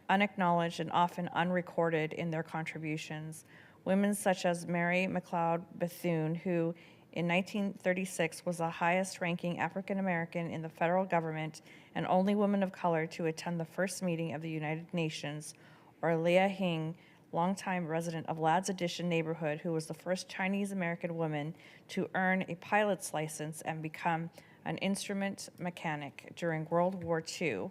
Speaker 14: unacknowledged, and often unrecorded in their contributions. Women such as Mary McLeod Bethune, who in 1936 was the highest ranking African American in the federal government and only woman of color to attend the first meeting of the United Nations, or Leah Hing, longtime resident of Ladd's Addition neighborhood, who was the first Chinese American woman to earn a pilot's license and become an instrument mechanic during World War II,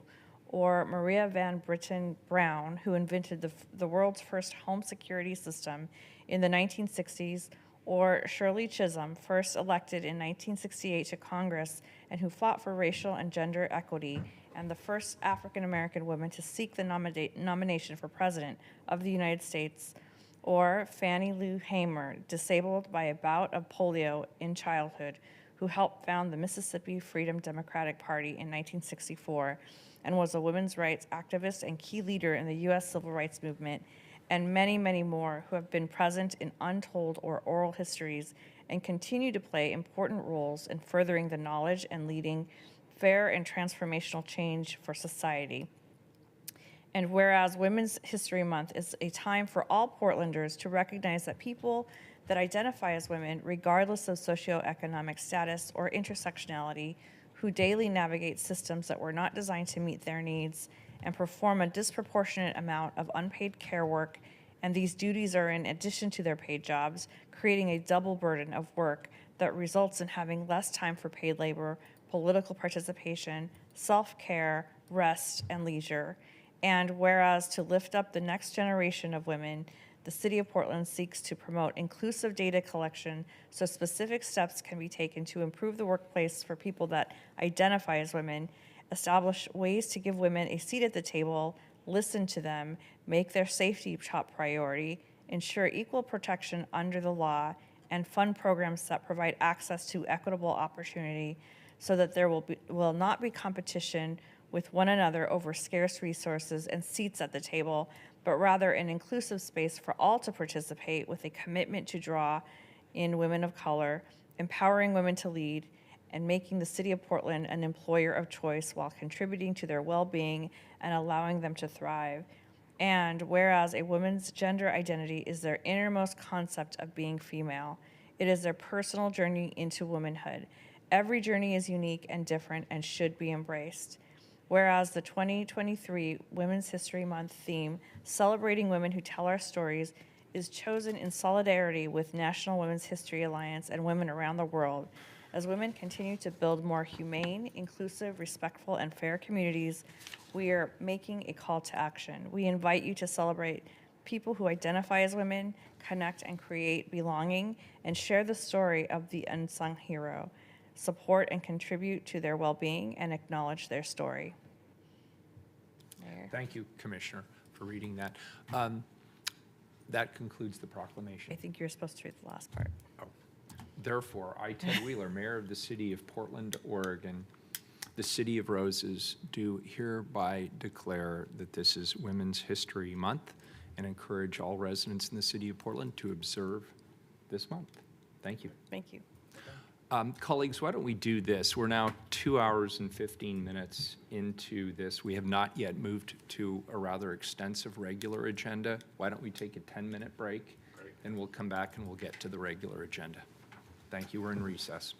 Speaker 14: or Maria Van Britten Brown, who invented the world's first home security system in the 1960s, or Shirley Chisholm, first elected in 1968 to Congress and who fought for racial and gender equity, and the first African American woman to seek the nomination for President of the United States, or Fannie Lou Hamer, disabled by a bout of polio in childhood, who helped found the Mississippi Freedom Democratic Party in 1964 and was a women's rights activist and key leader in the U.S. Civil Rights Movement, and many, many more who have been present in untold or oral histories and continue to play important roles in furthering the knowledge and leading fair and transformational change for society. And whereas Women's History Month is a time for all Portlanders to recognize that people that identify as women, regardless of socioeconomic status or intersectionality, who daily navigate systems that were not designed to meet their needs and perform a disproportionate amount of unpaid care work, and these duties are in addition to their paid jobs, creating a double burden of work that results in having less time for paid labor, political participation, self-care, rest, and leisure. And whereas to lift up the next generation of women, the City of Portland seeks to promote inclusive data collection so specific steps can be taken to improve the workplace for people that identify as women, establish ways to give women a seat at the table, listen to them, make their safety top priority, ensure equal protection under the law, and fund programs that provide access to equitable opportunity so that there will not be competition with one another over scarce resources and seats at the table, but rather an inclusive space for all to participate with a commitment to draw in women of color, empowering women to lead, and making the City of Portland an employer of choice while contributing to their well-being and allowing them to thrive. And whereas a woman's gender identity is their innermost concept of being female, it is their personal journey into womanhood. Every journey is unique and different and should be embraced. Whereas the 2023 Women's History Month theme, Celebrating Women Who Tell Our Stories, is chosen in solidarity with National Women's History Alliance and women around the world. As women continue to build more humane, inclusive, respectful, and fair communities, we are making a call to action. We invite you to celebrate people who identify as women, connect and create belonging, and share the story of the unsung hero. Support and contribute to their well-being and acknowledge their story. Mayor.
Speaker 1: Thank you, Commissioner, for reading that. That concludes the proclamation.
Speaker 14: I think you're supposed to read the last part.
Speaker 1: Oh. Therefore, I, Ted Wheeler, Mayor of the City of Portland, Oregon, the City of Roses, do hereby declare that this is Women's History Month and encourage all residents in the City of Portland to observe this month. Thank you.
Speaker 14: Thank you.
Speaker 1: Colleagues, why don't we do this? We're now 2 hours and 15 minutes into this. We have not yet moved to a rather extensive regular agenda. Why don't we take a 10-minute break? Great. And we'll come back and we'll get to the regular agenda. Thank you. We're in recess.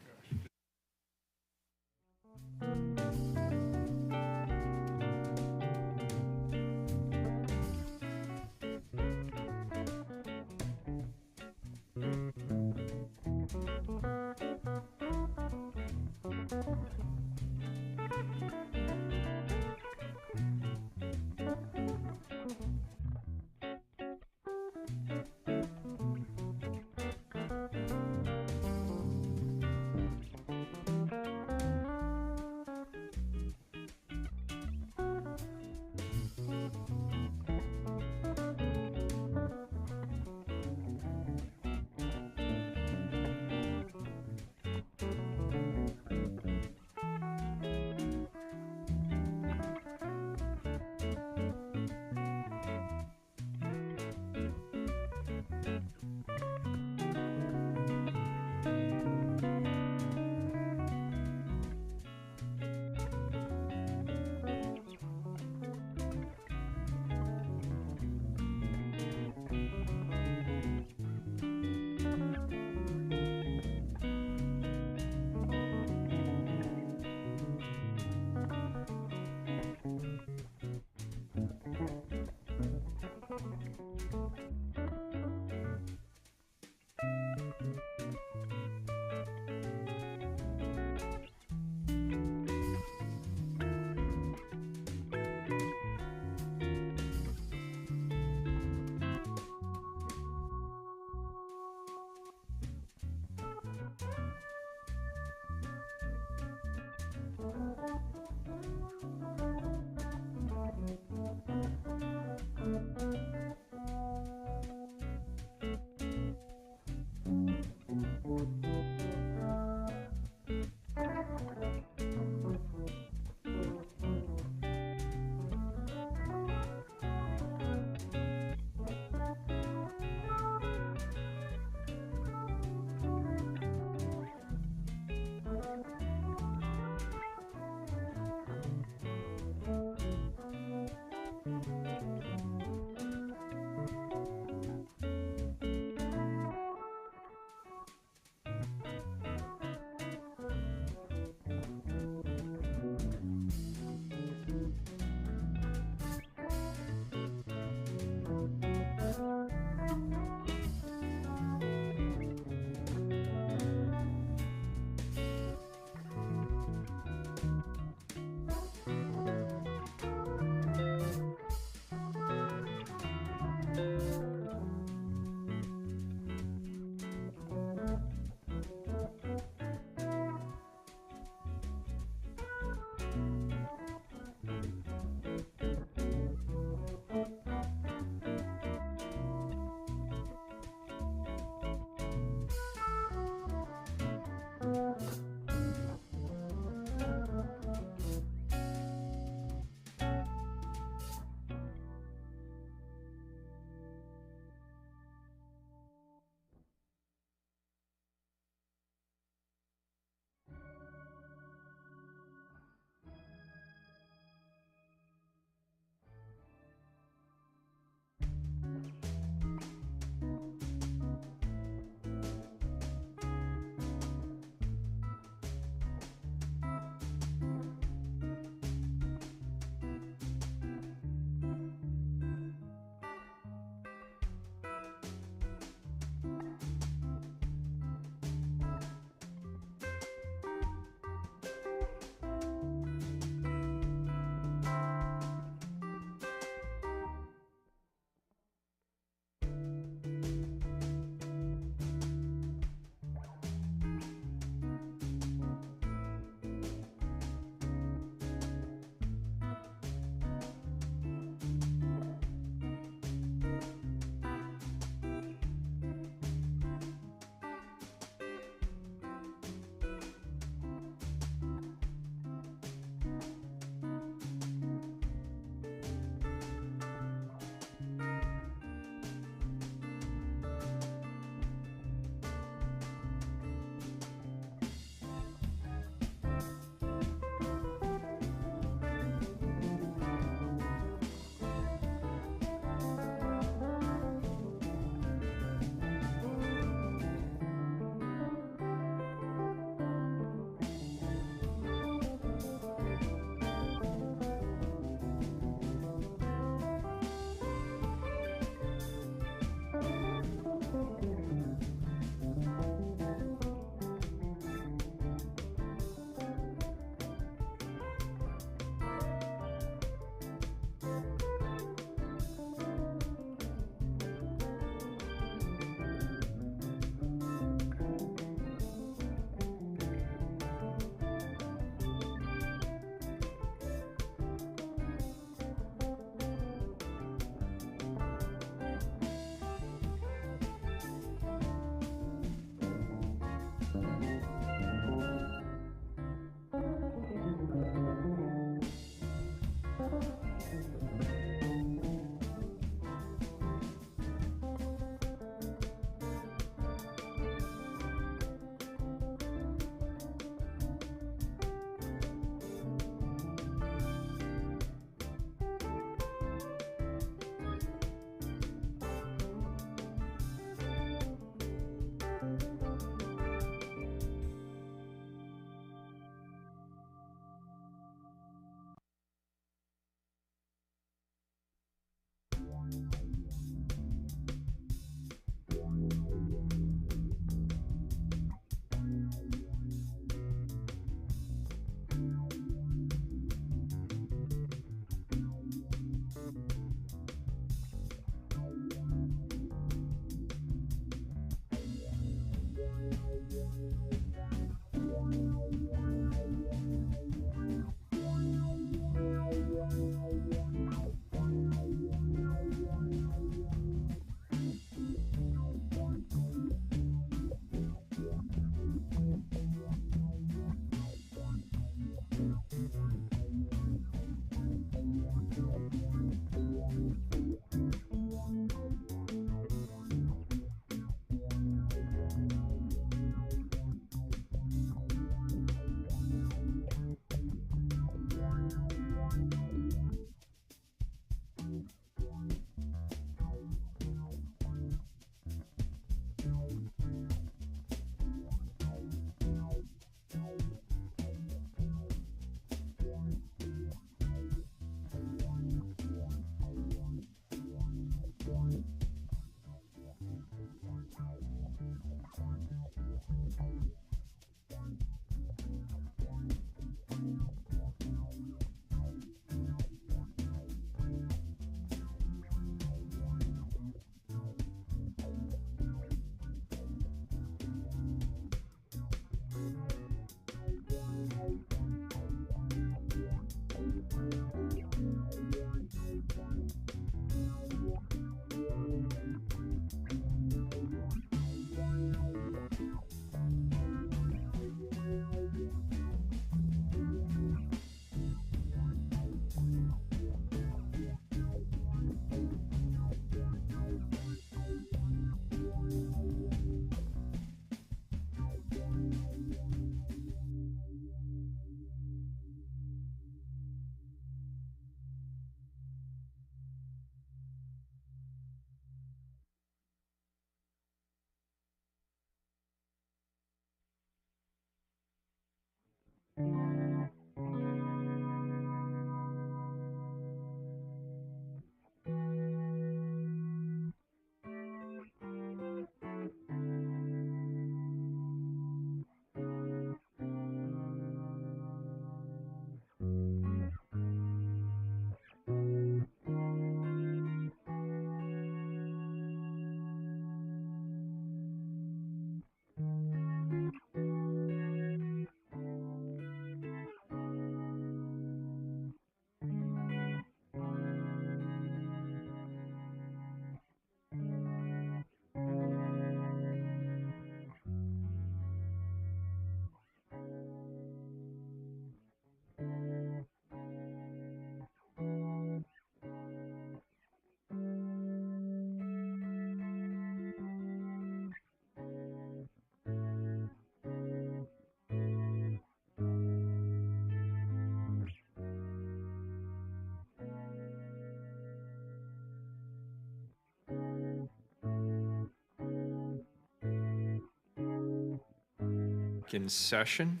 Speaker 1: In session.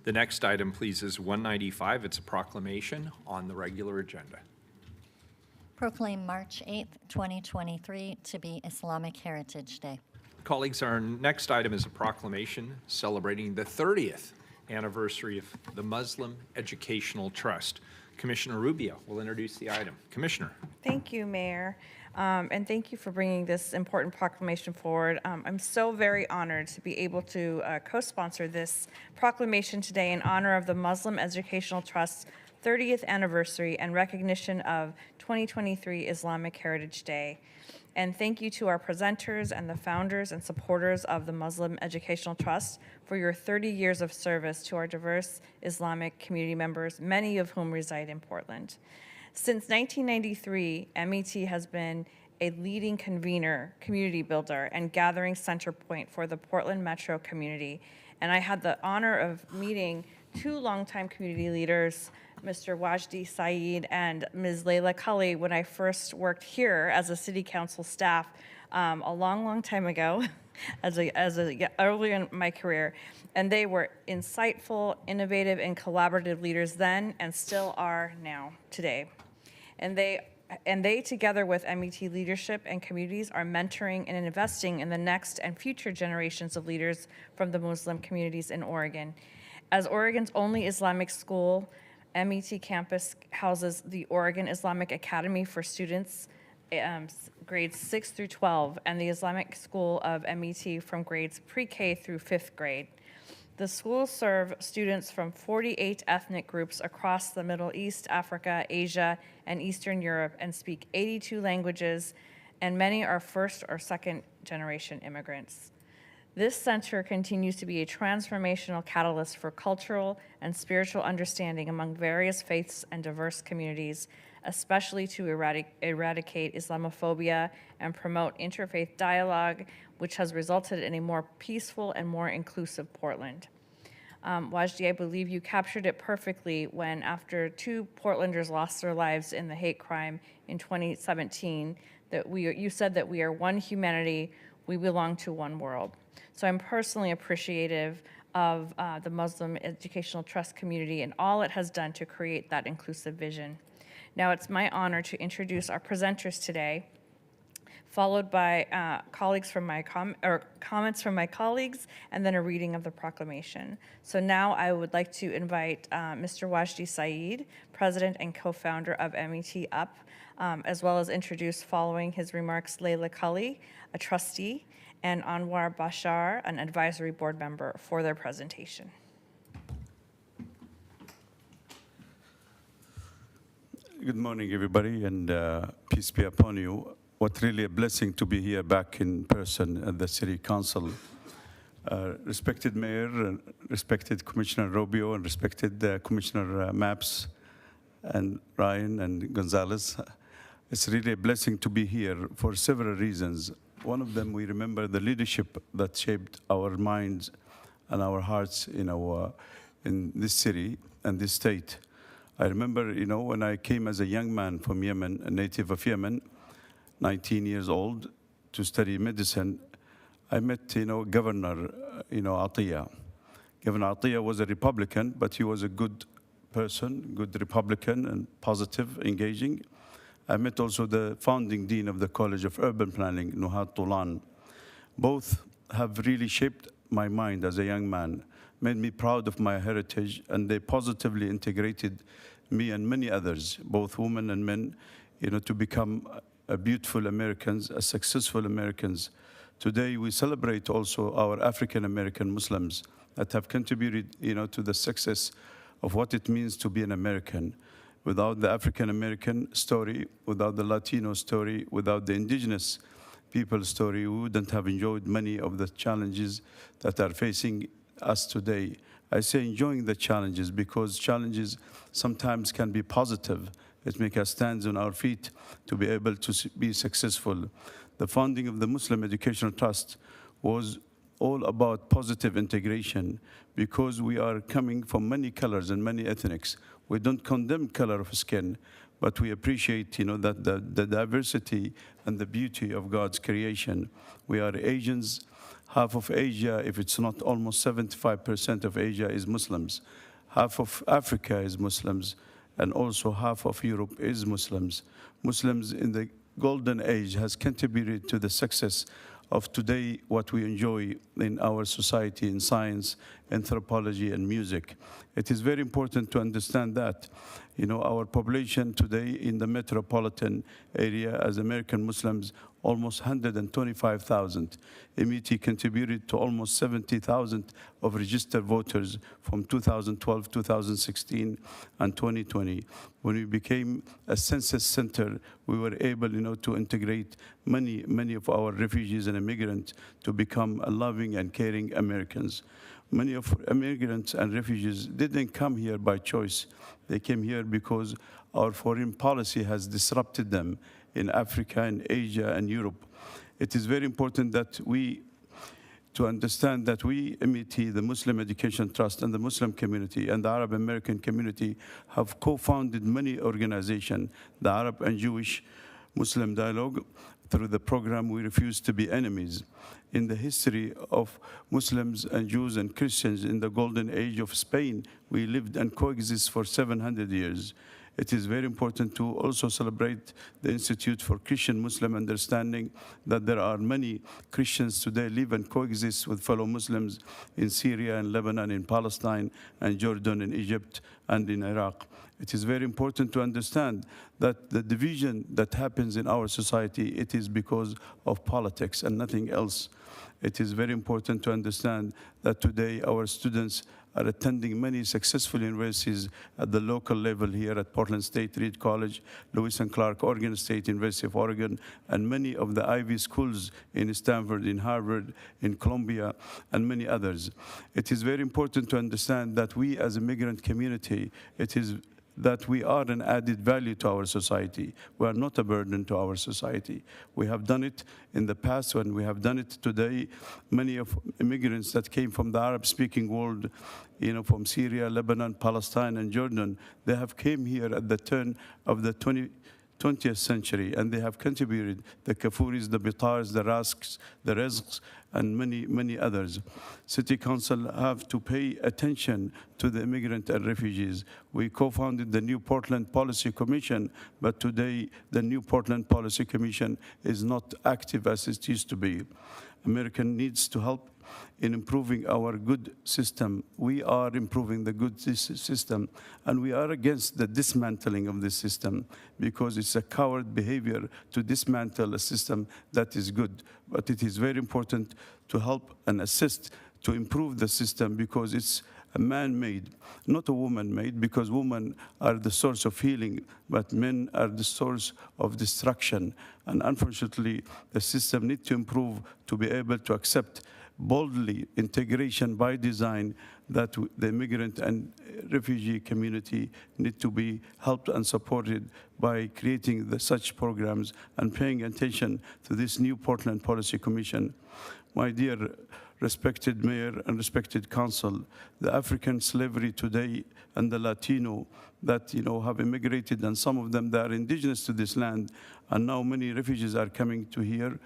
Speaker 1: The next item, please, is 195. It's a proclamation on the regular agenda.
Speaker 6: Proclaim March 8th, 2023 to be Islamic Heritage Day.
Speaker 1: Colleagues, our next item is a proclamation celebrating the 30th anniversary of the Muslim Educational Trust. Commissioner Rubio will introduce the item. Commissioner.
Speaker 14: Thank you, Mayor. And thank you for bringing this important proclamation forward. I'm so very honored to be able to co-sponsor this proclamation today in honor of the Muslim Educational Trust's 30th anniversary and recognition of 2023 Islamic Heritage Day. And thank you to our presenters and the founders and supporters of the Muslim Educational Trust for your 30 years of service to our diverse Islamic community members, many of whom reside in Portland. Since 1993, MET has been a leading convener, community builder, and gathering center point for the Portland metro community. And I had the honor of meeting two longtime community leaders, Mr. Wajdi Saeed and Ms. Layla Cully, when I first worked here as a city council staff a long time ago, early in my career. And they were insightful, innovative, and collaborative leaders then, and still are now, today. And they, together with MET leadership and communities, are mentoring and investing in the next and future generations of leaders from the Muslim communities in Oregon. As Oregon's only Islamic school, MET campus houses the Oregon Islamic Academy for students grades 6 through 12, and the Islamic School of MET from grades pre-K through 5th grade. The schools serve students from 48 ethnic groups across the Middle East, Africa, Asia, and Eastern Europe, and speak 82 languages, and many are first or second generation immigrants. This center continues to be a transformational catalyst for cultural and spiritual understanding among various faiths and diverse communities, especially to eradicate Islamophobia and promote interfaith dialogue, which has resulted in a more peaceful and more inclusive Portland. Wajdi, I believe you captured it perfectly when, after two Portlanders lost their lives in the hate crime in 2017, you said that we are one humanity, we belong to one world. So I'm personally appreciative of the Muslim Educational Trust community and all it has done to create that inclusive vision. Now it's my honor to introduce our presenters today, followed by comments from my colleagues, and then a reading of the proclamation. So now I would like to invite Mr. Wajdi Saeed, President and co-founder of MET UP, as well as introduce, following his remarks, Layla Cully, a trustee, and Anwar Bashar, an advisory board member, for their presentation.
Speaker 3: Good morning, everybody, and peace be upon you. What really a blessing to be here back in person at the City Council. Respected Mayor, respected Commissioner Rubio, and respected Commissioner Mapps, and Ryan and Gonzalez. It's really a blessing to be here for several reasons. One of them, we remember the leadership that shaped our minds and our hearts, in this city and this state. I remember, when I came as a young man from Yemen, a native of Yemen, 19 years old, to study medicine, I met, Governor, Atiyah. Governor Atiyah was a Republican, but he was a good person, good Republican, and positive, engaging. I met also the founding dean of the College of Urban Planning, Nuhat Tulan. Both have really shaped my mind as a young man, made me proud of my heritage, and they positively integrated me and many others, both women and men, to become beautiful Americans, successful Americans. Today, we celebrate also our African-American Muslims that have contributed, to the success of what it means to be an American. Without the African-American story, without the Latino story, without the indigenous people's story, we wouldn't have enjoyed many of the challenges that are facing us today. I say enjoying the challenges because challenges sometimes can be positive. It makes us stand on our feet to be able to be successful. The founding of the Muslim Educational Trust was all about positive integration because we are coming from many colors and many ethnics. We don't condemn color of skin, but we appreciate, that the diversity and the beauty of God's creation. We are Asians. Half of Asia, if it's not almost 75% of Asia is Muslims. Half of Africa is Muslims, and also half of Europe is Muslims. Muslims in the golden age has contributed to the success of today, what we enjoy in our society, in science, anthropology, and music. It is very important to understand that. Our population today in the metropolitan area as American Muslims, almost 125,000. MET contributed to almost 70,000 of registered voters from 2012, 2016, and 2020. When we became a census center, we were able, to integrate many of our refugees and immigrants to become loving and caring Americans. Many of immigrants and refugees didn't come here by choice. They came here because our foreign policy has disrupted them in Africa, in Asia, and Europe. It is very important that to understand that we, MET, the Muslim Education Trust, and the Muslim community, and the Arab American community have co-founded many organizations, the Arab and Jewish Muslim Dialogue. Through the program, we refuse to be enemies. In the history of Muslims and Jews and Christians in the golden age of Spain, we lived and coexist for 700 years. It is very important to also celebrate the Institute for Christian-Muslim Understanding, that there are many Christians today live and coexist with fellow Muslims in Syria and Lebanon, in Palestine and Jordan, in Egypt and in Iraq. It is very important to understand that the division that happens in our society, it is because of politics and nothing else. It is very important to understand that today our students are attending many successful universities at the local level here at Portland State Reed College, Lewis and Clark, Oregon State University of Oregon, and many of the Ivy schools in Stanford, in Harvard, in Columbia, and many others. It is very important to understand that we as a migrant community, that we are an added value to our society. We are not a burden to our society. We have done it in the past, and we have done it today. Many of immigrants that came from the Arab-speaking world, from Syria, Lebanon, Palestine, and Jordan, they have came here at the turn of the 20th century, and they have contributed, the Kafuris, the Bitars, the Rasks, the Rizqs, and many others. City Council have to pay attention to the immigrant and refugees. We co-founded the New Portland Policy Commission, but today the New Portland Policy Commission is not active as it used to be. America needs to help in improving our good system. We are improving the good system, and we are against the dismantling of this system because it's a coward behavior to dismantle a system that is good. But it is very important to help and assist to improve the system because it's a man-made, not a woman-made, because women are the source of healing, but men are the source of destruction. And unfortunately, the system needs to improve to be able to accept boldly integration by design, that the immigrant and refugee community need to be helped and supported by creating such programs and paying attention to this new Portland Policy Commission. My dear respected mayor and respected council, the African slavery today and the Latino that have immigrated, and some of them that are indigenous to this land, and now many refugees are coming to here,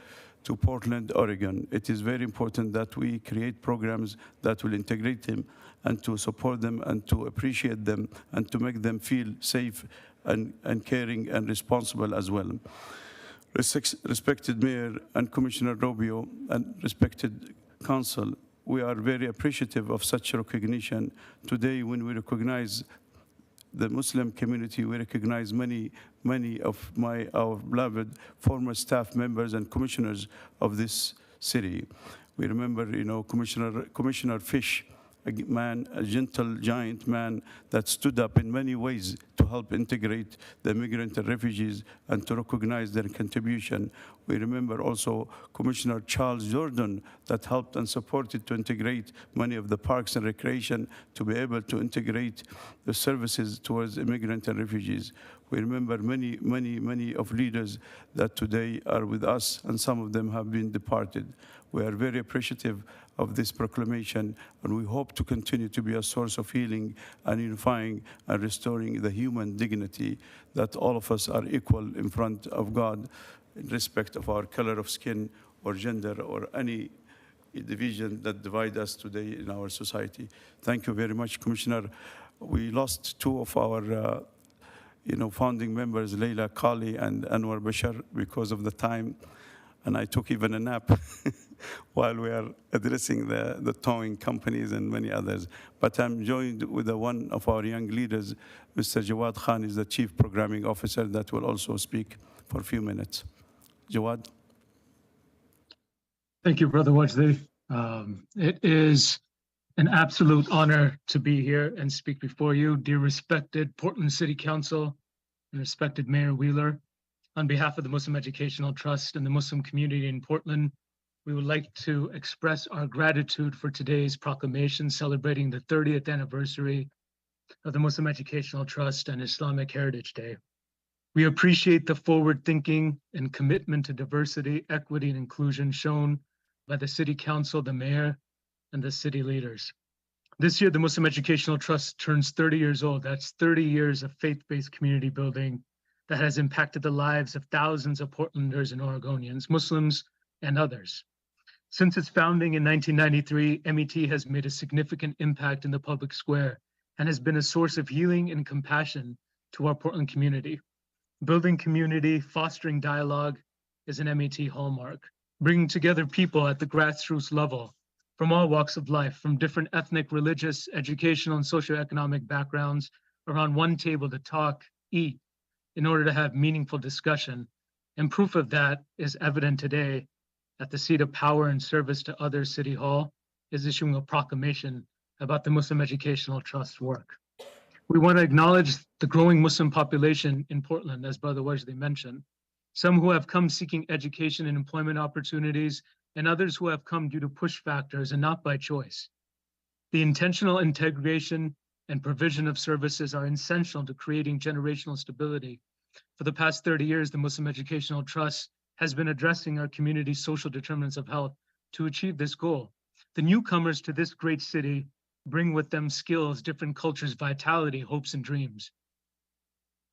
Speaker 3: to Portland, Oregon. It is very important that we create programs that will integrate them and to support them and to appreciate them and to make them feel safe and caring and responsible as well. Respected Mayor and Commissioner Rubio and respected Council, we are very appreciative of such recognition. Today, when we recognize the Muslim community, we recognize many of our beloved former staff members and commissioners of this city. We remember, Commissioner Fish, a gentle giant man that stood up in many ways to help integrate the immigrant and refugees and to recognize their contribution. We remember also Commissioner Charles Jordan that helped and supported to integrate many of the parks and recreation to be able to integrate the services towards immigrant and refugees. We remember many of leaders that today are with us, and some of them have been departed. We are very appreciative of this proclamation, and we hope to continue to be a source of healing and unifying and restoring the human dignity that all of us are equal in front of God in respect of our color of skin or gender or any division that divide us today in our society. Thank you very much, Commissioner. We lost two of our founding members, Leila Kali and Anwar Bashar, because of the time. And I took even a nap while we are addressing the towing companies and many others. But I'm joined with one of our young leaders, Mr. Jawad Khan, is the Chief Programming Officer that will also speak for a few minutes. Jawad.
Speaker 4: Thank you, Brother Wajdi. It is an absolute honor to be here and speak before you, dear respected Portland City Council and respected Mayor Wheeler. On behalf of the Muslim Educational Trust and the Muslim community in Portland, we would like to express our gratitude for today's proclamation celebrating the 30th anniversary of the Muslim Educational Trust and Islamic Heritage Day. We appreciate the forward thinking and commitment to diversity, equity, and inclusion shown by the City Council, the Mayor, and the city leaders. This year, the Muslim Educational Trust turns 30 years old. That's 30 years of faith-based community building that has impacted the lives of thousands of Portlanders and Oregonians, Muslims and others. Since its founding in 1993, MET has made a significant impact in the public square and has been a source of healing and compassion to our Portland community. Building community, fostering dialogue is an MET hallmark, bringing together people at the grassroots level from all walks of life, from different ethnic, religious, educational, and socioeconomic backgrounds around one table to talk, eat, in order to have meaningful discussion. And proof of that is evident today at the seat of power and service to others, City Hall is issuing a proclamation about the Muslim Educational Trust's work. We want to acknowledge the growing Muslim population in Portland, as Brother Wajdi mentioned, some who have come seeking education and employment opportunities, and others who have come due to push factors and not by choice. The intentional integration and provision of services are essential to creating generational stability. For the past 30 years, the Muslim Educational Trust has been addressing our community's social determinants of health to achieve this goal. The newcomers to this great city bring with them skills, different cultures, vitality, hopes, and dreams.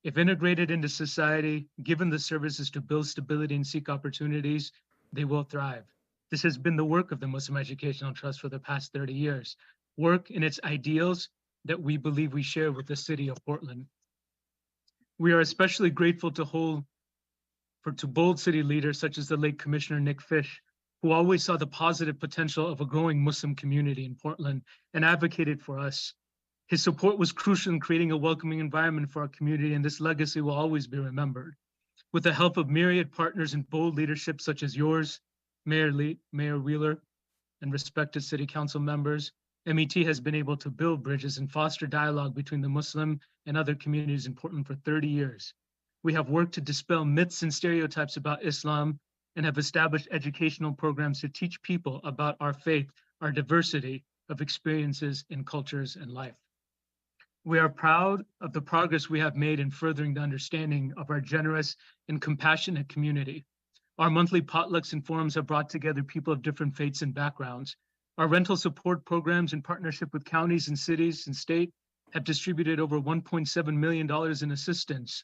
Speaker 4: If integrated into society, given the services to build stability and seek opportunities, they will thrive. This has been the work of the Muslim Educational Trust for the past 30 years, work in its ideals that we believe we share with the city of Portland. We are especially grateful to bold city leaders such as the late Commissioner Nick Fish, who always saw the positive potential of a growing Muslim community in Portland and advocated for us. His support was crucial in creating a welcoming environment for our community, and this legacy will always be remembered. With the help of myriad partners and bold leadership such as yours, Mayor Wheeler, and respected City Council members,
Speaker 3: MET has been able to build bridges and foster dialogue between the Muslim and other communities in Portland for 30 years. We have worked to dispel myths and stereotypes about Islam and have established educational programs to teach people about our faith, our diversity of experiences and cultures and life. We are proud of the progress we have made in furthering the understanding of our generous and compassionate community. Our monthly potlucks and forums have brought together people of different faiths and backgrounds. Our rental support programs in partnership with counties and cities and state have distributed over $1.7 million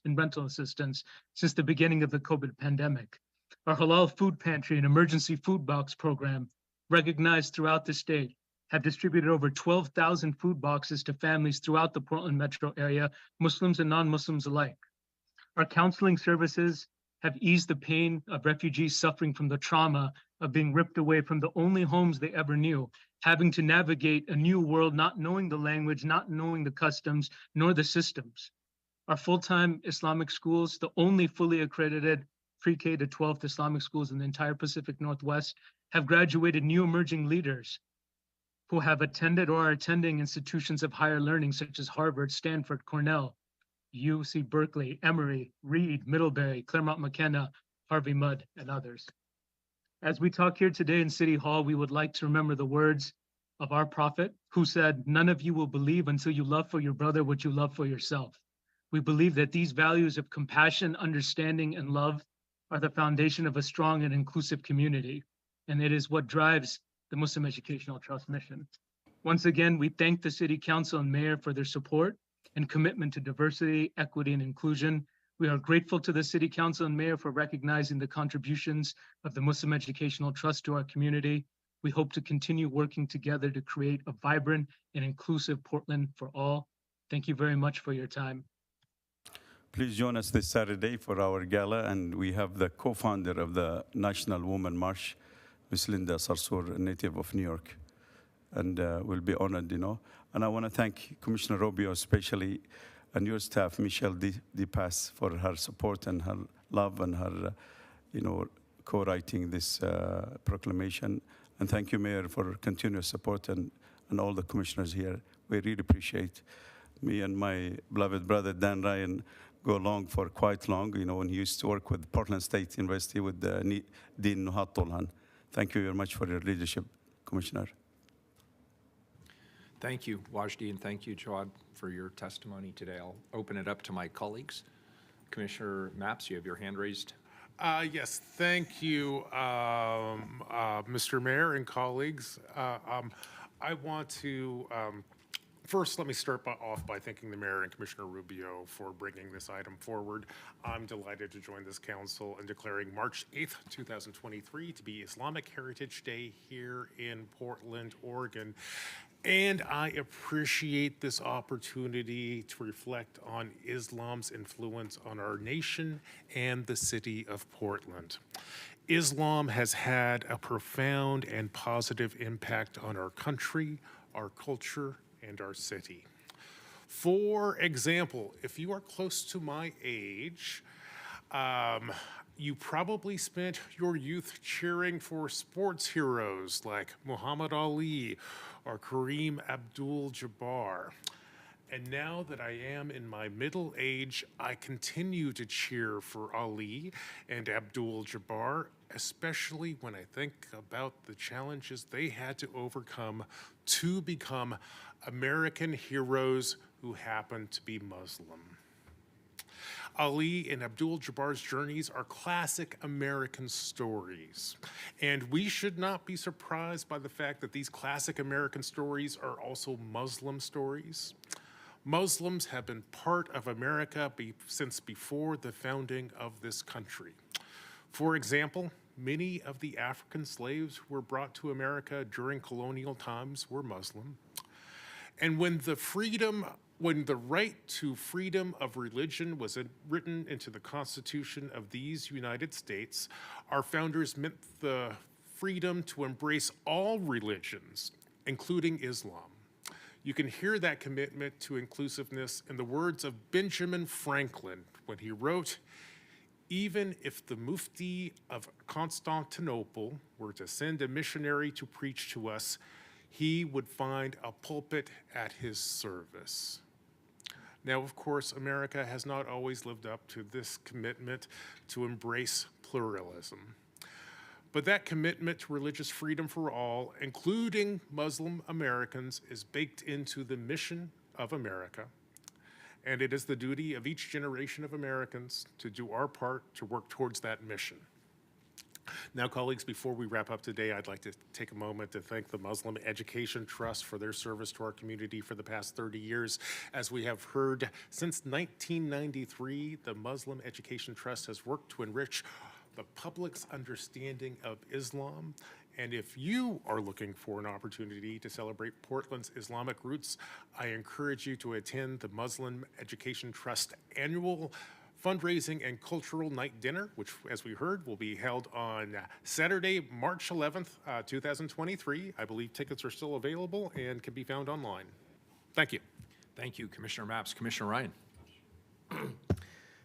Speaker 3: in rental assistance since the beginning of the COVID pandemic. Our halal food pantry and emergency food box program, recognized throughout the state, have distributed over 12,000 food boxes to families throughout the Portland metro area, Muslims and non-Muslims alike. Our counseling services have eased the pain of refugees suffering from the trauma of being ripped away from the only homes they ever knew, having to navigate a new world, not knowing the language, not knowing the customs, nor the systems. Our full-time Islamic schools, the only fully accredited pre-K to 12th Islamic schools in the entire Pacific Northwest, have graduated new emerging leaders who have attended or are attending institutions of higher learning such as Harvard, Stanford, Cornell, UC Berkeley, Emory, Reed, Middlebury, Claremont McKenna, Harvey Mudd, and others. As we talk here today in City Hall, we would like to remember the words of our prophet who said, "None of you will believe until you love for your brother what you love for yourself." We believe that these values of compassion, understanding, and love are the foundation of a strong and inclusive community, and it is what drives the Muslim Educational Trust mission. Once again, we thank the City Council and Mayor for their support and commitment to diversity, equity, and inclusion. We are grateful to the City Council and Mayor for recognizing the contributions of the Muslim Educational Trust to our community. We hope to continue working together to create a vibrant and inclusive Portland for all. Thank you very much for your time.
Speaker 4: Please join us this Saturday for our gala, and we have the co-founder of the National Women March, Ms. Linda Sarsour, a native of New York, and we'll be honored, And I want to thank Commissioner Rubio especially, and your staff, Michelle DePass, for her support and her love and her, co-writing this proclamation. And thank you, Mayor, for continuous support and all the commissioners here. We really appreciate. Me and my beloved brother, Dan Ryan, go along for quite long, when he used to work with Portland State University with Dean Nuhat Tolhan. Thank you very much for your leadership, Commissioner.
Speaker 1: Thank you, Wajdi, and thank you, Jawad, for your testimony today. I'll open it up to my colleagues. Commissioner Mapps, you have your hand raised.
Speaker 16: Yes, thank you, Mr. Mayor and colleagues. I want to, first, let me start off by thanking the Mayor and Commissioner Rubio for bringing this item forward. I'm delighted to join this council in declaring March 8th, 2023 to be Islamic Heritage Day here in Portland, Oregon. And I appreciate this opportunity to reflect on Islam's influence on our nation and the city of Portland. Islam has had a profound and positive impact on our country, our culture, and our city. For example, if you are close to my age, you probably spent your youth cheering for sports heroes like Muhammad Ali or Kareem Abdul-Jabbar. And now that I am in my middle age, I continue to cheer for Ali and Abdul-Jabbar, especially when I think about the challenges they had to overcome to become American heroes who happen to be Muslim. Ali and Abdul-Jabbar's journeys are classic American stories, and we should not be surprised by the fact that these classic American stories are also Muslim stories. Muslims have been part of America since before the founding of this country. For example, many of the African slaves who were brought to America during colonial times were Muslim. And when the right to freedom of religion was written into the Constitution of these United States, our founders meant the freedom to embrace all religions, including Islam. You can hear that commitment to inclusiveness in the words of Benjamin Franklin when he wrote, "Even if the Mufti of Constantinople were to send a missionary to preach to us, he would find a pulpit at his service. Now, of course, America has not always lived up to this commitment to embrace pluralism. But that commitment to religious freedom for all, including Muslim Americans, is baked into the mission of America. And it is the duty of each generation of Americans to do our part to work towards that mission. Now, colleagues, before we wrap up today, I'd like to take a moment to thank the Muslim Education Trust for their service to our community for the past 30 years. As we have heard, since 1993, the Muslim Education Trust has worked to enrich the public's understanding of Islam. And if you are looking for an opportunity to celebrate Portland's Islamic roots, I encourage you to attend the Muslim Education Trust annual fundraising and cultural night dinner, which, as we heard, will be held on Saturday, March 11th, 2023. I believe tickets are still available and can be found online. Thank you.
Speaker 1: Thank you, Commissioner Mapps. Commissioner Ryan.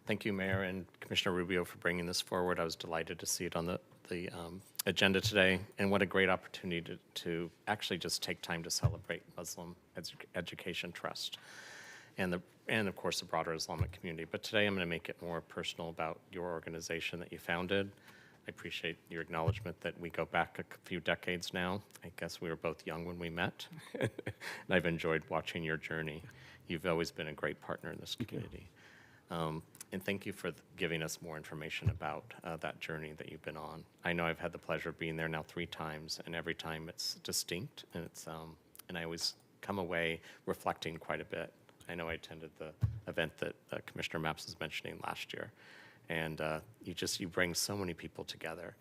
Speaker 7: Thank you, Mayor and Commissioner Rubio, for bringing this forward. I was delighted to see it on the agenda today, and what a great opportunity to actually just take time to celebrate Muslim Education Trust and of course the broader Islamic community. But today I'm going to make it more personal about your organization that you founded. I appreciate your acknowledgement that we go back a few decades now. I guess we were both young when we met, and I've enjoyed watching your journey. You've always been a great partner in this community. And thank you for giving us more information about that journey that you've been on. I know I've had the pleasure of being there now 3 times, and every time it's distinct, and and I always come away reflecting quite a bit. I know I attended the event that Commissioner Mapps was mentioning last year, and you bring so many people together.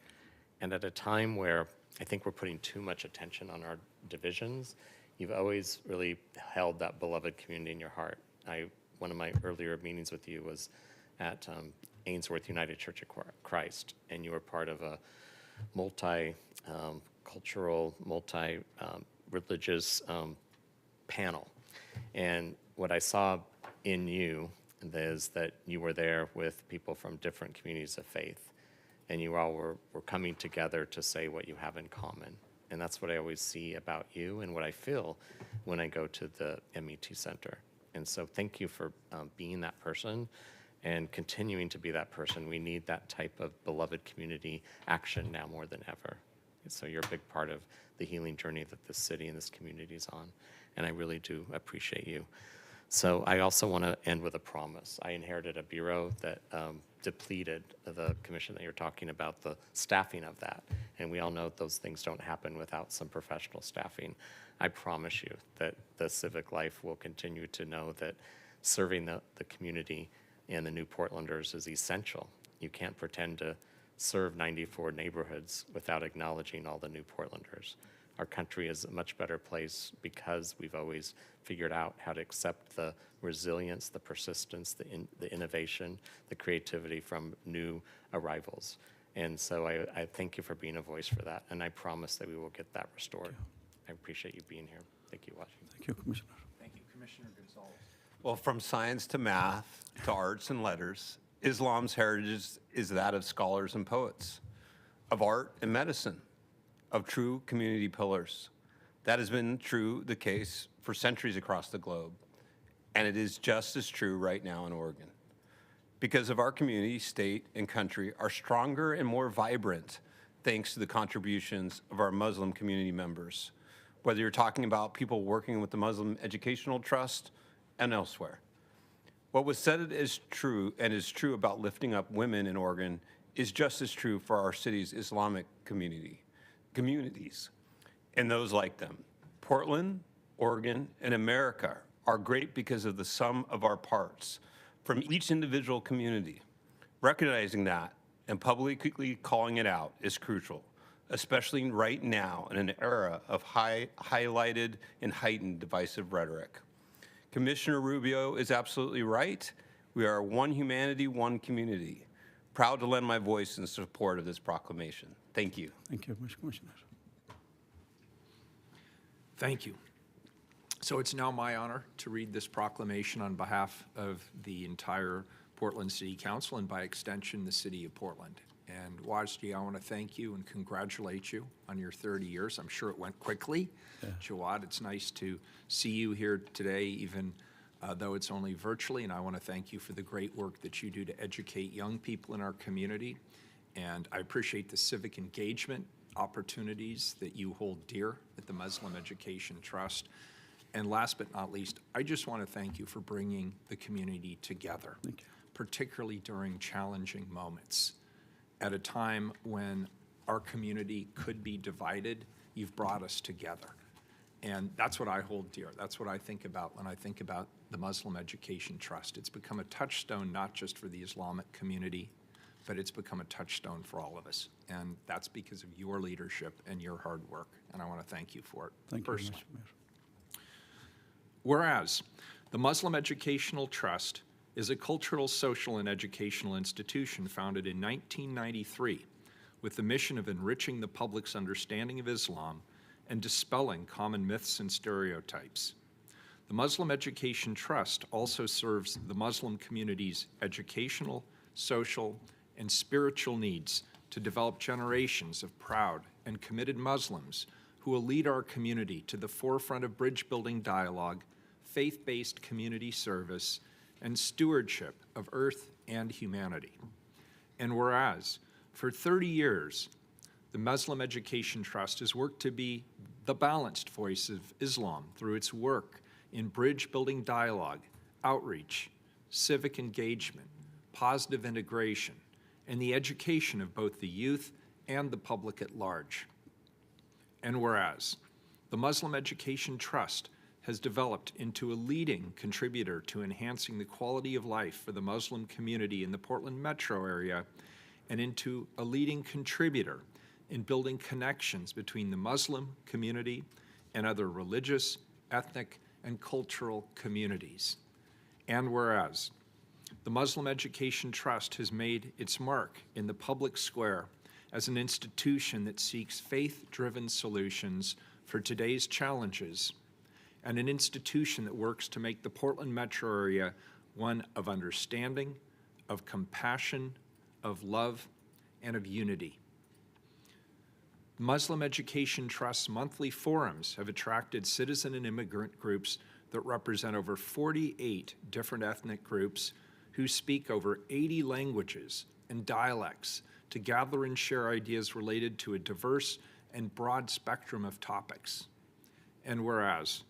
Speaker 7: And at a time where I think we're putting too much attention on our divisions, you've always really held that beloved community in your heart. One of my earlier meetings with you was at Ainsworth United Church of Christ, and you were part of a multi-cultural, multi-religious panel. And what I saw in you is that you were there with people from different communities of faith, and you all were coming together to say what you have in common. And that's what I always see about you and what I feel when I go to the MET Center. And so thank you for being that person and continuing to be that person. We need that type of beloved community action now more than ever. And so you're a big part of the healing journey that this city and this community is on. And I really do appreciate you. So I also want to end with a promise. I inherited a bureau that depleted the commission that you're talking about, the staffing of that. And we all know those things don't happen without some professional staffing. I promise you that the civic life will continue to know that serving the community and the New Portlanders is essential. You can't pretend to serve 94 neighborhoods without acknowledging all the New Portlanders. Our country is a much better place because we've always figured out how to accept the resilience, the persistence, the innovation, the creativity from new arrivals. And so I thank you for being a voice for that, and I promise that we will get that restored. I appreciate you being here. Thank you, Washington.
Speaker 10: Thank you, Commissioner.
Speaker 1: Thank you, Commissioner Gonzalez.
Speaker 9: Well, from science to math to arts and letters, Islam's heritage is that of scholars and poets, of art and medicine, of true community pillars. That has been the case for centuries across the globe, and it is just as true right now in Oregon. Because of our community, state, and country are stronger and more vibrant thanks to the contributions of our Muslim community members, whether you're talking about people working with the Muslim Educational Trust and elsewhere. What was said is true and is true about lifting up women in Oregon is just as true for our city's Islamic communities and those like them. Portland, Oregon, and America are great because of the sum of our parts from each individual community. Recognizing that and publicly calling it out is crucial, especially right now in an era of highlighted and heightened divisive rhetoric. Commissioner Rubio is absolutely right. We are one humanity, one community. Proud to lend my voice in support of this proclamation. Thank you.
Speaker 10: Thank you, Commissioner.
Speaker 1: Thank you. So it's now my honor to read this proclamation on behalf of the entire Portland City Council and by extension, the City of Portland. And Wajdi, I want to thank you and congratulate you on your 30 years. I'm sure it went quickly. Jawad, it's nice to see you here today, even though it's only virtually. And I want to thank you for the great work that you do to educate young people in our community. And I appreciate the civic engagement opportunities that you hold dear at the Muslim Education Trust. And last but not least, I just want to thank you for bringing the community together, particularly during challenging moments. At a time when our community could be divided, you've brought us together. And that's what I hold dear. That's what I think about when I think about the Muslim Education Trust. It's become a touchstone not just for the Islamic community, but it's become a touchstone for all of us. And that's because of your leadership and your hard work. And I want to thank you for it personally. Whereas the Muslim Educational Trust is a cultural, social, and educational institution founded in 1993 with the mission of enriching the public's understanding of Islam and dispelling common myths and stereotypes. The Muslim Education Trust also serves the Muslim community's educational, social, and spiritual needs to develop generations of proud and committed Muslims who will lead our community to the forefront of bridge-building dialogue, faith-based community service, and stewardship of earth and humanity. And whereas, for 30 years, the Muslim Education Trust has worked to be the balanced voice of Islam through its work in bridge-building dialogue, outreach, civic engagement, positive integration, and the education of both the youth and the public at large. And whereas, the Muslim Education Trust has developed into a leading contributor to enhancing the quality of life for the Muslim community in the Portland metro area, and into a leading contributor in building connections between the Muslim community and other religious, ethnic, and cultural communities. And whereas, the Muslim Education Trust has made its mark in the public square as an institution that seeks faith-driven solutions for today's challenges, and an institution that works to make the Portland metro area one of understanding, of compassion, of love, and of unity. Muslim Education Trust's monthly forums have attracted citizen and immigrant groups that represent over 48 different ethnic groups who speak over 80 languages and dialects to gather and share ideas related to a diverse and broad spectrum of topics. And whereas,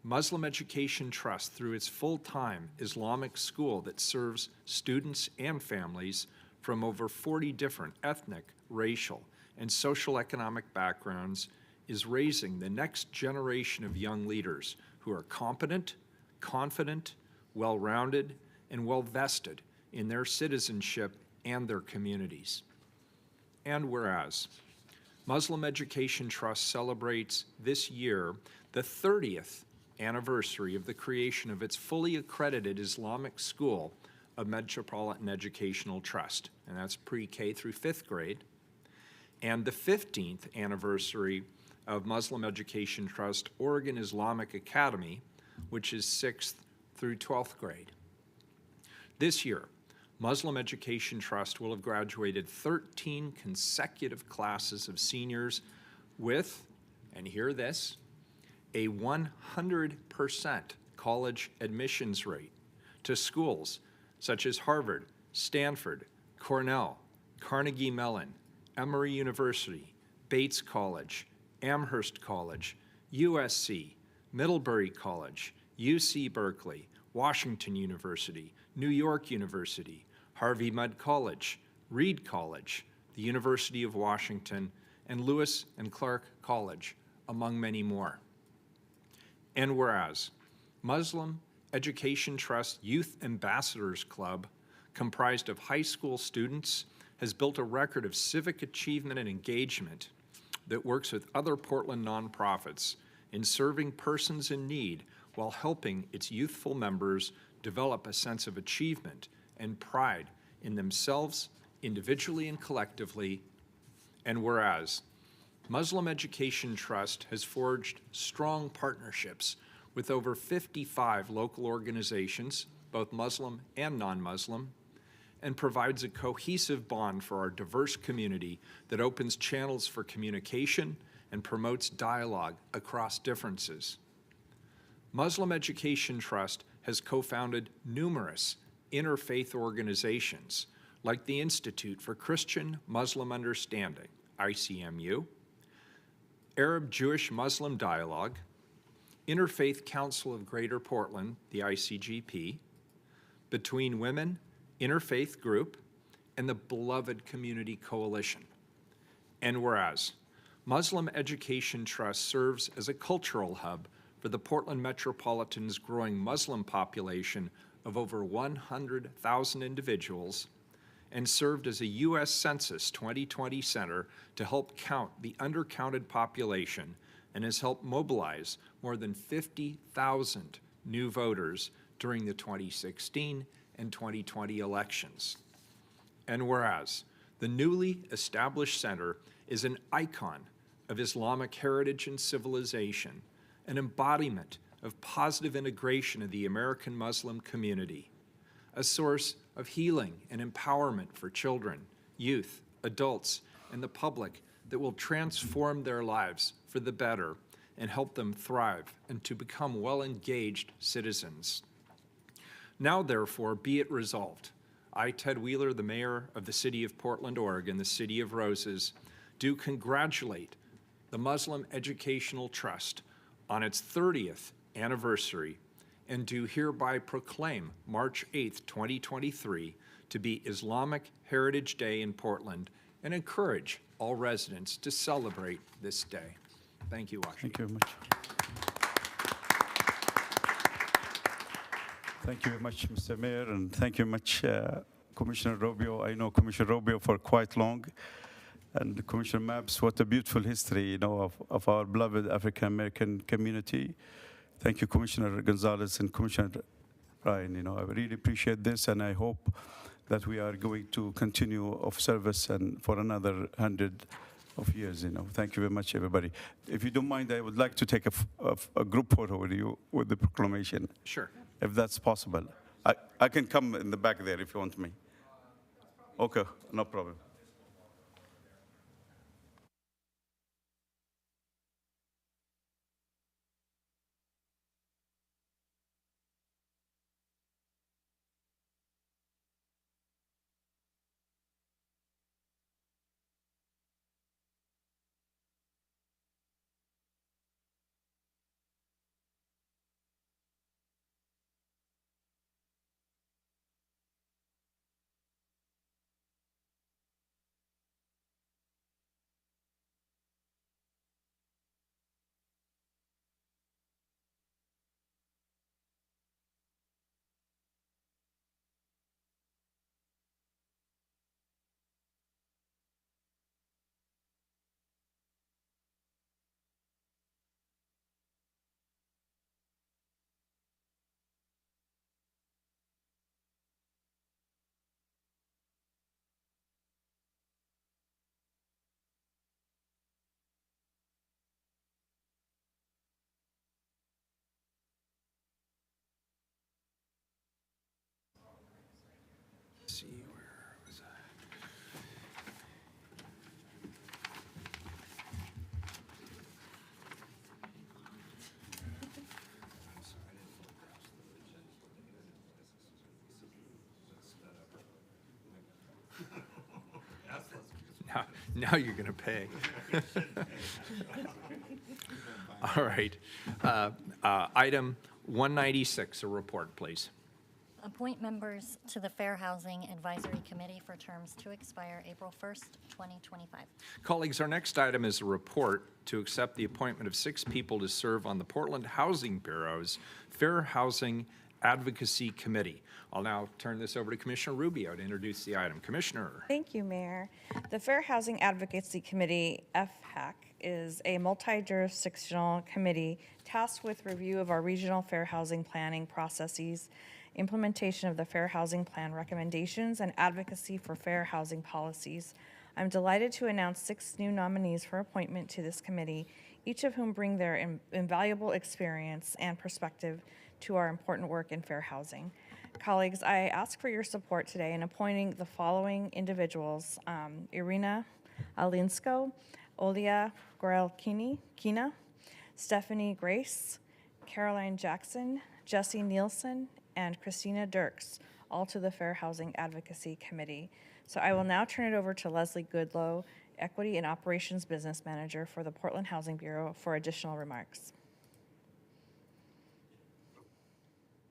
Speaker 1: Muslim Education Trust, through its full-time Islamic school that serves students and families from over 40 different ethnic, racial, and social economic backgrounds, is raising the next generation of young leaders who are competent, confident, well-rounded, and well-vested in their citizenship and their communities. And whereas, Muslim Education Trust celebrates this year the 30th anniversary of the creation of its fully accredited Islamic School of Metropolitan Educational Trust, and that's pre-K through 5th grade, and the 15th anniversary of Muslim Education Trust Oregon Islamic Academy, which is 6th through 12th grade. This year, Muslim Education Trust will have graduated 13 consecutive classes of seniors with, and hear this, a 100% college admissions rate to schools such as Harvard, Stanford, Cornell, Carnegie Mellon, Emory University, Bates College, Amherst College, USC, Middlebury College, UC Berkeley, Washington University, New York University, Harvey Mudd College, Reed College, the University of Washington, and Lewis and Clark College, among many more. And whereas, Muslim Education Trust Youth Ambassadors Club, comprised of high school students, has built a record of civic achievement and engagement that works with other Portland nonprofits in serving persons in need while helping its youthful members develop a sense of achievement and pride in themselves, individually and collectively. And whereas, Muslim Education Trust has forged strong partnerships with over 55 local organizations, both Muslim and non-Muslim, and provides a cohesive bond for our diverse community that opens channels for communication and promotes dialogue across differences. Muslim Education Trust has co-founded numerous interfaith organizations like the Institute for Christian Muslim Understanding, ICMU, Arab Jewish Muslim Dialogue, Interfaith Council of Greater Portland, the ICGP, Between Women, Interfaith Group, and the Beloved Community Coalition. And whereas Muslim Education Trust serves as a cultural hub for the Portland Metropolitan's growing Muslim population of over 100,000 individuals, and served as a U.S. Census 2020 center to help count the undercounted population, and has helped mobilize more than 50,000 new voters during the 2016 and 2020 elections. And whereas the newly established center is an icon of Islamic heritage and civilization, an embodiment of positive integration of the American Muslim community, a source of healing and empowerment for children, youth, adults, and the public that will transform their lives for the better and help them thrive and to become well-engaged citizens. Now, therefore, be it resolved, I, Ted Wheeler, the mayor of the city of Portland, Oregon, the City of Roses, do congratulate the Muslim Educational Trust on its 30th anniversary, and do hereby proclaim March 8th, 2023 to be Islamic Heritage Day in Portland, and encourage all residents to celebrate this day. Thank you, Washington.
Speaker 3: Thank you very much. Thank you very much, Mr. Mayor, and thank you very much, Commissioner Rubio. I know Commissioner Rubio for quite long, and Commissioner Mapps, what a beautiful history, of our beloved African-American community. Thank you, Commissioner Gonzalez and Commissioner Ryan. I really appreciate this, and I hope that we are going to continue of service and for another 100 of years. Thank you very much, everybody. If you don't mind, I would like to take a group photo with you with the proclamation.
Speaker 1: Sure.
Speaker 3: If that's possible. I can come in the back there if you want me. Okay, no problem.
Speaker 1: Let's see, where was I? Now you're going to pay. All right. Item 196, a report, please.
Speaker 6: Appoint members to the Fair Housing Advisory Committee for terms to expire April 1st, 2025.
Speaker 1: Colleagues, our next item is a report to accept the appointment of 6 people to serve on the Portland Housing Bureau's Fair Housing Advocacy Committee. I'll now turn this over to Commissioner Rubio to introduce the item. Commissioner.
Speaker 14: Thank you, Mayor. The Fair Housing Advocacy Committee, FHAC, is a multi-jurisdictional committee tasked with review of our regional fair housing planning processes, implementation of the Fair Housing Plan recommendations, and advocacy for fair housing policies. I'm delighted to announce 6 new nominees for appointment to this committee, each of whom bring their invaluable experience and perspective to our important work in fair housing. colleagues, I ask for your support today in appointing the following individuals: Irina Alinsko, Olia Gorel-Kina, Stephanie Grace, Caroline Jackson, Jesse Nielsen, and Christina Dirks, all to the Fair Housing Advocacy Committee. So I will now turn it over to Leslie Goodlow, Equity and Operations Business Manager for the Portland Housing Bureau, for additional remarks.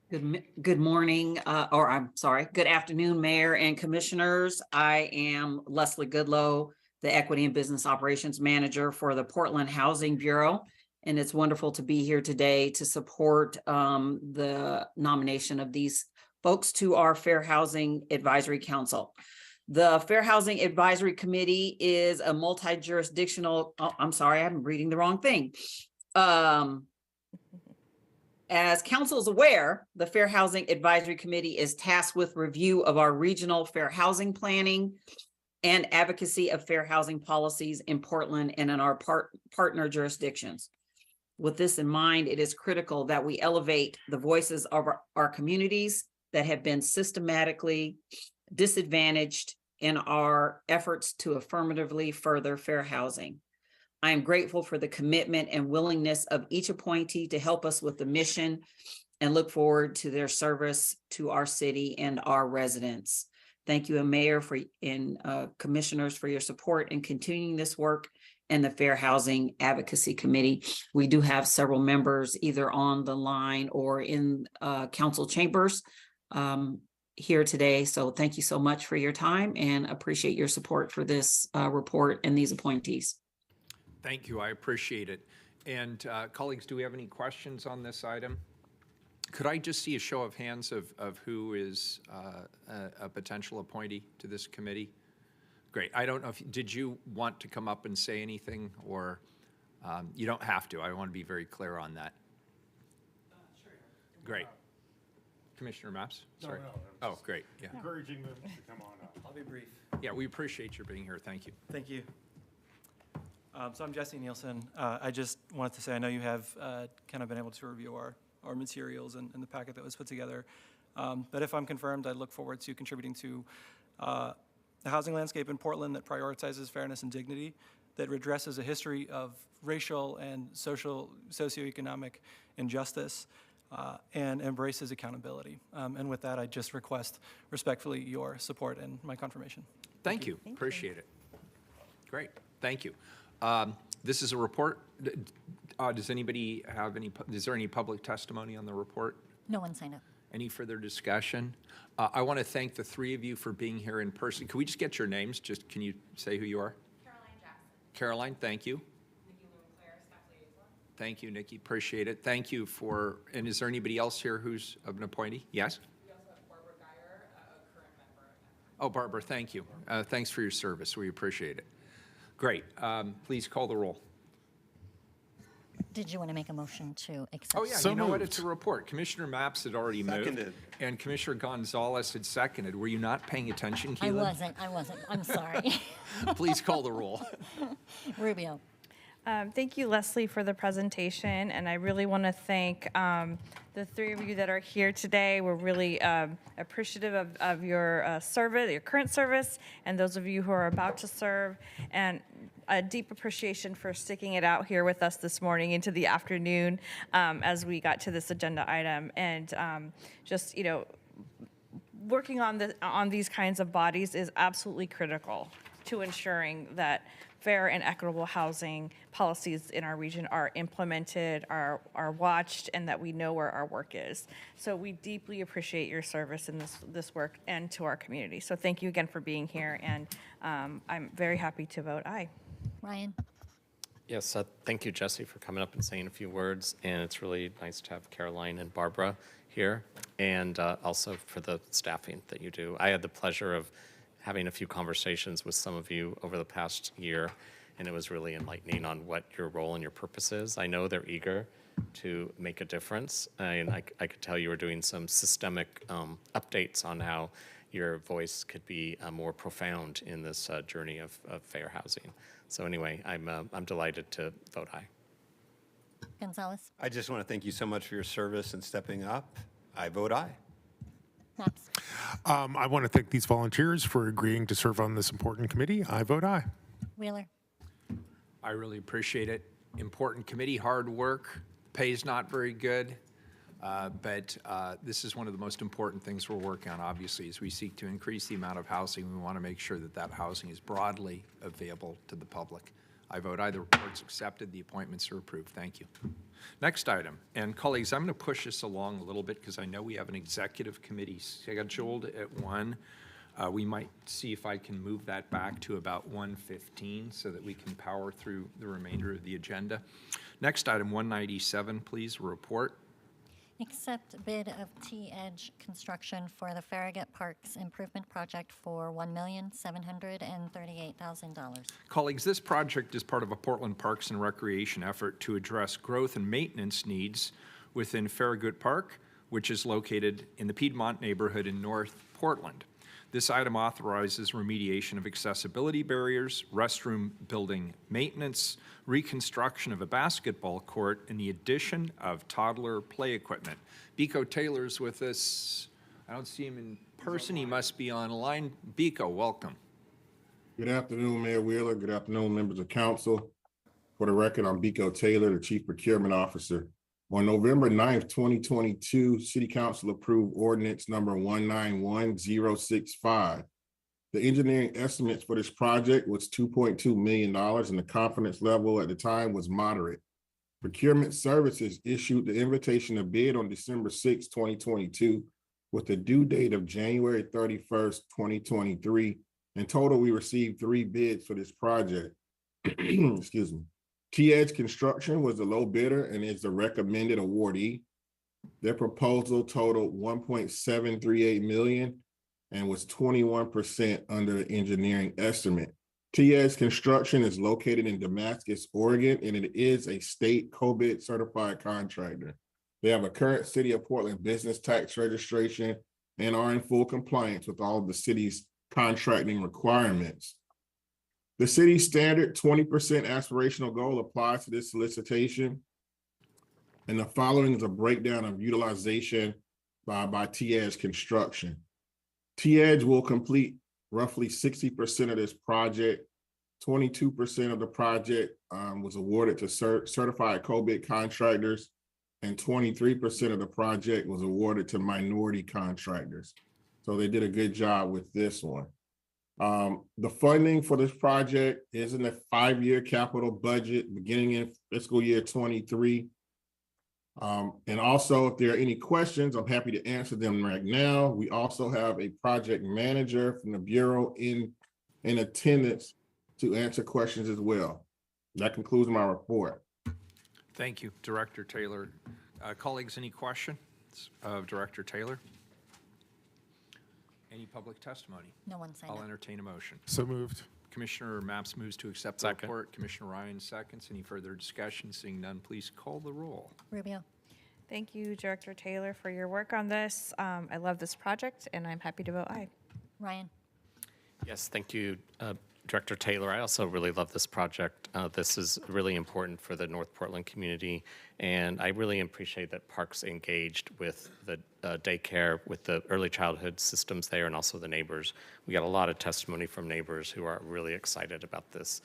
Speaker 3: Good morning, or I'm sorry, good afternoon, Mayor and Commissioners. I am Leslie Goodlow, the Equity and Business Operations Manager for the Portland Housing Bureau. And it's wonderful to be here today to support the nomination of these folks to our Fair Housing Advisory Council. The Fair Housing Advisory Committee is a multi-jurisdictional, oh, I'm sorry, I'm reading the wrong thing. As council is aware, the Fair Housing Advisory Committee is tasked with review of our regional fair housing planning and advocacy of fair housing policies in Portland and in our partner jurisdictions. With this in mind, it is critical that we elevate the voices of our communities that have been systematically disadvantaged in our efforts to affirmatively further fair housing. I am grateful for the commitment and willingness of each appointee to help us with the mission and look forward to their service to our city and our residents. Thank you, Mayor and Commissioners, for your support in continuing this work and the Fair Housing Advocacy Committee. We do have several members either on the line or in council chambers here today. So thank you so much for your time and appreciate your support for this report and these appointees.
Speaker 1: Thank you. I appreciate it. And colleagues, do we have any questions on this item? Could I just see a show of hands of who is a potential appointee to this committee? Great. I don't know if, did you want to come up and say anything, or you don't have to. I want to be very clear on that.
Speaker 16: Sure.
Speaker 1: Great. Commissioner Maps? Sorry.
Speaker 16: No,
Speaker 1: oh, great. Yeah.
Speaker 16: Encouraging them to come on up.
Speaker 4: I'll be brief.
Speaker 1: Yeah, we appreciate your being here. Thank you.
Speaker 4: Thank you. So I'm Jesse Nielsen. I just wanted to say, I know you have kind of been able to review our materials and the packet that was put together. But if I'm confirmed, I look forward to contributing to the housing landscape in Portland that prioritizes fairness and dignity, that redresses a history of racial and socioeconomic injustice, and embraces accountability. And with that, I just request respectfully your support and my confirmation.
Speaker 1: Thank you. Appreciate it. Great. Thank you. This is a report. Does anybody have any, is there any public testimony on the report?
Speaker 6: No one signed up.
Speaker 1: Any further discussion? I want to thank the three of you for being here in person. Can we just get your names? Just, can you say who you are?
Speaker 18: Caroline Jackson.
Speaker 1: Caroline, thank you.
Speaker 18: Nikki Lewin-Claire, staff liaison.
Speaker 1: Thank you, Nikki. Appreciate it. Thank you for, and is there anybody else here who's an appointee? Yes?
Speaker 18: We also have Barbara Geyer, a current member.
Speaker 1: Oh, Barbara, thank you. Thanks for your service. We appreciate it. Great. Please call the roll.
Speaker 6: Did you want to make a motion to accept?
Speaker 1: Oh, yeah,
Speaker 16: So
Speaker 1: you know what?
Speaker 16: moved.
Speaker 1: It's a report. Commissioner Maps had already moved.
Speaker 9: Seconded.
Speaker 1: And Commissioner Gonzalez had seconded. Were you not paying attention,
Speaker 6: I
Speaker 1: Keelan?
Speaker 6: wasn't. I'm sorry.
Speaker 1: Please call the roll.
Speaker 6: Rubio.
Speaker 14: Thank you, Leslie, for the presentation, and I really want to thank the three of you that are here today. We're really appreciative of your service, your current service, and those of you who are about to serve, and a deep appreciation for sticking it out here with us this morning into the afternoon as we got to this agenda item, and just, you know, working on these kinds of bodies is absolutely critical to ensuring that fair and equitable housing policies in our region are implemented, are watched, and that we know where our work is. So we deeply appreciate your service in this work and to our community. So thank you again for being here, and I'm very happy to vote aye.
Speaker 6: Ryan.
Speaker 7: Yes, thank you, Jesse, for coming up and saying a few words. And it's really nice to have Caroline and Barbara here, and also for the staffing that you do. I had the pleasure of having a few conversations with some of you over the past year, and it was really enlightening on what your role and your purpose is. I know they're eager to make a difference, and I could tell you were doing some systemic updates on how your voice could be more profound in this journey of fair housing. So anyway, I'm delighted to vote aye.
Speaker 6: Gonzalez.
Speaker 9: I just want to thank you so much for your service and stepping up. I vote aye.
Speaker 6: Maps.
Speaker 16: I want to thank these volunteers for agreeing to serve on this important committee. I vote aye.
Speaker 6: Wheeler.
Speaker 1: I really appreciate it. Important committee, hard work. Pay's not very good, but this is one of the most important things we're working on, obviously, as we seek to increase the amount of housing. We want to make sure that that housing is broadly available to the public. I vote aye. The report's accepted. The appointments are approved. Thank you. Next item, and colleagues, I'm going to push this along a little bit because I know we have an executive committee scheduled at 1. We might see if I can move that back to about 1:15 so that we can power through the remainder of the agenda. Next item, 197, please, report.
Speaker 6: Accept bid of T-Edge Construction for the Farragut Park's improvement project for $1,738,000.
Speaker 1: Colleagues, this project is part of a Portland Parks and Recreation effort to address growth and maintenance needs within Farragut Park, which is located in the Piedmont neighborhood in North Portland. This item authorizes remediation of accessibility barriers, restroom building maintenance, reconstruction of a basketball court, and the addition of toddler play equipment. Biko Taylor's with us. I don't see him in person. He must be online. Biko, welcome.
Speaker 3: Good afternoon, Mayor Wheeler. Good afternoon, members of council. For the record, I'm Biko Taylor, the Chief Procurement Officer. On November 9th, 2022, City Council approved ordinance number 191065. The engineering estimates for this project was $2.2 million, and the confidence level at the time was moderate. Procurement Services issued the invitation to bid on December 6, 2022, with a due date of January 31st, 2023. In total, we received 3 bids for this project. Excuse me. T-Edge Construction was the low bidder and is the recommended awardee. Their proposal totaled $1.738 million and was 21% under the engineering estimate. T-Edge Construction is located in Damascus, Oregon, and it is a state COBIT certified contractor. They have a current City of Portland business tax registration and are in full compliance with all of the city's contracting requirements. The city's standard 20% aspirational goal applies to this solicitation. And the following is a breakdown of utilization by T-Edge Construction. T-Edge will complete roughly 60% of this project. 22% of the project was awarded to certified COBIT contractors, and 23% of the project was awarded to minority contractors. So they did a good job with this one. The funding for this project is in the 5-year capital budget beginning in fiscal year 23. And also, if there are any questions, I'm happy to answer them right now. We also have a project manager from the Bureau in attendance to answer questions as well. That concludes my report.
Speaker 1: Thank you, Director Taylor. Colleagues, any questions of Director Taylor? Any public testimony?
Speaker 6: No one signed
Speaker 1: I'll
Speaker 6: up.
Speaker 1: entertain a motion.
Speaker 16: So moved.
Speaker 1: Commissioner Maps moves to accept the report. Commissioner Ryan seconds. Any further discussion? Seeing none, please call the roll.
Speaker 6: Rubio.
Speaker 14: Thank you, Director Taylor, for your work on this. I love this project, and I'm happy to vote aye.
Speaker 6: Ryan.
Speaker 7: Yes, thank you, Director Taylor. I also really love this project. This is really important for the North Portland community, and I really appreciate that Parks engaged with the daycare, with the early childhood systems there, and also the neighbors. We got a lot of testimony from neighbors who are really excited about this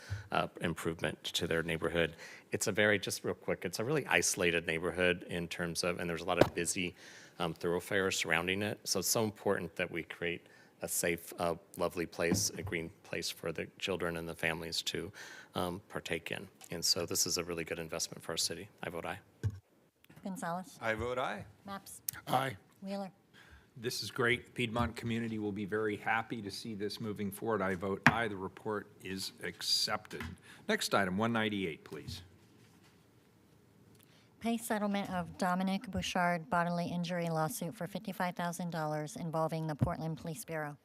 Speaker 7: improvement to their neighborhood. It's a very, just real quick, it's a really isolated neighborhood in terms of, and there's a lot of busy thoroughfares surrounding it. So it's so important that we create a safe, lovely place, a green place for the children and the families to partake in. And so this is a really good investment for our city. I vote aye.
Speaker 6: Gonzalez.
Speaker 20: I vote aye.
Speaker 6: Maps.
Speaker 16: Aye.
Speaker 6: Wheeler.
Speaker 1: This is great. The Piedmont community will be very happy to see this moving forward. I vote aye. The report is accepted. Next item, 198, please.
Speaker 6: Pay settlement of Dominic Bouchard bodily injury lawsuit for $55,000 involving the Portland Police Bureau.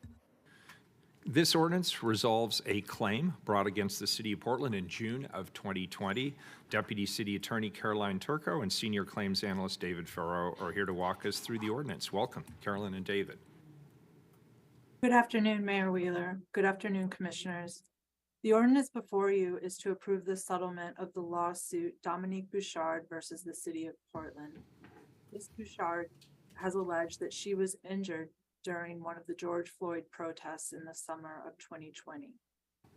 Speaker 1: This ordinance resolves a claim brought against the City of Portland in June of 2020. Deputy City Attorney Caroline Turco and Senior Claims Analyst David Farrow are here to walk us through the ordinance. Welcome, Carolyn and David.
Speaker 4: Good afternoon, Mayor Wheeler. Good afternoon, Commissioners. The ordinance before you is to approve the settlement of the lawsuit Dominique Bouchard versus the City of Portland. Ms. Bouchard has alleged that she was injured
Speaker 3: during one of the George Floyd protests in the summer of 2020.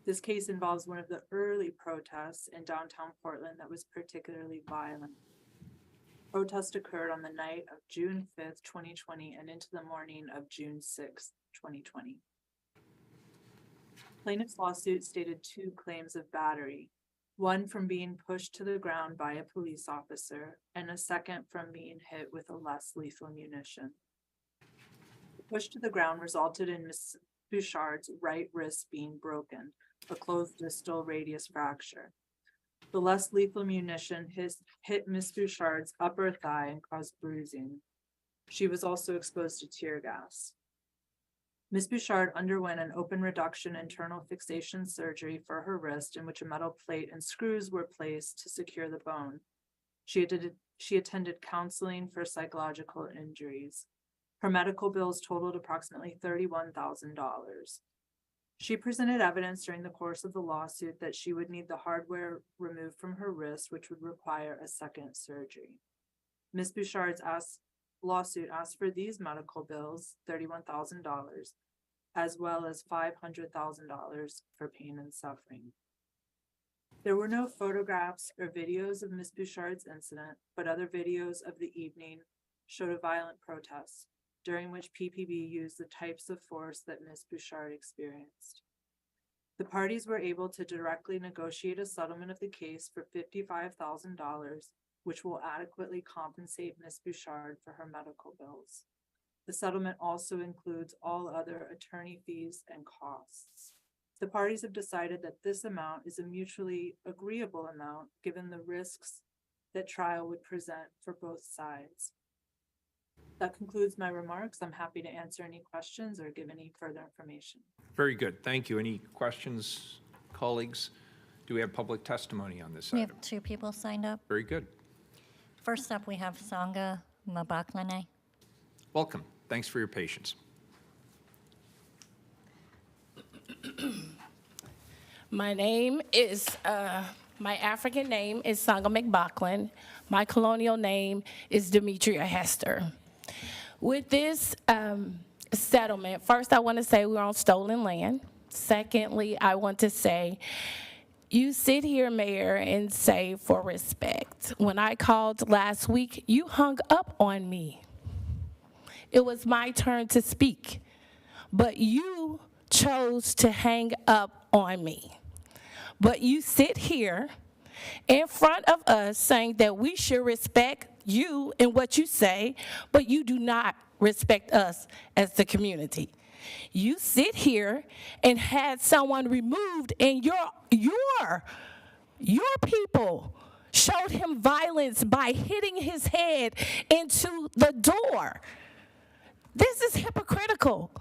Speaker 3: This case involves one of the early protests in downtown Portland that was particularly violent. Protest occurred on the night of June 5th, 2020, and into the morning of June 6th, 2020. Plaintiff's lawsuit stated 2 claims of battery, one from being pushed to the ground by a police officer, and a second from being hit with a less lethal munition. The push to the ground resulted in Ms. Bouchard's right wrist being broken, a closed distal radius fracture. The less lethal munition hit Ms. Bouchard's upper thigh and caused bruising. She was also exposed to tear gas. Ms. Bouchard underwent an open reduction internal fixation surgery for her wrist, in which a metal plate and screws were placed to secure the bone. She attended counseling for psychological injuries. Her medical bills totaled approximately $31,000. She presented evidence during the course of the lawsuit that she would need the hardware removed from her wrist, which would require a second surgery. Ms. Bouchard's lawsuit asked for these medical bills, $31,000, as well as $500,000 for pain and suffering. There were no photographs or videos of Ms. Bouchard's incident, but other videos of the evening showed a violent protest, during which PPB used the types of force that Ms. Bouchard experienced. The parties were able to directly negotiate a settlement of the case for $55,000, which will adequately compensate Ms. Bouchard for her medical bills. The settlement also includes all other attorney fees and costs. The parties have decided that this amount is a mutually agreeable amount, given the risks that trial would present for both sides. That concludes my remarks. I'm happy to answer any questions or give any further information.
Speaker 1: Very good. Thank you. Any questions, colleagues? Do we have public testimony on this
Speaker 6: We
Speaker 1: item?
Speaker 6: have 2 people signed up.
Speaker 1: Very good.
Speaker 6: First up, we have Sangha Mabaklane.
Speaker 1: Welcome. Thanks for your patience.
Speaker 4: My name is, my African name is Sangha McBaughlan. My colonial name is Demetria Hester. With this settlement, first I want to say we're on stolen land. Secondly, I want to say, you sit here, Mayor, and say for respect. When I called last week, you hung up on me. It was my turn to speak, but you chose to hang up on me. But you sit here in front of us saying that we should respect you and what you say, but you do not respect us as the community. You sit here and had someone removed, and your people showed him violence by hitting his head into the door. This is hypocritical.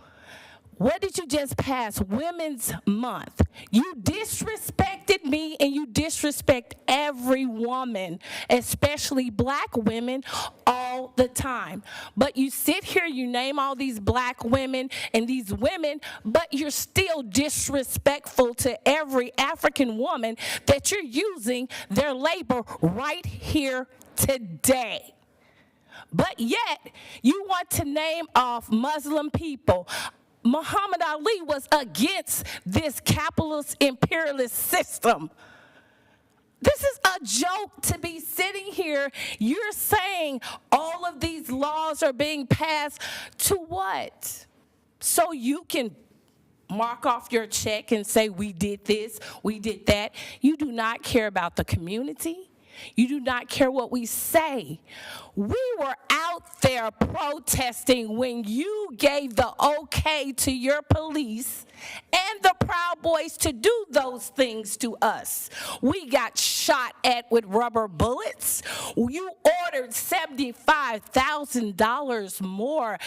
Speaker 4: What did you just pass? Women's Month. You disrespected me and you disrespect every woman, especially black women, all the time. But you sit here, you name all these black women and these women, but you're still disrespectful to every African woman that you're using their labor right here today. But yet, you want to name off Muslim people. Muhammad Ali was against this capitalist imperialist system. This is a joke to be sitting here. You're saying all of these laws are being passed to what? So you can mark off your check and say, we did this, we did that. You do not care about the community. You do not care what we say. We were out there protesting when you gave the okay to your police and the Proud Boys to do those things to us. We got shot at with rubber bullets. You ordered $75,000 more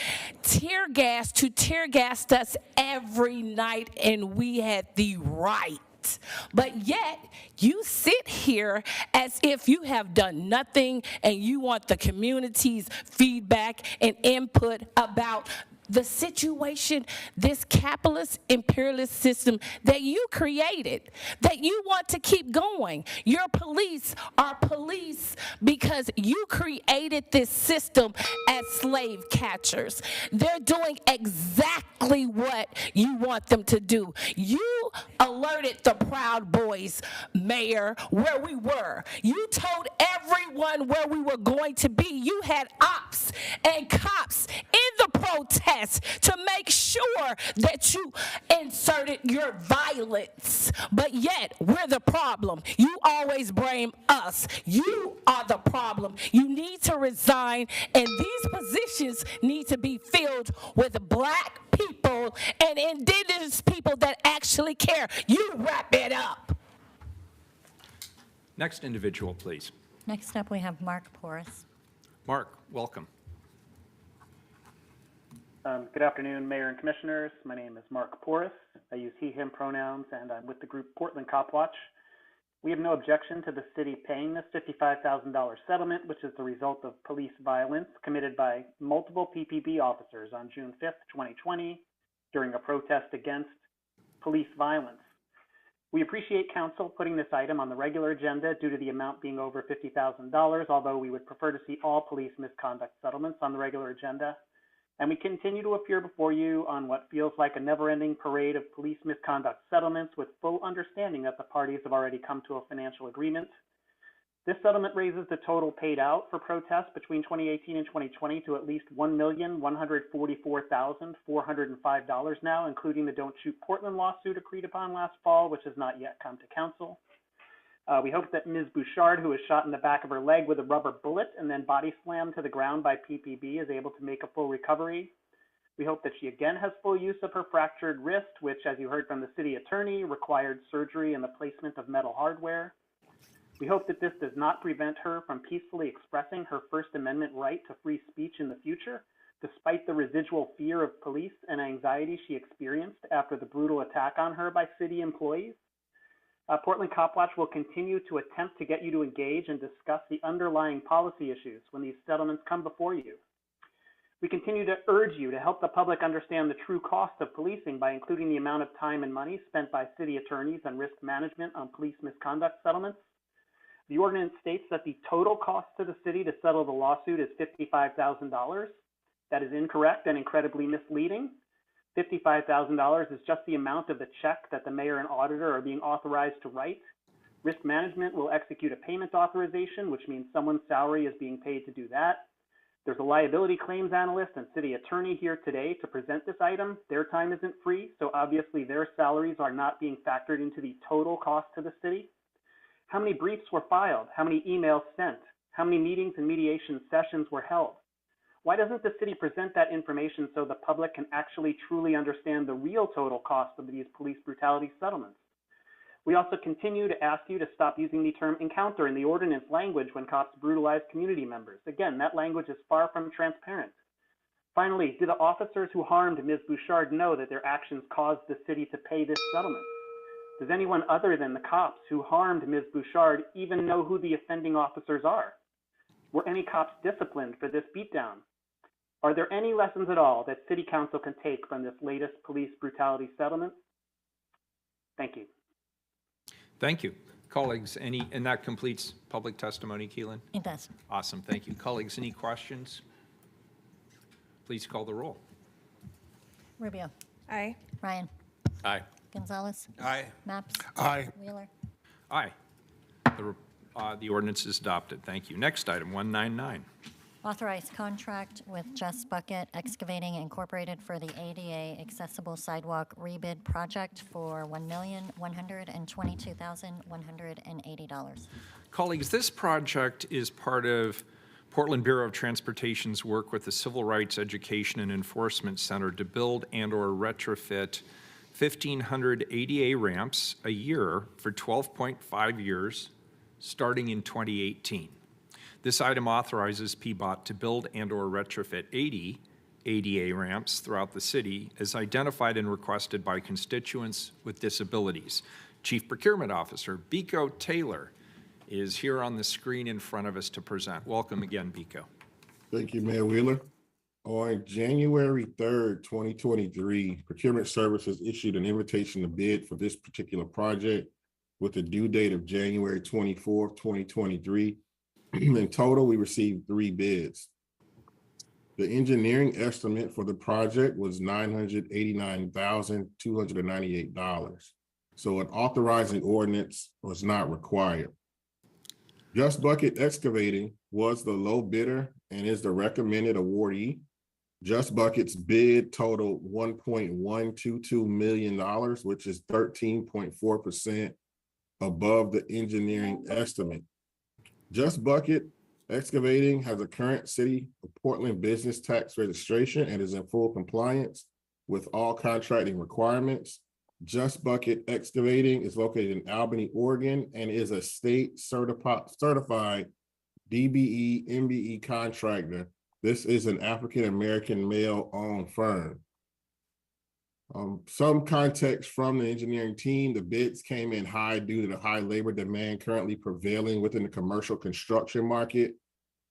Speaker 4: tear gas to tear gas us every night, and we had the right
Speaker 3: it. But yet, you sit here as if you have done nothing and you want the community's feedback and input about the situation, this capitalist imperialist system that you created, that you want to keep going. Your police are police because you created this system as slave catchers. They're doing exactly what you want them to do. You alerted the Proud Boys, Mayor, where we were. You told everyone where we were going to be. You had ops and cops in the protest to make sure that you inserted your violence. But yet, we're the problem. You always blame us. You are the problem. You need to resign, and these positions need to be filled with black people and indigenous people that actually care. You wrap it up.
Speaker 1: Next individual, please.
Speaker 6: Next up, we have Mark Porras.
Speaker 1: Mark, welcome.
Speaker 4: Good afternoon, Mayor and Commissioners. My name is Mark Porras. I use he, him pronouns, and I'm with the group Portland Cop Watch. We have no objection to the city paying this $55,000 settlement, which is the result of police violence committed by multiple PPB officers on June 5th, 2020, during a protest against police violence. We appreciate council putting this item on the regular agenda due to the amount being over $50,000, although we would prefer to see all police misconduct settlements on the regular agenda. And we continue to appear before you on what feels like a never-ending parade of police misconduct settlements with full understanding that the parties have already come to a financial agreement. This settlement raises the total paid out for protests between 2018 and 2020 to at least $1,144,405 now, including the Don't Shoot Portland lawsuit agreed upon last fall, which has not yet come to council. We hope that Ms. Bouchard, who was shot in the back of her leg with a rubber bullet and then body slammed to the ground by PPB, is able to make a full recovery. We hope that she again has full use of her fractured wrist, which, as you heard from the city attorney, required surgery and the placement of metal hardware. We hope that this does not prevent her from peacefully expressing her First Amendment right to free speech in the future, despite the residual fear of police and anxiety she experienced after the brutal attack on her by city employees. Portland Cop Watch will continue to attempt to get you to engage and discuss the underlying policy issues when these settlements come before you. We continue to urge you to help the public understand the true cost of policing by including the amount of time and money spent by city attorneys on risk management on police misconduct settlements. The ordinance states that the total cost to the city to settle the lawsuit is $55,000. That is incorrect and incredibly misleading. $55,000 is just the amount of the check that the mayor and auditor are being authorized to write. Risk management will execute a payment authorization, which means someone's salary is being paid to do that. There's a liability claims analyst and city attorney here today to present this item. Their time isn't free, so obviously their salaries are not being factored into the total cost to the city. How many briefs were filed? How many emails sent? How many meetings and mediation sessions were held? Why doesn't the city present that information so the public can actually truly understand the real total cost of these police brutality settlements? We also continue to ask you to stop using the term encounter in the ordinance language when cops brutalize community members. Again, that language is far from transparent. Finally, do the officers who harmed Ms. Bouchard know that their actions caused the city to pay this settlement? Does anyone other than the cops who harmed Ms. Bouchard even know who the offending officers are? Were any cops disciplined for this beatdown? Are there any lessons at all that City Council can take from this latest police brutality settlement? Thank you.
Speaker 1: Thank you. Colleagues, and that completes public testimony, Keelan?
Speaker 6: It does.
Speaker 1: Awesome, thank you. Colleagues, any questions? Please call the roll.
Speaker 6: Rubio.
Speaker 14: Aye.
Speaker 6: Ryan.
Speaker 7: Aye.
Speaker 6: Gonzalez.
Speaker 10: Aye.
Speaker 6: Maps.
Speaker 16: Aye.
Speaker 6: Wheeler.
Speaker 1: Aye. The ordinance is adopted. Thank you. Next item, 199.
Speaker 6: Authorized contract with Just Bucket Excavating Incorporated for the ADA Accessible Sidewalk Rebid Project for $1,122,180.
Speaker 1: Colleagues, this project is part of Portland Bureau of Transportation's work with the Civil Rights Education and Enforcement Center to build and/or retrofit 1,500 ADA ramps a year for 12.5 years, starting in 2018. This item authorizes PBOT to build and/or retrofit 80 ADA ramps throughout the city as identified and requested by constituents with disabilities. Chief Procurement Officer Biko Taylor is here on the screen in front of us to present. Welcome again, Biko.
Speaker 3: Thank you, Mayor Wheeler. On January 3rd, 2023, Procurement Services issued an invitation to bid for this particular project with a due date of January 24th, 2023. In total, we received 3 bids. The engineering estimate for the project was $989,298. So an authorizing ordinance was not required. Just Bucket Excavating was the low bidder and is the recommended awardee. Just Bucket's bid totaled $1.122 million, which is 13.4% above the engineering estimate. Just Bucket Excavating has a current City of Portland business tax registration and is in full compliance with all contracting requirements. Just Bucket Excavating is located in Albany, Oregon, and is a state certified DBE MBE contractor. This is an African-American male-owned firm. Some context from the engineering team: the bids came in high due to the high labor demand currently prevailing within the commercial construction market.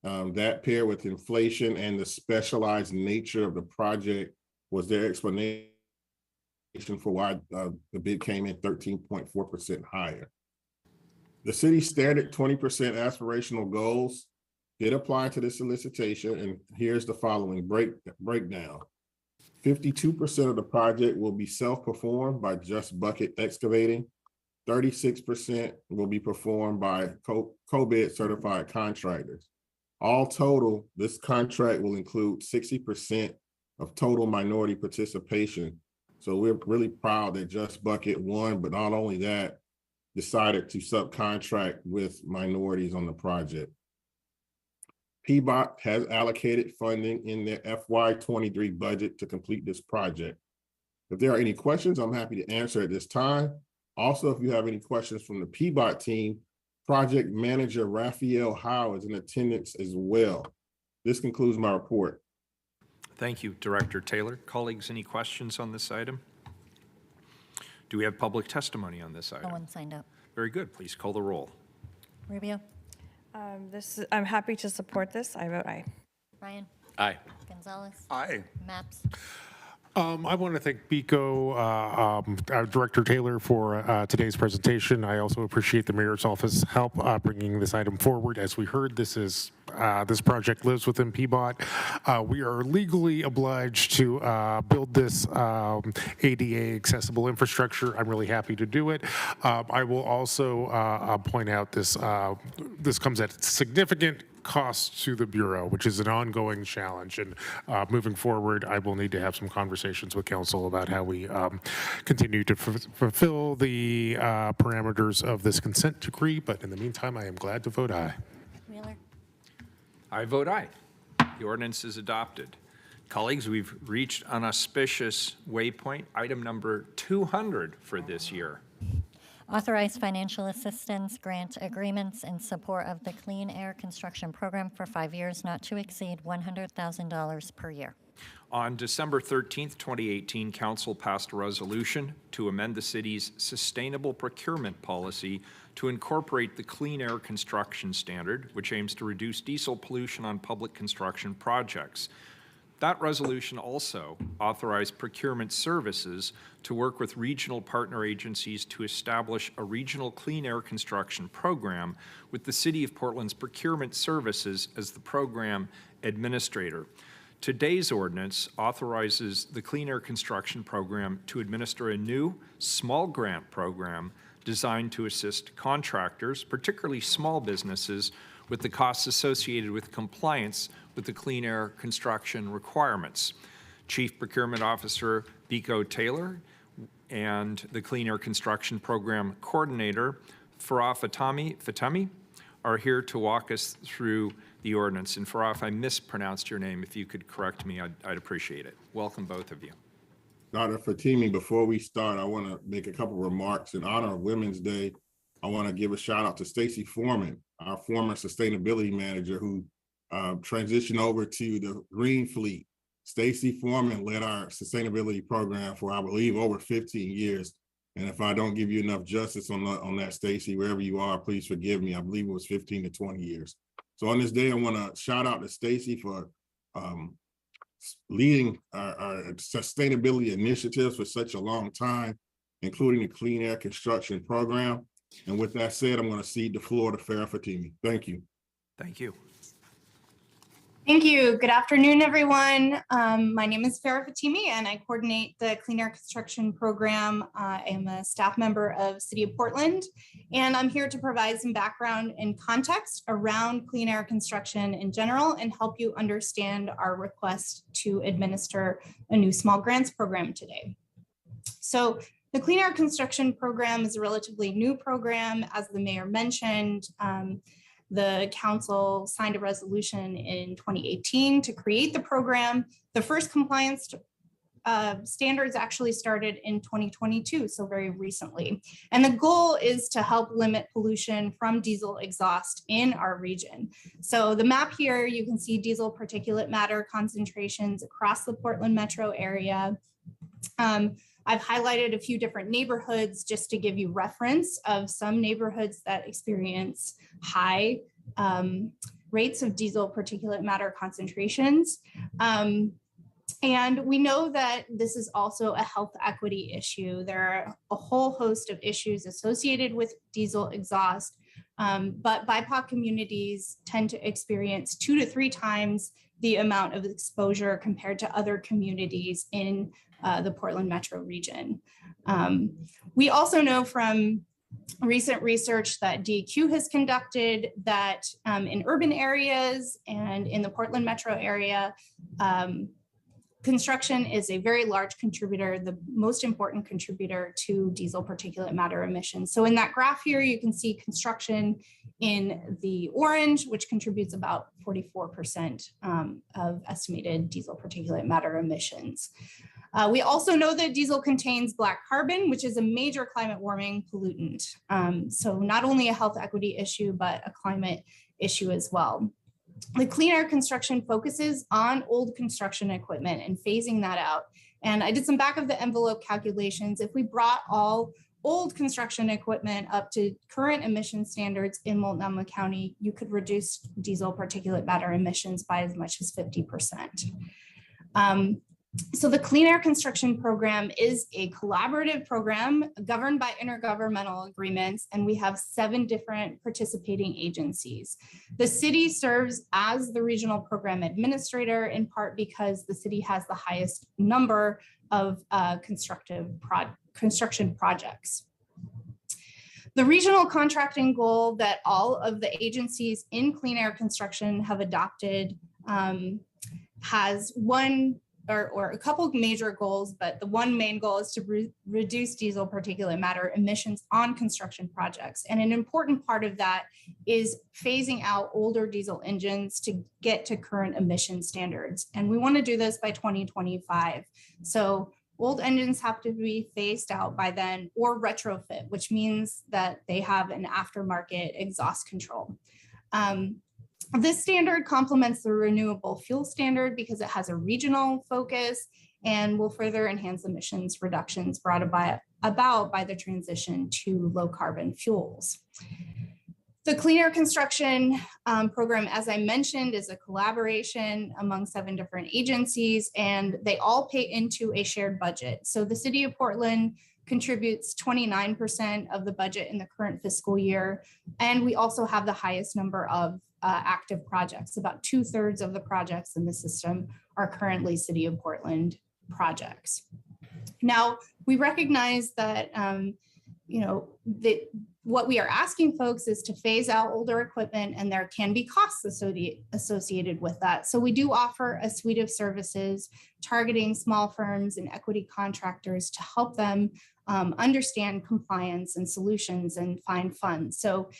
Speaker 3: That paired with inflation and the specialized nature of the project was their explanation for why the bid came in 13.4% higher. The city's standard 20% aspirational goals did apply to this solicitation, and here's the following breakdown. 52% of the project will be self-performed by Just Bucket Excavating. 36% will be performed by co-bid certified contractors. All total, this contract will include 60% of total minority participation. So we're really proud that Just Bucket won, but not only that, decided to subcontract with minorities on the project. PBOT has allocated funding in their FY23 budget to complete this project. If there are any questions, I'm happy to answer at this time. Also, if you have any questions from the PBOT team, Project Manager Raphael Howe is in attendance as well. This concludes my report.
Speaker 1: Thank you, Director Taylor. Colleagues, any questions on this item? Do we have public testimony on this item?
Speaker 6: No one signed up.
Speaker 1: Very good. Please call the roll.
Speaker 6: Rubio?
Speaker 14: I'm happy to support this. I vote aye.
Speaker 6: Ryan?
Speaker 7: Aye.
Speaker 6: Gonzalez?
Speaker 16: Aye.
Speaker 6: Maps?
Speaker 16: I want to thank Biko, Director Taylor, for today's presentation. I also appreciate the mayor's office help bringing this item forward. As we heard, this project lives within PBOT. We are legally obliged to build this ADA accessible infrastructure. I'm really happy to do it. I will also point out this comes at significant cost to the Bureau, which is an ongoing challenge. And moving forward, I will need to have some conversations with council about how we continue to fulfill the parameters of this consent decree. But in the meantime, I am glad to vote aye.
Speaker 6: Wheeler?
Speaker 1: I vote aye. The ordinance is adopted. Colleagues, we've reached an auspicious waypoint, item number 200 for this year.
Speaker 6: Authorize financial assistance grant agreements in support of the Clean Air Construction Program for 5 years, not to exceed $100,000 per year.
Speaker 1: On December 13th, 2018, Council passed a resolution to amend the city's sustainable procurement policy to incorporate the Clean Air Construction Standard, which aims to reduce diesel pollution on public construction projects. That resolution also authorized procurement services to work with regional partner agencies to establish a regional clean air construction program with the City of Portland's procurement services as the program administrator. Today's ordinance authorizes the Clean Air Construction Program to administer a new small grant program designed to assist contractors, particularly small businesses, with the costs associated with compliance with the clean air construction requirements. Chief Procurement Officer Biko Taylor and the Clean Air Construction Program Coordinator Farragut Park are here to walk us through the ordinance. And Farragut, if I mispronounced your name, if you could correct me, I'd appreciate it. Welcome, both of you.
Speaker 3: Dr. Fatimi, before we start, I want to make a couple remarks in honor of Women's Day. I want to give a shout out to Stacy Foreman, our former sustainability manager who transitioned over to the Green Fleet. Stacy Foreman led our sustainability program for, I believe, over 15 years. And if I don't give you enough justice on that, Stacy, wherever you are, please forgive me. I believe it was 15 to 20 years. So on this day, I want to shout out to Stacy for leading our sustainability initiatives for such a long time, including the Clean Air Construction Program. And with that said, I'm going to cede the floor to Farah Fatimi. Thank you.
Speaker 1: Thank you.
Speaker 19: Thank you. Good afternoon, everyone. My name is Farah Fatimi, and I coordinate the Clean Air Construction Program. I am a staff member of City of Portland, and I'm here to provide some background and context around clean air construction in general and help you understand our request to administer a new small grants program today. So the Clean Air Construction Program is a relatively new program, as the mayor mentioned. The council signed a resolution in 2018 to create the program. The first compliance standards actually started in 2022, so very recently. And the goal is to help limit pollution from diesel exhaust in our region. So the map here, you can see diesel particulate matter concentrations across the Portland metro area. I've highlighted a few different neighborhoods just to give you reference of some neighborhoods that experience high rates of diesel particulate matter concentrations. And we know that this is also a health equity issue. There are a whole host of issues associated with diesel exhaust, but BIPOC communities tend to experience 2 to 3 times the amount of exposure compared to other communities in the Portland metro region. We also know from recent research that DEQ has conducted that in urban areas and in the Portland metro area, construction is a very large contributor, the most important contributor to diesel particulate matter emissions. So in that graph here, you can see construction in the orange, which contributes about 44% of estimated diesel particulate matter emissions. We also know that diesel contains black carbon, which is a major climate warming pollutant. So not only a health equity issue, but a climate issue as well. The clean air construction focuses on old construction equipment and phasing that out. And I did some back of the envelope calculations. If we brought all old construction equipment up to current emission standards in Multnomah County, you could reduce diesel particulate matter emissions by as much as 50%. So the Clean Air Construction Program is a collaborative program governed by intergovernmental agreements, and we have 7 different participating agencies. The city serves as the regional program administrator, in part because the city has the highest number of construction projects. The regional contracting goal that all of the agencies in clean air construction have adopted has one or a couple of major goals, but the one main goal is to reduce diesel particulate matter emissions on construction projects. And an important part of that is phasing out older diesel engines to get to current emission standards. And we want to do this by 2025. So old engines have to be phased out by then, or retrofit, which means that they have an aftermarket exhaust control. This standard complements the renewable fuel standard because it has a regional focus and will further enhance emissions reductions brought about by the transition to low carbon fuels. The Clean Air Construction Program, as I mentioned, is a collaboration among 7 different agencies, and they all pay into a shared budget. So the City of Portland contributes 29% of the budget in the current fiscal year, and we also have the highest number of active projects. About 2/3 of the projects in the system are currently City of Portland projects. Now, we recognize that what we are asking folks is to phase out older equipment, and there can be costs associated with that. So we do offer a suite of services targeting small firms and equity contractors to help them understand compliance and solutions and find funds. So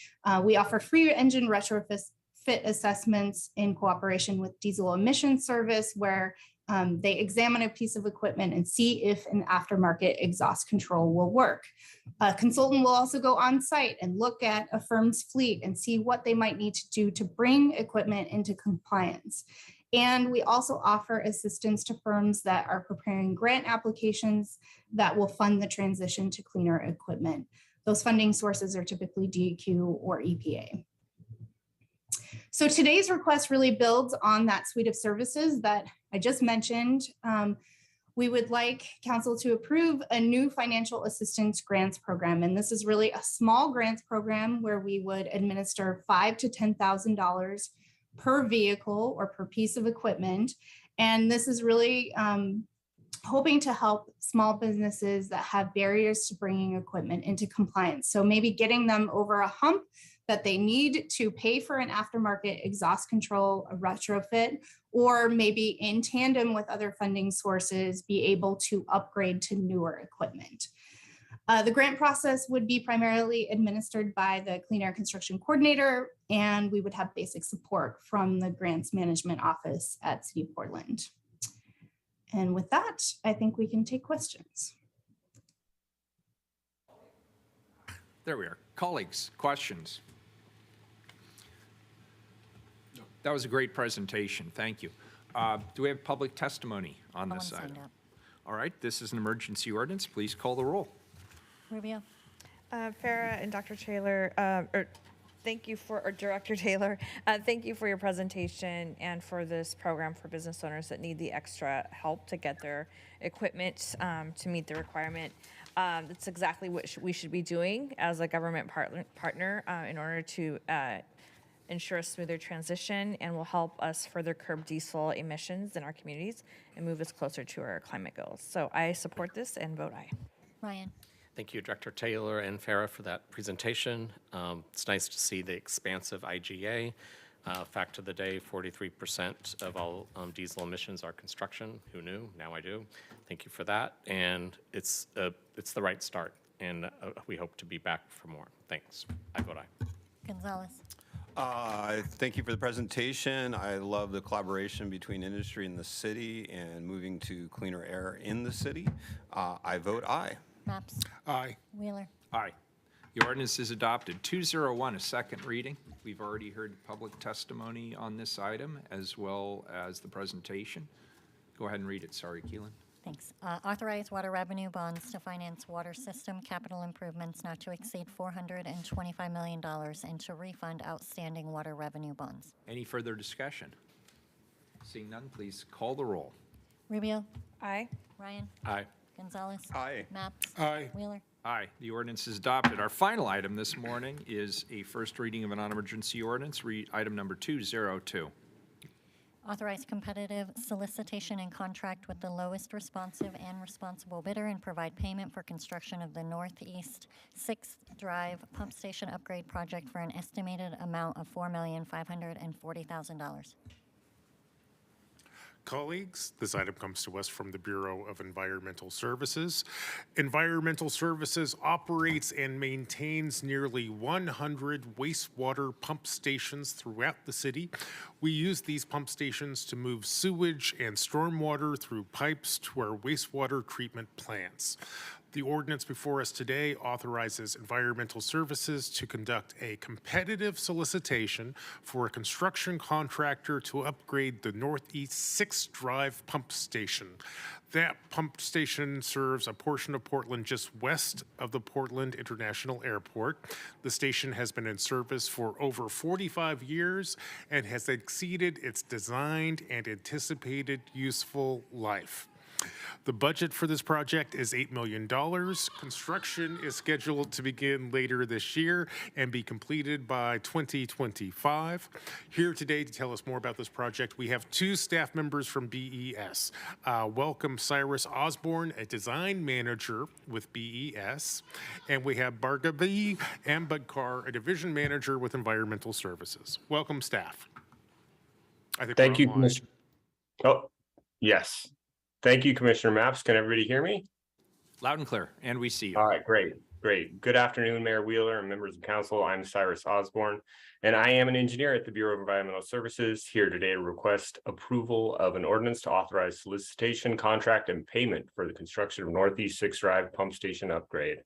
Speaker 19: we offer free engine retrofit assessments in cooperation with Diesel Emission Service, where they examine a piece of equipment and see if an aftermarket exhaust control will work. A consultant will also go on site and look at a firm's fleet and see what they might need to do to bring equipment into compliance.
Speaker 3: And we also offer assistance to firms that are preparing grant applications that will fund the transition to cleaner equipment. Those funding sources are typically DEQ or EPA. So today's request really builds on that suite of services that I just mentioned. We would like council to approve a new financial assistance grants program. And this is really a small grants program where we would administer $5,000 to $10,000 per vehicle or per piece of equipment. And this is really hoping to help small businesses that have barriers to bringing equipment into compliance. So maybe getting them over a hump that they need to pay for an aftermarket exhaust control, a retrofit, or maybe in tandem with other funding sources, be able to upgrade to newer equipment. The grant process would be primarily administered by the Clean Air Construction Coordinator, and we would have basic support from the Grants Management Office at City of Portland. And with that, I think we can take questions.
Speaker 1: There we are. Colleagues, questions? That was a great presentation. Thank you. Do we have public testimony on this item? All right, this is an emergency ordinance. Please call the roll.
Speaker 6: Rubio.
Speaker 4: Farah and Dr. Taylor, thank you for, or Director Taylor, thank you for your presentation and for this program for business owners that need the extra help to get their equipment to meet the requirement. That's exactly what we should be doing as a government partner in order to ensure a smoother transition, and will help us further curb diesel emissions in our communities and move us closer to our climate goals. So I support this and vote aye.
Speaker 6: Ryan.
Speaker 7: Thank you, Director Taylor and Farah, for that presentation. It's nice to see the expansive IGA. Fact of the day, 43% of all diesel emissions are construction. Who knew? Now I do. Thank you for that. And it's the right start, and we hope to be back for more. Thanks. I vote aye.
Speaker 6: Gonzalez.
Speaker 9: Thank you for the presentation. I love the collaboration between industry and the city and moving to cleaner air in the city. I vote aye.
Speaker 6: Maps.
Speaker 16: Aye.
Speaker 6: Wheeler.
Speaker 1: Aye. The ordinance is adopted. 201, a second reading. We've already heard public testimony on this item as well as the presentation. Go ahead and read it. Sorry, Keelan.
Speaker 6: Thanks. Authorize water revenue bonds to finance water system capital improvements not to exceed $425 million and to refund outstanding water revenue bonds.
Speaker 1: Any further discussion? Seeing none, please call the roll.
Speaker 6: Rubio.
Speaker 4: Aye.
Speaker 6: Ryan.
Speaker 7: Aye.
Speaker 6: Gonzalez.
Speaker 9: Aye.
Speaker 6: Maps.
Speaker 16: Aye.
Speaker 6: Wheeler.
Speaker 1: Aye. The ordinance is adopted. Our final item this morning is a first reading of a non-emergency ordinance, item number 202.
Speaker 6: Authorize competitive solicitation and contract with the lowest responsive and responsible bidder and provide payment for construction of the Northeast 6th Drive Pump Station Upgrade Project for an estimated amount of $4,540,000.
Speaker 16: Colleagues, this item comes to us from the Bureau of Environmental Services. Environmental Services operates and maintains nearly 100 wastewater pump stations throughout the city. We use these pump stations to move sewage and stormwater through pipes to our wastewater treatment plants. The ordinance before us today authorizes Environmental Services to conduct a competitive solicitation for a construction contractor to upgrade the Northeast 6th Drive pump station. That pump station serves a portion of Portland just west of the Portland International Airport. The station has been in service for over 45 years and has exceeded its designed and anticipated useful life. The budget for this project is $8 million. Construction is scheduled to begin later this year and be completed by 2025. Here today to tell us more about this project, we have two staff members from BES. Welcome Cyrus Osborne, a design manager with BES, and we have Bhargavi Ambedkar, a division manager with Environmental Services. Welcome, staff.
Speaker 11: Thank you, Commissioner. Oh, yes. Thank you, Commissioner Maps. Can everybody hear me?
Speaker 1: Loud and clear, and we see you.
Speaker 11: All right, great. Good afternoon, Mayor Wheeler and members of council. I'm Cyrus Osborne, and I am an engineer at the Bureau of Environmental Services, here today to request approval of an ordinance to authorize solicitation, contract, and payment for the construction of Northeast 6th Drive Pump Station Upgrade.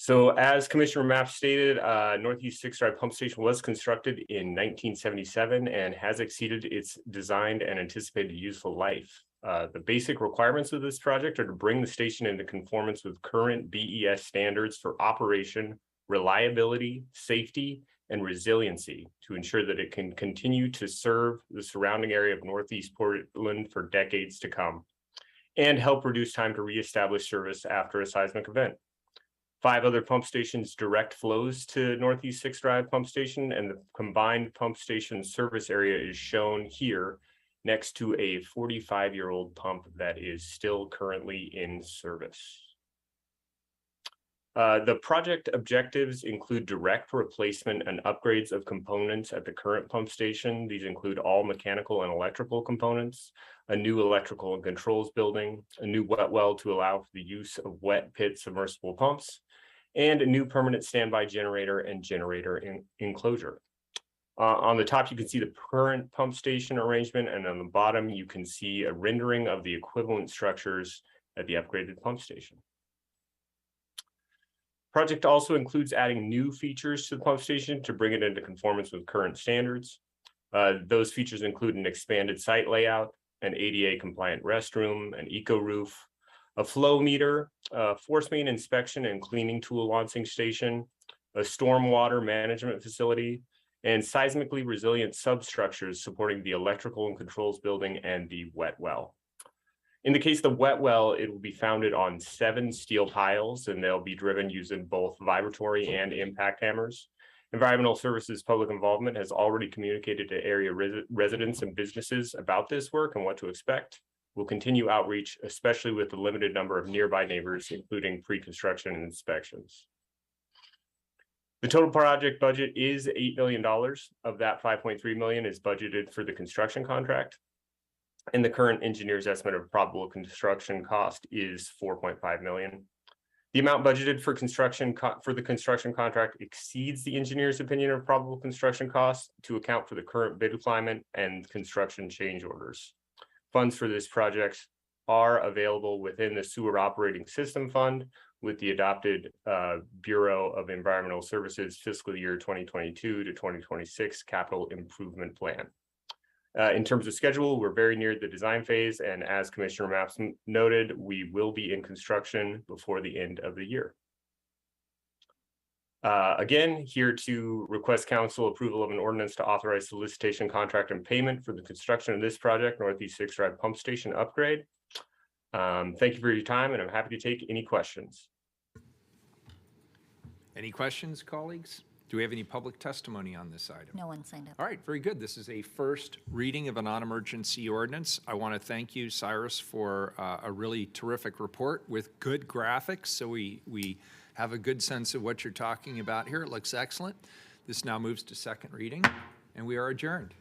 Speaker 3: So as Commissioner Mapp stated, Northeast 6th Drive Pump Station was constructed in 1977 and has exceeded its designed and anticipated useful life. The basic requirements of this project are to bring the station into conformance with current BES standards for operation, reliability, safety, and resiliency to ensure that it can continue to serve the surrounding area of Northeast Portland for decades to come, and help reduce time to reestablish service after a seismic event. 5 other pump stations direct flows to Northeast 6th Drive Pump Station, and the combined pump station service area is shown here next to a 45-year-old pump that is still currently in service. The project objectives include direct replacement and upgrades of components at the current pump station. These include all mechanical and electrical components, a new electrical and controls building, a new wet well to allow for the use of wet pit submersible pumps, and a new permanent standby generator and generator enclosure. On the top, you can see the current pump station arrangement, and on the bottom, you can see a rendering of the equivalent structures at the upgraded pump station. Project also includes adding new features to the pump station to bring it into conformance with current standards. Those features include an expanded site layout, an ADA compliant restroom, an eco roof, a flow meter, a force main inspection and cleaning tool launching station, a stormwater management facility, and seismically resilient substructures supporting the electrical and controls building and the wet well. In the case of the wet well, it will be founded on 7 steel piles, and they'll be driven using both vibratory and impact hammers. Environmental Services Public Involvement has already communicated to area residents and businesses about this work and what to expect. We'll continue outreach, especially with the limited number of nearby neighbors, including pre-construction and inspections. The total project budget is $8 million. Of that, $5.3 million is budgeted for the construction contract. And the current engineer's estimate of probable construction cost is $4.5 million. The amount budgeted for the construction contract exceeds the engineer's opinion of probable construction costs to account for the current bid climate and construction change orders. Funds for this project are available within the Sewer Operating System Fund with the adopted Bureau of Environmental Services fiscal year 2022 to 2026 capital improvement plan. In terms of schedule, we're very near the design phase, and as Commissioner Mapp noted, we will be in construction before the end of the year. Again, here to request council approval of an ordinance to authorize solicitation, contract, and payment for the construction of this project, Northeast 6th Drive Pump Station upgrade. Thank you for your time, and I'm happy to take any questions.
Speaker 1: Any questions, colleagues? Do we have any public testimony on this item?
Speaker 6: No one signed up.
Speaker 1: All right, very good. This is a first reading of a non-emergency ordinance. I want to thank you, Cyrus, for a really terrific report with good graphics, so we have a good sense of what you're talking about here. It looks excellent. This now moves to second reading, and we are adjourned.